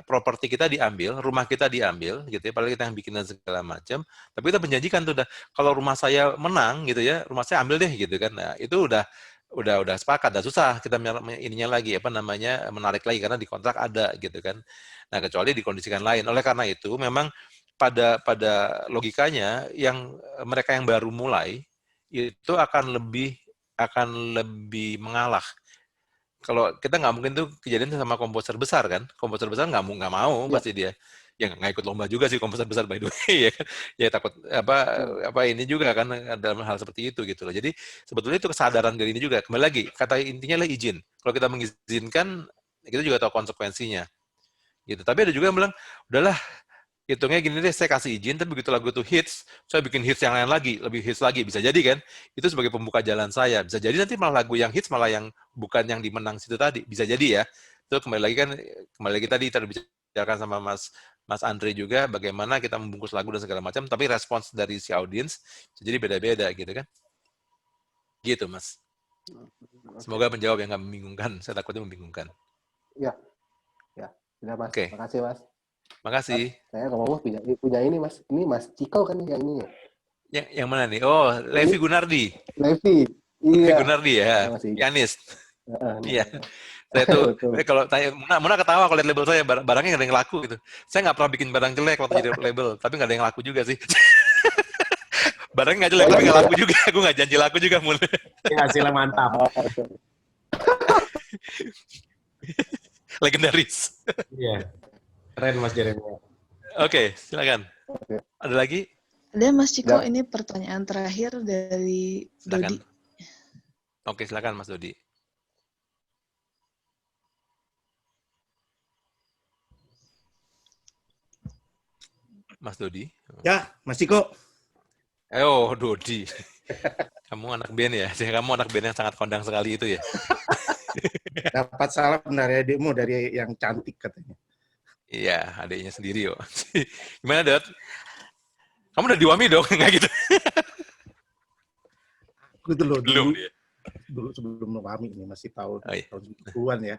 properti kita diambil, rumah kita diambil gitu ya, padahal kita yang bikin dan segala macam, tapi kita menjanjikan tuh udah kalau rumah saya menang gitu ya, rumah saya ambil deh gitu kan. Nah, itu udah sepakat, udah susah kita ininya lagi apa namanya menarik lagi karena di kontrak ada gitu kan. Nah, kecuali dikondisikan lain. Oleh karena itu memang pada logikanya yang mereka yang baru mulai itu akan lebih mengalah. Kalau kita nggak mungkin tuh kejadian sama komposer besar kan, komposer besar nggak mau pasti dia, ya nggak ikut lomba juga sih komposer besar by the way ya kan, ya takut apa ini juga kan dalam hal seperti itu gitu loh. Jadi sebetulnya itu kesadaran dari ini juga. Kembali lagi kata intinya lah izin. Kalau kita mengizinkan, kita juga tahu konsekuensinya gitu. Tapi ada juga yang bilang udahlah, hitungnya gini deh, saya kasih izin, tapi begitu lagu itu hits, saya bikin hits yang lain lagi, lebih hits lagi, bisa jadi kan? Itu sebagai pembuka jalan saya. Bisa jadi nanti malah lagu yang hits, malah yang bukan yang dimenang situ tadi. Bisa jadi ya. Itu kembali lagi tadi kita bicarakan sama Mas Andre juga, bagaimana kita membungkus lagu dan segala macam, tapi respons dari si audiens jadi beda-beda gitu kan? Gitu Mas. Semoga menjawab yang nggak membingungkan. Saya takutnya membingungkan. Ya, sudah Mas. Oke. Makasih Mas. Makasih. Mas, saya ngomong punya ini Mas. Ini Mas Ciko kan yang ini ya? Yang mana nih? Oh, Levi Gunardi. Levi. Levi Iya. Gunardi ya. Pianis. Iya. Saya tuh kalau tanya Muna ketawa kalau lihat label saya, barangnya nggak ada yang laku gitu. Saya nggak pernah bikin barang jelek waktu jadi label, tapi nggak ada yang laku juga sih. Barangnya nggak jelek, tapi nggak laku juga. Aku nggak janji laku juga, Mun. Hasilnya mantap. Legendaris. Iya. Keren Mas Jeremy. Oke, silakan. Ada lagi? Ada Mas Ciko, ini pertanyaan terakhir dari Silakan. Dodi. Oke, silakan Mas Dodi. Mas Dodi. Ya, Mas Ciko. Oh, Dodi. Kamu anak band ya? Kamu anak band yang sangat kondang sekali itu ya? Dapat salam dari adikmu, dari yang cantik katanya. Iya, adiknya sendiri yo. Gimana, Dot? Kamu udah di WAMI dong, nggak gitu? Aku dulu sebelum WAMI ini masih tahun 90-an ya.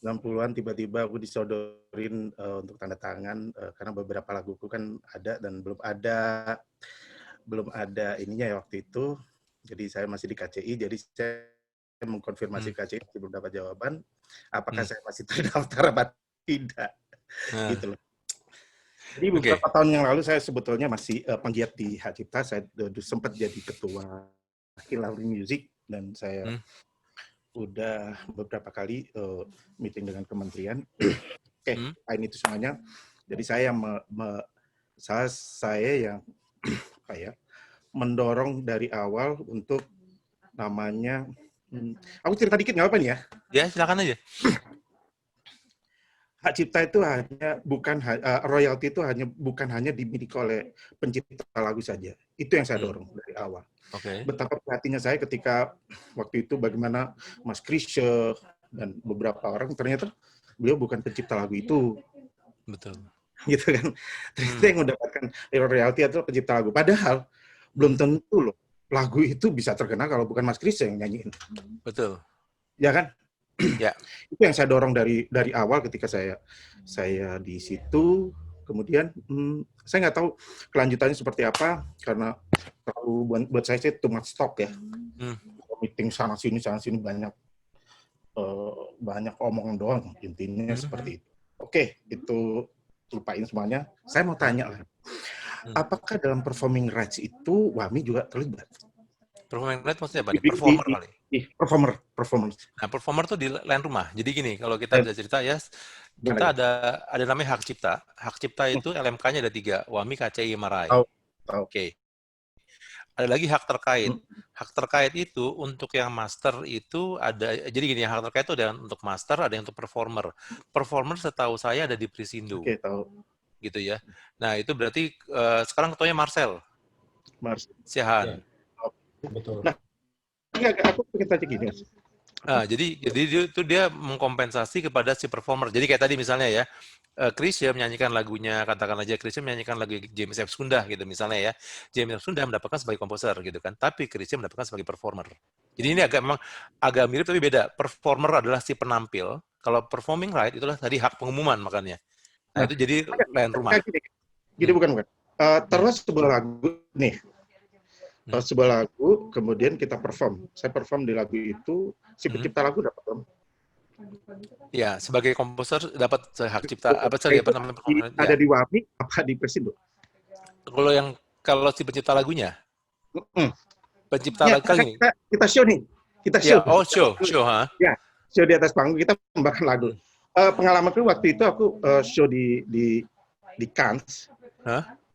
90-an tiba-tiba aku disodorin untuk tanda tangan karena beberapa laguku kan ada dan belum ada ininya ya waktu itu. Jadi saya masih di KCI, jadi saya mengkonfirmasi KCI belum dapat jawaban apakah saya masih terdaftar apa tidak. Gitu loh. Jadi beberapa tahun yang lalu saya sebetulnya masih penggiat di Hak Cipta. Saya sempat jadi ketua Hillary Music dan saya udah beberapa kali meeting dengan kementerian. Lain itu semuanya. Jadi saya saya yang mendorong dari awal untuk namanya. Aku cerita dikit nggak apa nih ya? Ya silakan aja. Hak cipta itu royalti itu bukan hanya dimiliki oleh pencipta lagu saja. Itu yang saya dorong dari awal. Betapa prihatinnya saya ketika waktu itu bagaimana Mas Chrisye dan beberapa orang ternyata beliau bukan pencipta lagu itu. Betul. Gitu kan. Ternyata yang mendapatkan royalti adalah pencipta lagu. Padahal belum tentu loh lagu itu bisa terkenal kalau bukan Mas Chrisye yang nyanyiin. Betul. Ya kan? Ya. Itu yang saya dorong dari awal ketika saya di situ. Kemudian saya nggak tahu kelanjutannya seperti apa karena terlalu buat saya too much talk ya. Meeting sana sini banyak omongan doang intinya seperti itu. Oke, itu lupain semuanya. Saya mau tanya lah. Apakah dalam performing rights itu WAMI juga terlibat? Performing rights maksudnya apa? Performer kali. Performance. Nah, performer tuh di lain rumah. Jadi gini, kalau kita bisa cerita ya, kita ada namanya hak cipta. Hak cipta itu LMK-nya ada 3, WAMI, KCI, MRI. Oke. Ada lagi hak terkait. Hak terkait itu untuk yang master itu ada, jadi gini, hak terkait itu ada untuk master, ada yang untuk performer. Performer setahu saya ada di Prisindo. Oke, tahu. Gitu ya. Nah, itu berarti sekarang ketuanya Marcel. Siahan. Betul. Nah, aku pengen tanya gini. Jadi itu dia mengkompensasi kepada si performer. Jadi kayak tadi misalnya ya, Chrisye menyanyikan lagunya, katakan aja Chrisye menyanyikan lagu James F. Sunda gitu misalnya ya. James F. Sunda mendapatkan sebagai komposer gitu kan, tapi Chrisye mendapatkan sebagai performer. Jadi ini memang agak mirip tapi beda. Performer adalah si penampil, kalau performing right itulah tadi hak pengumuman makanya. Nah, itu jadi lain rumah. Gini bukan. Terus sebuah lagu nih. Sebuah lagu, kemudian kita perform. Saya perform di lagu itu, si pencipta lagu dapat dong. Ya, sebagai komposer dapat hak cipta. Apa namanya? Ada di WAMI, apa di Presindo? Kalau si pencipta lagunya, pencipta lagu ini. Kita show nih, kita show. Ya, show, ha? Ya, show di atas panggung kita membawakan lagu. Pengalamanku waktu itu aku show di Cannes.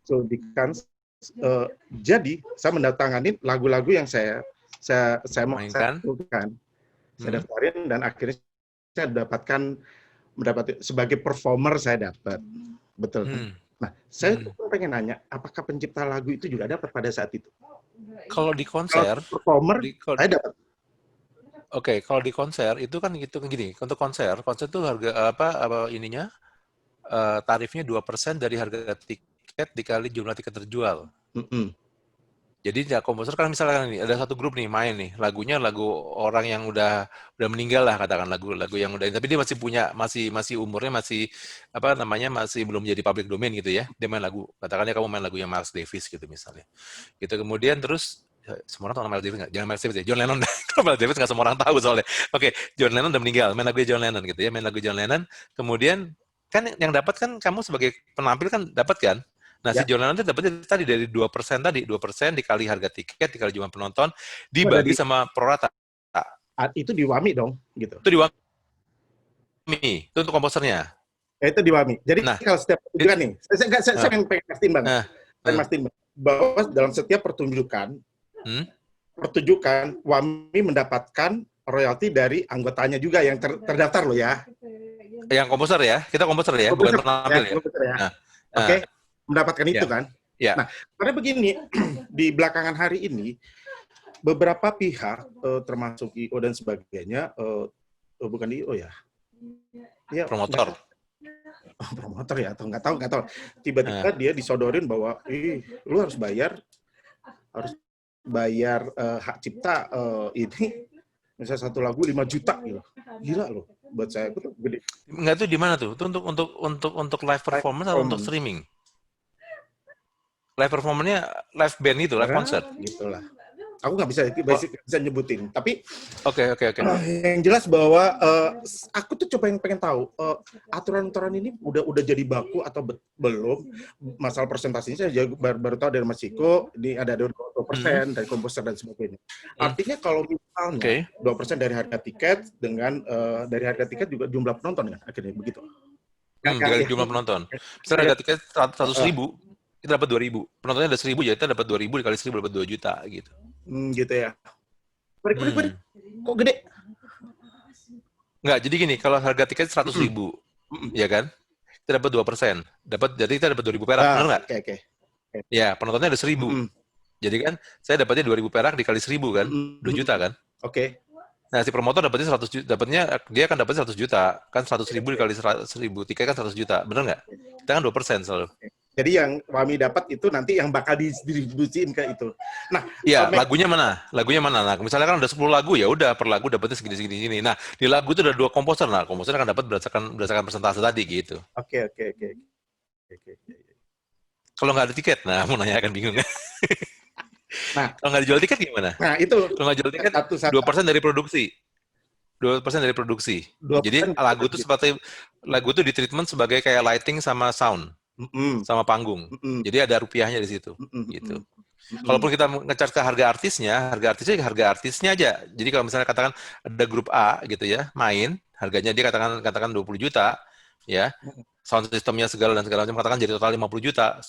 Show di Cannes. Jadi saya mendatangani lagu-lagu yang saya mainkan, saya daftarin dan akhirnya saya mendapat sebagai performer saya dapat, betul. Nah, saya pengen nanya, apakah pencipta lagu itu juga dapat pada saat itu? Kalau di konser, performer saya dapat. Oke, kalau di konser itu kan gitu gini, untuk konser itu harga apa ininya tarifnya 2% dari harga tiket dikali jumlah tiket terjual. Jadi ya komposer kan misalkan ini ada satu grup nih main nih lagunya lagu orang yang udah meninggal lah katakan lagu yang udah, tapi dia masih punya masih umurnya masih masih belum jadi public domain gitu ya, dia main lagu katakannya kamu main lagunya Miles Davis gitu misalnya gitu, kemudian terus semua orang tahu Miles Davis nggak? Jangan Miles Davis ya, John Lennon. Kalau Miles Davis nggak semua orang tahu soalnya. Oke, John Lennon udah meninggal, main lagu John Lennon gitu ya, main lagu John Lennon, kemudian kan yang dapat kan kamu sebagai penampil kan dapat kan. Nah, si John Lennon itu dapatnya tadi dari 2% tadi, 2% dikali harga tiket, dikali jumlah penonton, dibagi sama prorata. Itu di WAMI dong, gitu. Itu di WAMI, itu untuk komposernya. Itu di WAMI. Jadi kalau setiap pertunjukan nih, saya pengen pastiin banget. Saya pastiin bahwa dalam setiap pertunjukan, WAMI mendapatkan royalti dari anggotanya juga yang terdaftar loh ya. Yang komposer ya, kita komposer ya, bukan penampil ya. Oke. Mendapatkan itu kan. Ya. Nah, karena begini, di belakangan hari ini beberapa pihak termasuk IO dan sebagainya, bukan IO ya, promotor. Promotor ya, atau nggak tahu. Tiba-tiba dia disodorin bahwa, lu harus bayar hak cipta ini, misalnya satu lagu 5 juta gitu. Gila loh, buat saya itu gede. Nggak tuh di mana tuh? Itu untuk live performance atau untuk streaming? Live performance-nya live band itu, live concert. Gitulah. Aku nggak bisa nyebutin. Tapi Oke. Yang jelas bahwa aku tuh coba yang pengen tahu aturan-aturan ini udah jadi baku atau belum. Masalah presentasinya saya baru tahu dari Mas Ciko, ini ada 2% dari komposer dan sebagainya. Artinya kalau misalnya 2% dari harga tiket dengan dari harga tiket juga jumlah penonton kan akhirnya begitu. Dari jumlah penonton. Misalnya harga tiket 100.000, kita dapat 2.000. Penontonnya ada 1.000, jadi kita dapat 2.000 dikali 1.000 dapat 2 juta gitu. Gitu ya. Kok gede? Enggak, jadi gini, kalau harga tiket 100.000, ya kan? Kita dapat 2%. Jadi kita dapat 2.000 perak, benar nggak? Oke. Ya, penontonnya ada 1.000. Jadi kan, saya dapatnya 2.000 perak dikali 1.000 kan? 2 juta kan? Oke. Nah, si promotor dapatnya 100 juta, dia kan dapat 100 juta. Kan 100.000 dikali 1.000 tiket kan 100 juta, benar nggak? Kita kan 2% selalu. Jadi yang kami dapat itu nanti yang bakal didistribusiin ke itu. Nah, iya, lagunya mana? Nah, misalnya kan ada 10 lagu, ya udah per lagu dapatnya segini. Nah, di lagu itu ada 2 komposer. Nah, komposer akan dapat berdasarkan persentase tadi gitu. Oke. Kalau nggak ada tiket, nah mau nanya akan bingung. Nah, kalau nggak dijual tiket gimana? Nah, itu kalau nggak jual tiket 2% dari produksi. 2% dari produksi. Jadi lagu itu di treatment sebagai kayak lighting sama sound. Sama panggung. Jadi ada rupiahnya di situ. Gitu. Kalaupun kita nge-charge ke harga harga artisnya aja. Jadi kalau misalnya katakan ada grup A gitu ya, main, harganya dia katakan 20 juta, ya. Sound systemnya segala macam katakan jadi total 50 juta.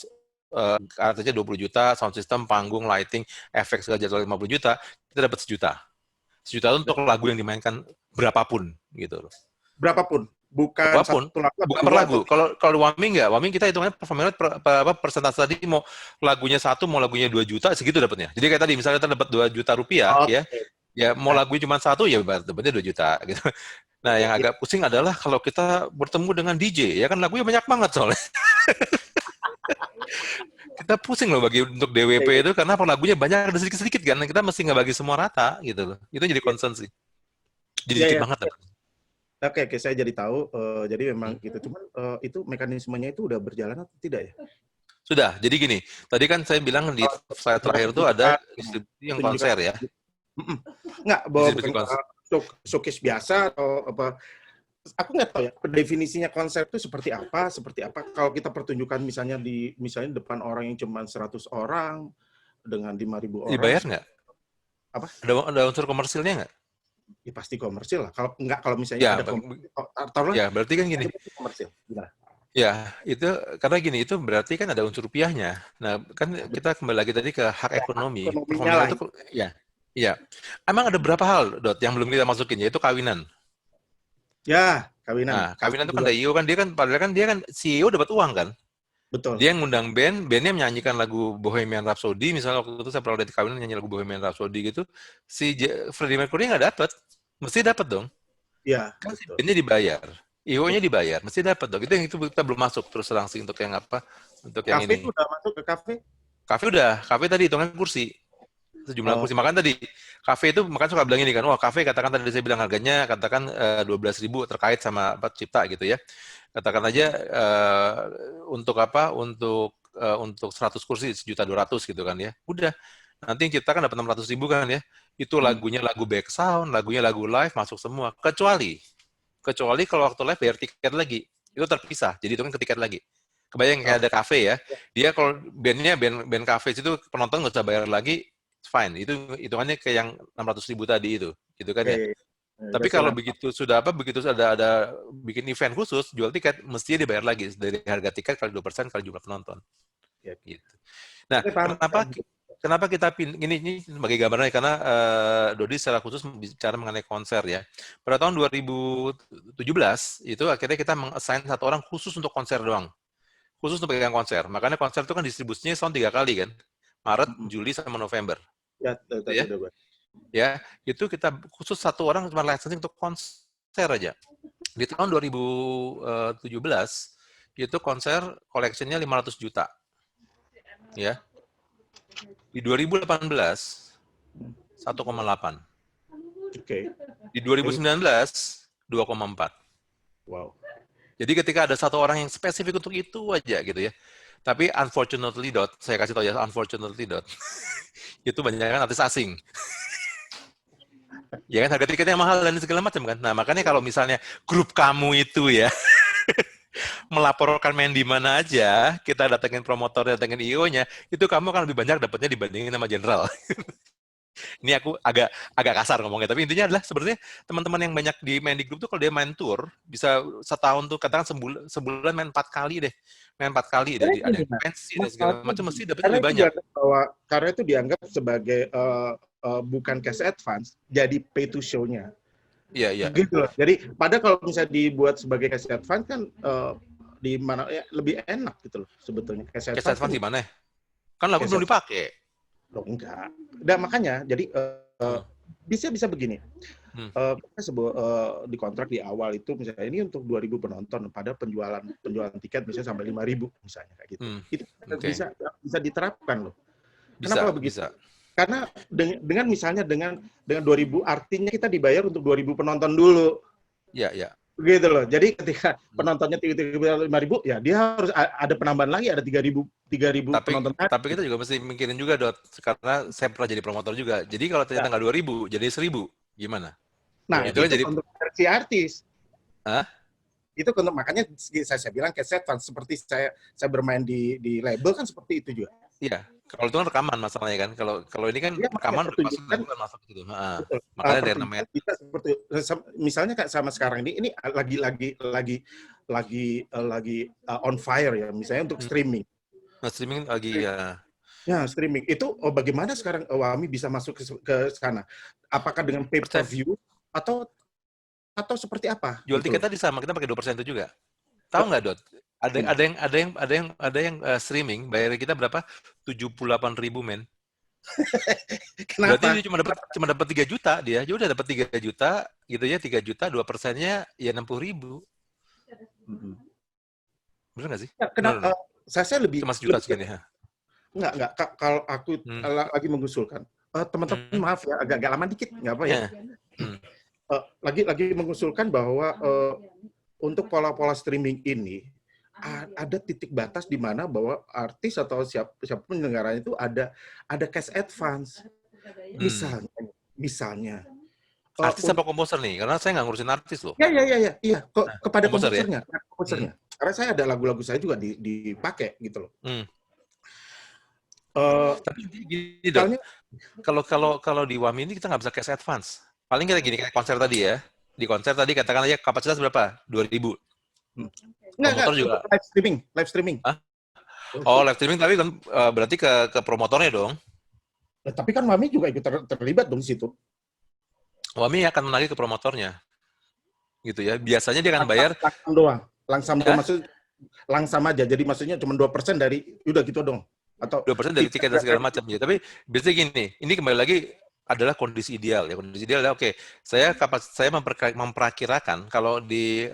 Artinya 20 juta, sound system, panggung, lighting, efek segala jadi 50 juta, kita dapat 1 juta. 1 juta itu untuk lagu yang dimainkan berapapun gitu loh. Berapapun? Bukan satu lagu, bukan per lagu. Kalau Wami enggak, Wami kita hitungannya performanya persentase tadi, mau lagunya 1, mau lagunya 2 juta, segitu dapatnya. Jadi kayak tadi misalnya kita dapat 2 juta rupiah, ya mau lagunya cuma 1, ya dapatnya 2 juta gitu. Nah, yang agak pusing adalah kalau kita bertemu dengan DJ, ya kan lagunya banyak banget soalnya. Kita pusing loh untuk DWP itu karena lagunya banyak, ada sedikit-sedikit kan, kita mesti ngebagi semua rata gitu loh. Itu jadi concern sih. Jadi dikit banget. Oke, saya jadi tahu. Jadi memang gitu. Cuman itu mekanismenya itu udah berjalan atau tidak ya? Sudah. Jadi gini, tadi kan saya bilang di slide terakhir itu ada distribusi yang konser ya. Enggak, bukan showcase biasa atau apa. Aku nggak tahu ya, definisinya konser itu seperti apa. Kalau kita pertunjukan misalnya depan orang yang cuma 100 orang dengan 5.000 orang. Dibayar nggak? Apa? Ada unsur komersilnya nggak? Ya pasti komersil lah. Kalau misalnya ada ya berarti kan gini. Komersil. Gimana? Ya, itu karena gini, itu berarti kan ada unsur rupiahnya. Nah, kan kita kembali lagi tadi ke hak ekonomi. Performa itu, ya. Emang ada berapa hal, Dot, yang belum kita masukin, yaitu kawinan. Ya, kawinan. Nah, kawinan itu kan ada IO kan, dia kan CEO dapat uang kan. Betul. Dia yang ngundang bandnya menyanyikan lagu Bohemian Rhapsody, misalnya waktu itu saya pernah lihat di kawinan nyanyi lagu Bohemian Rhapsody gitu, si Freddie Mercury nggak dapat, mesti dapat dong. Iya. Kan si bandnya dibayar, IO-nya dibayar, mesti dapat dong. Itu yang kita belum masuk terus langsung untuk yang apa? Untuk yang kafe ini. Kafe udah masuk ke kafe? Kafe tadi hitungan kursi. Sejumlah kursi. Makan tadi, kafe itu makan suka bilang ini kan, wah kafe katakan tadi saya bilang harganya katakan 12.000 terkait sama cipta gitu ya. Katakan aja untuk apa? Untuk 100 kursi 1.200.000 gitu kan ya. Udah. Nanti yang cipta kan dapat 600.000 kan ya. Itu lagunya lagu back sound, lagunya lagu live masuk semua. Kecuali kalau waktu live bayar tiket lagi. Itu terpisah. Jadi itu kan tiket lagi. Kebayang kayak ada kafe ya. Dia kalau band kafe itu penonton nggak usah bayar lagi, fine. Itu hitungannya kayak yang 600.000 tadi itu, gitu kan ya. Tapi kalau begitu ada bikin event khusus, jual tiket, mestinya dibayar lagi dari harga tiket kali 2% kali jumlah penonton. Gitu. Nah, kenapa kita ini sebagai gambaran karena Dodi secara khusus bicara mengenai konser ya. Pada tahun 2017 itu akhirnya kita meng-assign 1 orang khusus untuk konser doang. Khusus untuk pegang konser. Makanya konser itu kan distribusinya tahun 3 kali kan. Maret, Juli, sama November. Ya, itu kita khusus 1 orang cuma licensing untuk konser aja. Di tahun 2017 itu konser collection-nya 500 juta. Ya. Di 2018 1,8. Oke. Di 2019 2,4. Wow. Jadi ketika ada 1 orang yang spesifik untuk itu aja gitu ya. Tapi unfortunately, Dot, saya kasih tahu ya, unfortunately, Dot, itu banyak kan artis asing. Ya kan, harga tiketnya mahal dan segala macam kan. Nah, makanya kalau misalnya grup kamu itu ya, melaporkan main di mana aja, kita datengin promotor, datengin IO-nya, itu kamu akan lebih banyak dapatnya dibandingin sama general. Ini aku agak kasar ngomongnya, tapi intinya adalah sebenarnya teman-teman yang banyak main di grup tuh kalau dia main tour, bisa setahun tuh, katakan sebulan main 4 kali deh. Main 4 kali, ada yang pensi dan segala macam, mesti dapat lebih banyak. Karena itu dianggap sebagai bukan cash advance, jadi pay to show-nya. Iya. Gitu loh. Jadi pada kalau misalnya dibuat sebagai cash advance kan di mana ya, lebih enak gitu loh sebetulnya. Cash advance di mana? Kan lagu belum dipakai. Loh enggak. Dan makanya jadi bisa begini. Kita di kontrak di awal itu misalnya ini untuk 2.000 penonton pada penjualan tiket misalnya sampai 5.000 misalnya kayak gitu. Itu bisa diterapkan loh. Kenapa begitu? Karena dengan misalnya dengan 2.000 artinya kita dibayar untuk 2.000 penonton dulu. Iya. Gitu loh. Jadi ketika penontonnya 5.000 ya dia harus ada penambahan lagi, ada 3.000 penonton. Tapi kita juga mesti mikirin juga, Dot, karena saya pernah jadi promotor juga. Jadi kalau ternyata nggak 2.000 jadi 1.000 gimana? Nah, itu jadi untuk versi artis. Hah? Itu makanya saya bilang cash advance seperti saya bermain di label kan seperti itu juga. Iya, Kalau itu kan rekaman masalahnya kan. Kalau ini kan Ya, rekaman udah masuk pertunjukan bukan masuk gitu. betul. Makanya dari Pertunjukan namanya bisa seperti misalnya kayak sama sekarang ini lagi on fire ya, misalnya untuk streaming. Nah, streaming lagi ya. Ya, streaming itu bagaimana sekarang Wami bisa masuk ke sana? Apakah dengan pay per view atau seperti apa? Jual gitu tiket loh. tadi sama, kita pakai 2% itu juga. Tahu nggak, Dot? Ada yang streaming bayar kita berapa? 78.000, men. Kenapa? Berarti dia cuma dapat 3 juta dia. Dia udah dapat 3 juta gitu ya, 3 juta 2%-nya ya 60.000. Benar nggak sih? Ya, kenapa? Saya lebih cuma sejuta segini ya. Enggak. Kalau aku lagi mengusulkan, teman-teman maaf ya, agak lama dikit, nggak apa ya. Lagi mengusulkan bahwa untuk pola-pola streaming ini ada titik batas di mana bahwa artis atau siapapun negaranya itu ada cash advance. Misalnya. Artis apa komposer nih? Karena saya nggak ngurusin artis loh. Iya. Kepada komposernya. Karena saya ada lagu-lagu saya juga dipakai gitu loh. Tapi gini dong, kalau di Wami ini kita nggak bisa cash advance. Paling kita gini, kayak konser tadi ya. Di konser tadi katakan aja kapasitas berapa? 2.000. Enggak, juga. Live streaming. Hah? Oh, live streaming tapi kan berarti ke promotornya dong. Tapi kan Wami juga ikut terlibat dong di situ. Wami akan menagih ke promotornya. Gitu ya. Biasanya dia akan bayar langsam doang. Maksud langsam aja. Jadi maksudnya cuma 2% dari udah gitu dong. Atau 2% dari tiket dan segala macam ya. Tapi biasanya gini, ini kembali lagi adalah kondisi ideal ya. Kondisi ideal adalah saya memperkirakan kalau di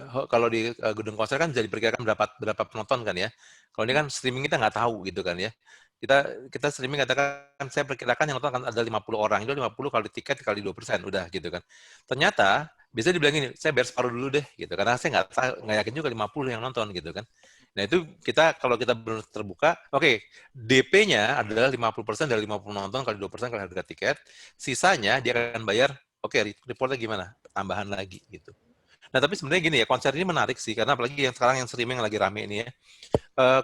gedung konser kan bisa diperkirakan berapa penonton kan ya. Kalau ini kan streaming kita nggak tahu gitu kan ya. Kita streaming katakan saya perkirakan yang nonton akan ada 50 orang. Itu 50 kali tiket kali 2% udah gitu kan. Ternyata bisa dibilang gini, saya bayar separuh dulu deh gitu. Karena saya nggak yakin juga 50 yang nonton gitu kan. Nah itu kalau kita benar terbuka, DP-nya adalah 50% dari 50 penonton kali 2% kali harga tiket. Sisanya dia akan bayar, reportnya gimana? Tambahan lagi gitu. Nah tapi sebenarnya gini ya, konser ini menarik sih, karena apalagi yang sekarang yang streaming lagi rame ini ya.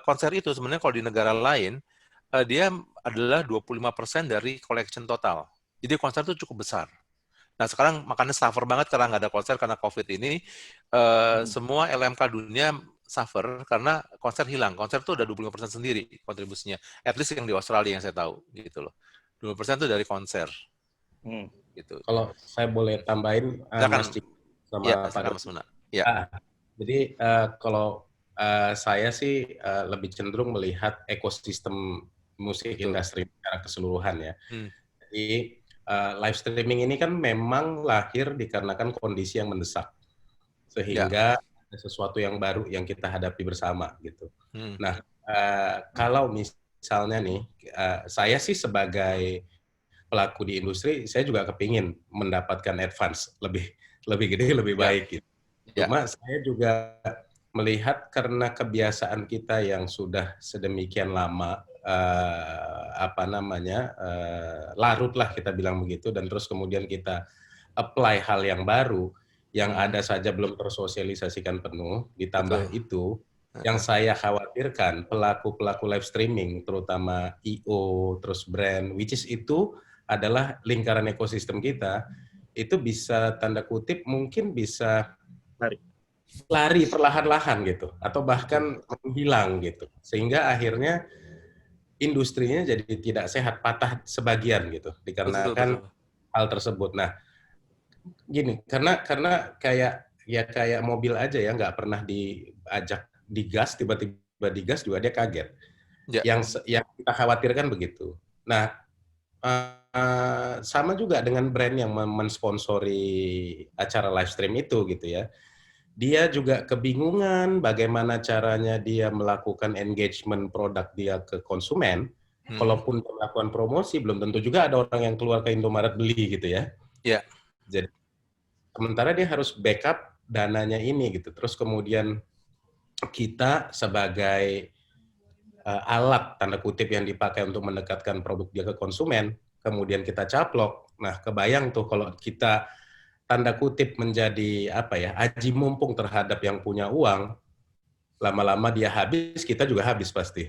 Konser itu sebenarnya kalau di negara lain, dia adalah 25% dari collection total. Jadi konser itu cukup besar. Nah sekarang makanya suffer banget karena nggak ada konser karena COVID ini. Semua LMK dunia suffer karena konser hilang. Konser itu udah 25% sendiri kontribusinya. At least yang di Australia yang saya tahu gitu loh. 20% itu dari konser. Gitu. Kalau saya boleh tambahin Mas Cik sama Pak Mas Muna. Ya. Jadi kalau saya sih lebih cenderung melihat ekosistem musik industri secara keseluruhan ya. Jadi live streaming ini kan memang lahir dikarenakan kondisi yang mendesak. Sehingga ada sesuatu yang baru yang kita hadapi bersama gitu. Nah, kalau misalnya nih, saya sih sebagai pelaku di industri, saya juga kepingin mendapatkan advance lebih gede, lebih baik gitu. Cuma saya juga melihat karena kebiasaan kita yang sudah sedemikian lama, larutlah kita bilang begitu, dan terus kemudian kita apply hal yang baru, yang ada saja belum tersosialisasikan penuh, ditambah itu, yang saya khawatirkan pelaku-pelaku live streaming, terutama I.O., terus brand, which is itu adalah lingkaran ekosistem kita, itu bisa tanda kutip mungkin bisa lari perlahan-lahan gitu, atau bahkan menghilang gitu, sehingga akhirnya industrinya jadi tidak sehat, patah sebagian gitu, dikarenakan hal tersebut. Nah, gini, karena kayak mobil aja ya, nggak pernah diajak digas, tiba-tiba digas juga dia kaget. Yang kita khawatirkan begitu. Nah, sama juga dengan brand yang mensponsori acara live stream itu gitu ya. Dia juga kebingungan bagaimana caranya dia melakukan engagement produk dia ke konsumen. Kalaupun melakukan promosi, belum tentu juga ada orang yang keluar ke Indomaret beli gitu ya. Jadi sementara dia harus backup dananya ini gitu. Terus kemudian kita sebagai alat tanda kutip yang dipakai untuk mendekatkan produk dia ke konsumen, kemudian kita caplok. Nah, kebayang tuh kalau kita tanda kutip menjadi aji mumpung terhadap yang punya uang, lama-lama dia habis, kita juga habis pasti.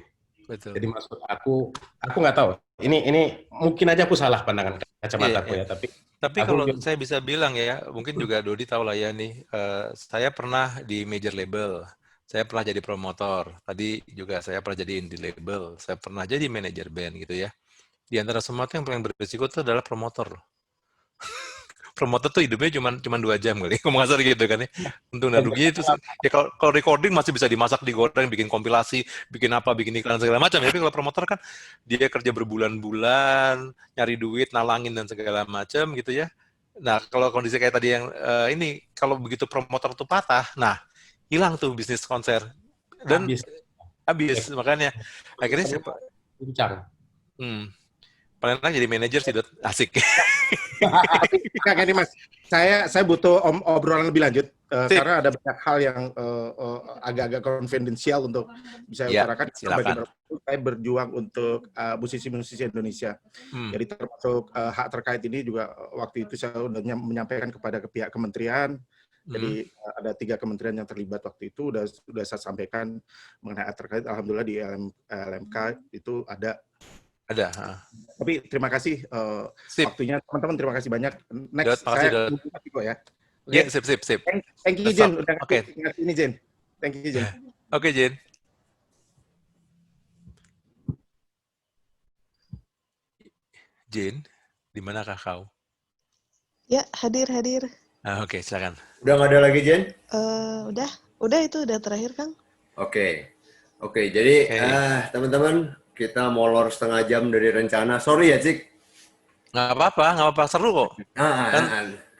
Betul. Jadi maksud aku nggak tahu. Ini mungkin aja aku salah pandangan kacamataku ya, tapi kalau saya bisa bilang ya, mungkin juga Dodi tahu lah ya nih, saya pernah di major label, saya pernah jadi promotor, tadi juga saya pernah jadi indie label, saya pernah jadi manajer band gitu ya. Di antara semua itu yang paling berisiko itu adalah promotor. Promotor tuh hidupnya cuma 2 jam kali, ngomong kasar gitu kan ya. Untung dan ruginya itu, ya kalau recording masih bisa dimasak, digoreng, bikin kompilasi, bikin apa, bikin iklan segala macam. Tapi kalau promotor kan dia kerja berbulan-bulan, nyari duit, nalangin dan segala macam gitu ya. Nah kalau kondisi kayak tadi yang ini, kalau begitu promotor tuh patah, nah hilang tuh bisnis konser dan habis. Makanya akhirnya siapa? Paling enak jadi manajer sih, asik. Kayak ini Mas, saya butuh obrolan lebih lanjut karena ada banyak hal yang agak-agak konfidensial untuk bisa utarakan. Saya berjuang untuk musisi-musisi Indonesia. Jadi termasuk hak terkait ini juga waktu itu saya sudah menyampaikan kepada pihak kementerian. Jadi ada 3 kementerian yang terlibat waktu itu sudah saya sampaikan mengenai hak terkait. Alhamdulillah di LMK itu ada. Tapi terima kasih waktunya teman-teman, terima kasih banyak. Next saya Ciko ya. Ya, sip. Thank you Jen udah ngasih ini Jen. Thank you Jen. Oke Jen. Jen, di manakah kau? Ya, hadir. Oke, silakan. Udah nggak ada lagi Jen? Udah itu udah terakhir Kang. Oke, jadi teman-teman, kita molor setengah jam dari rencana. Sorry ya, Cik. Nggak apa-apa, seru kok.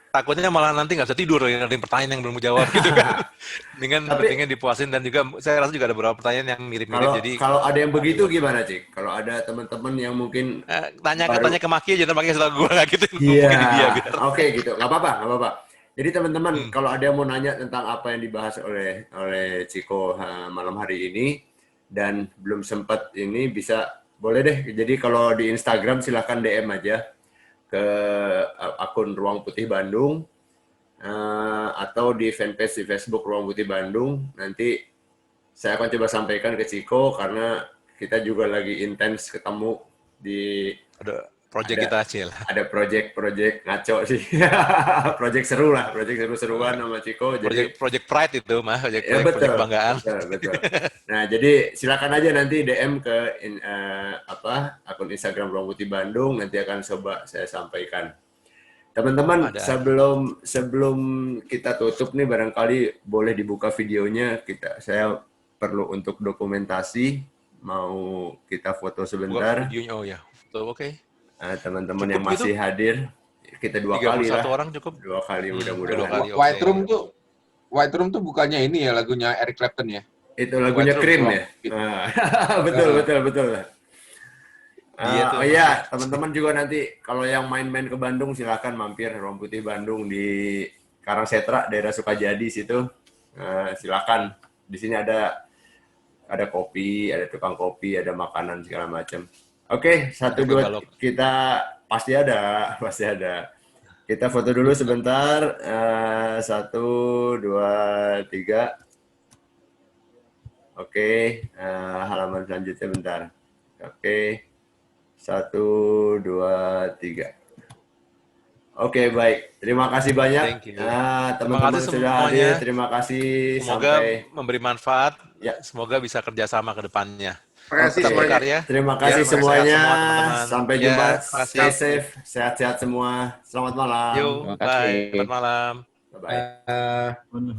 Takutnya malah nanti nggak bisa tidur, ada pertanyaan yang belum dijawab gitu kan. Dengan dipuasin, dan juga saya rasa juga ada beberapa pertanyaan yang mirip-mirip. Kalau ada yang begitu gimana, Cik? Kalau ada teman-teman yang mungkin tanya ke Maki aja, Maki setelah gue nggak gitu. Iya. Oke, gitu. Nggak apa-apa. Jadi teman-teman, kalau ada yang mau nanya tentang apa yang dibahas oleh Ciko malam hari ini, dan belum sempat ini, boleh deh. Jadi kalau di Instagram silahkan DM aja ke akun Ruang Putih Bandung atau di fanpage di Facebook Ruang Putih Bandung. Nanti saya akan coba sampaikan ke Ciko karena kita juga lagi intens ketemu di Ada project ngaco sih. Project seru-seruan sama Ciko. Jadi project pride itu mah, project kebanggaan. Betul. Nah, jadi silakan aja nanti DM ke akun Instagram Ruang Putih Bandung, nanti akan coba saya sampaikan. Teman-teman, sebelum kita tutup nih, barangkali boleh dibuka videonya. Saya perlu untuk dokumentasi, mau kita foto sebentar. Videonya, oke. Teman-teman yang masih hadir, kita 2 kali lah. 1 orang cukup. 2 kali mudah-mudahan. White Room tuh bukannya ini ya, lagunya Eric Clapton ya? Itu lagunya Cream ya? Betul. Iya, teman-teman juga nanti kalau yang main-main ke Bandung silahkan mampir Ruang Putih Bandung di Karangsetra, daerah Sukajadi situ. Silakan. Di sini ada kopi, ada tukang kopi, ada makanan segala macam. Oke, 1, 2, kita pasti ada. Kita foto dulu sebentar. 1, 2, 3. Oke, halaman selanjutnya bentar. Oke, 1, 2, 3. Oke, baik. Terima kasih banyak. Teman-teman sudah hadir. Terima kasih. Semoga memberi manfaat. Semoga bisa kerjasama ke depannya. Terima kasih semuanya. Sampai jumpa. Stay safe. Sehat-sehat semua. Selamat malam. Bye. Selamat malam. Bye.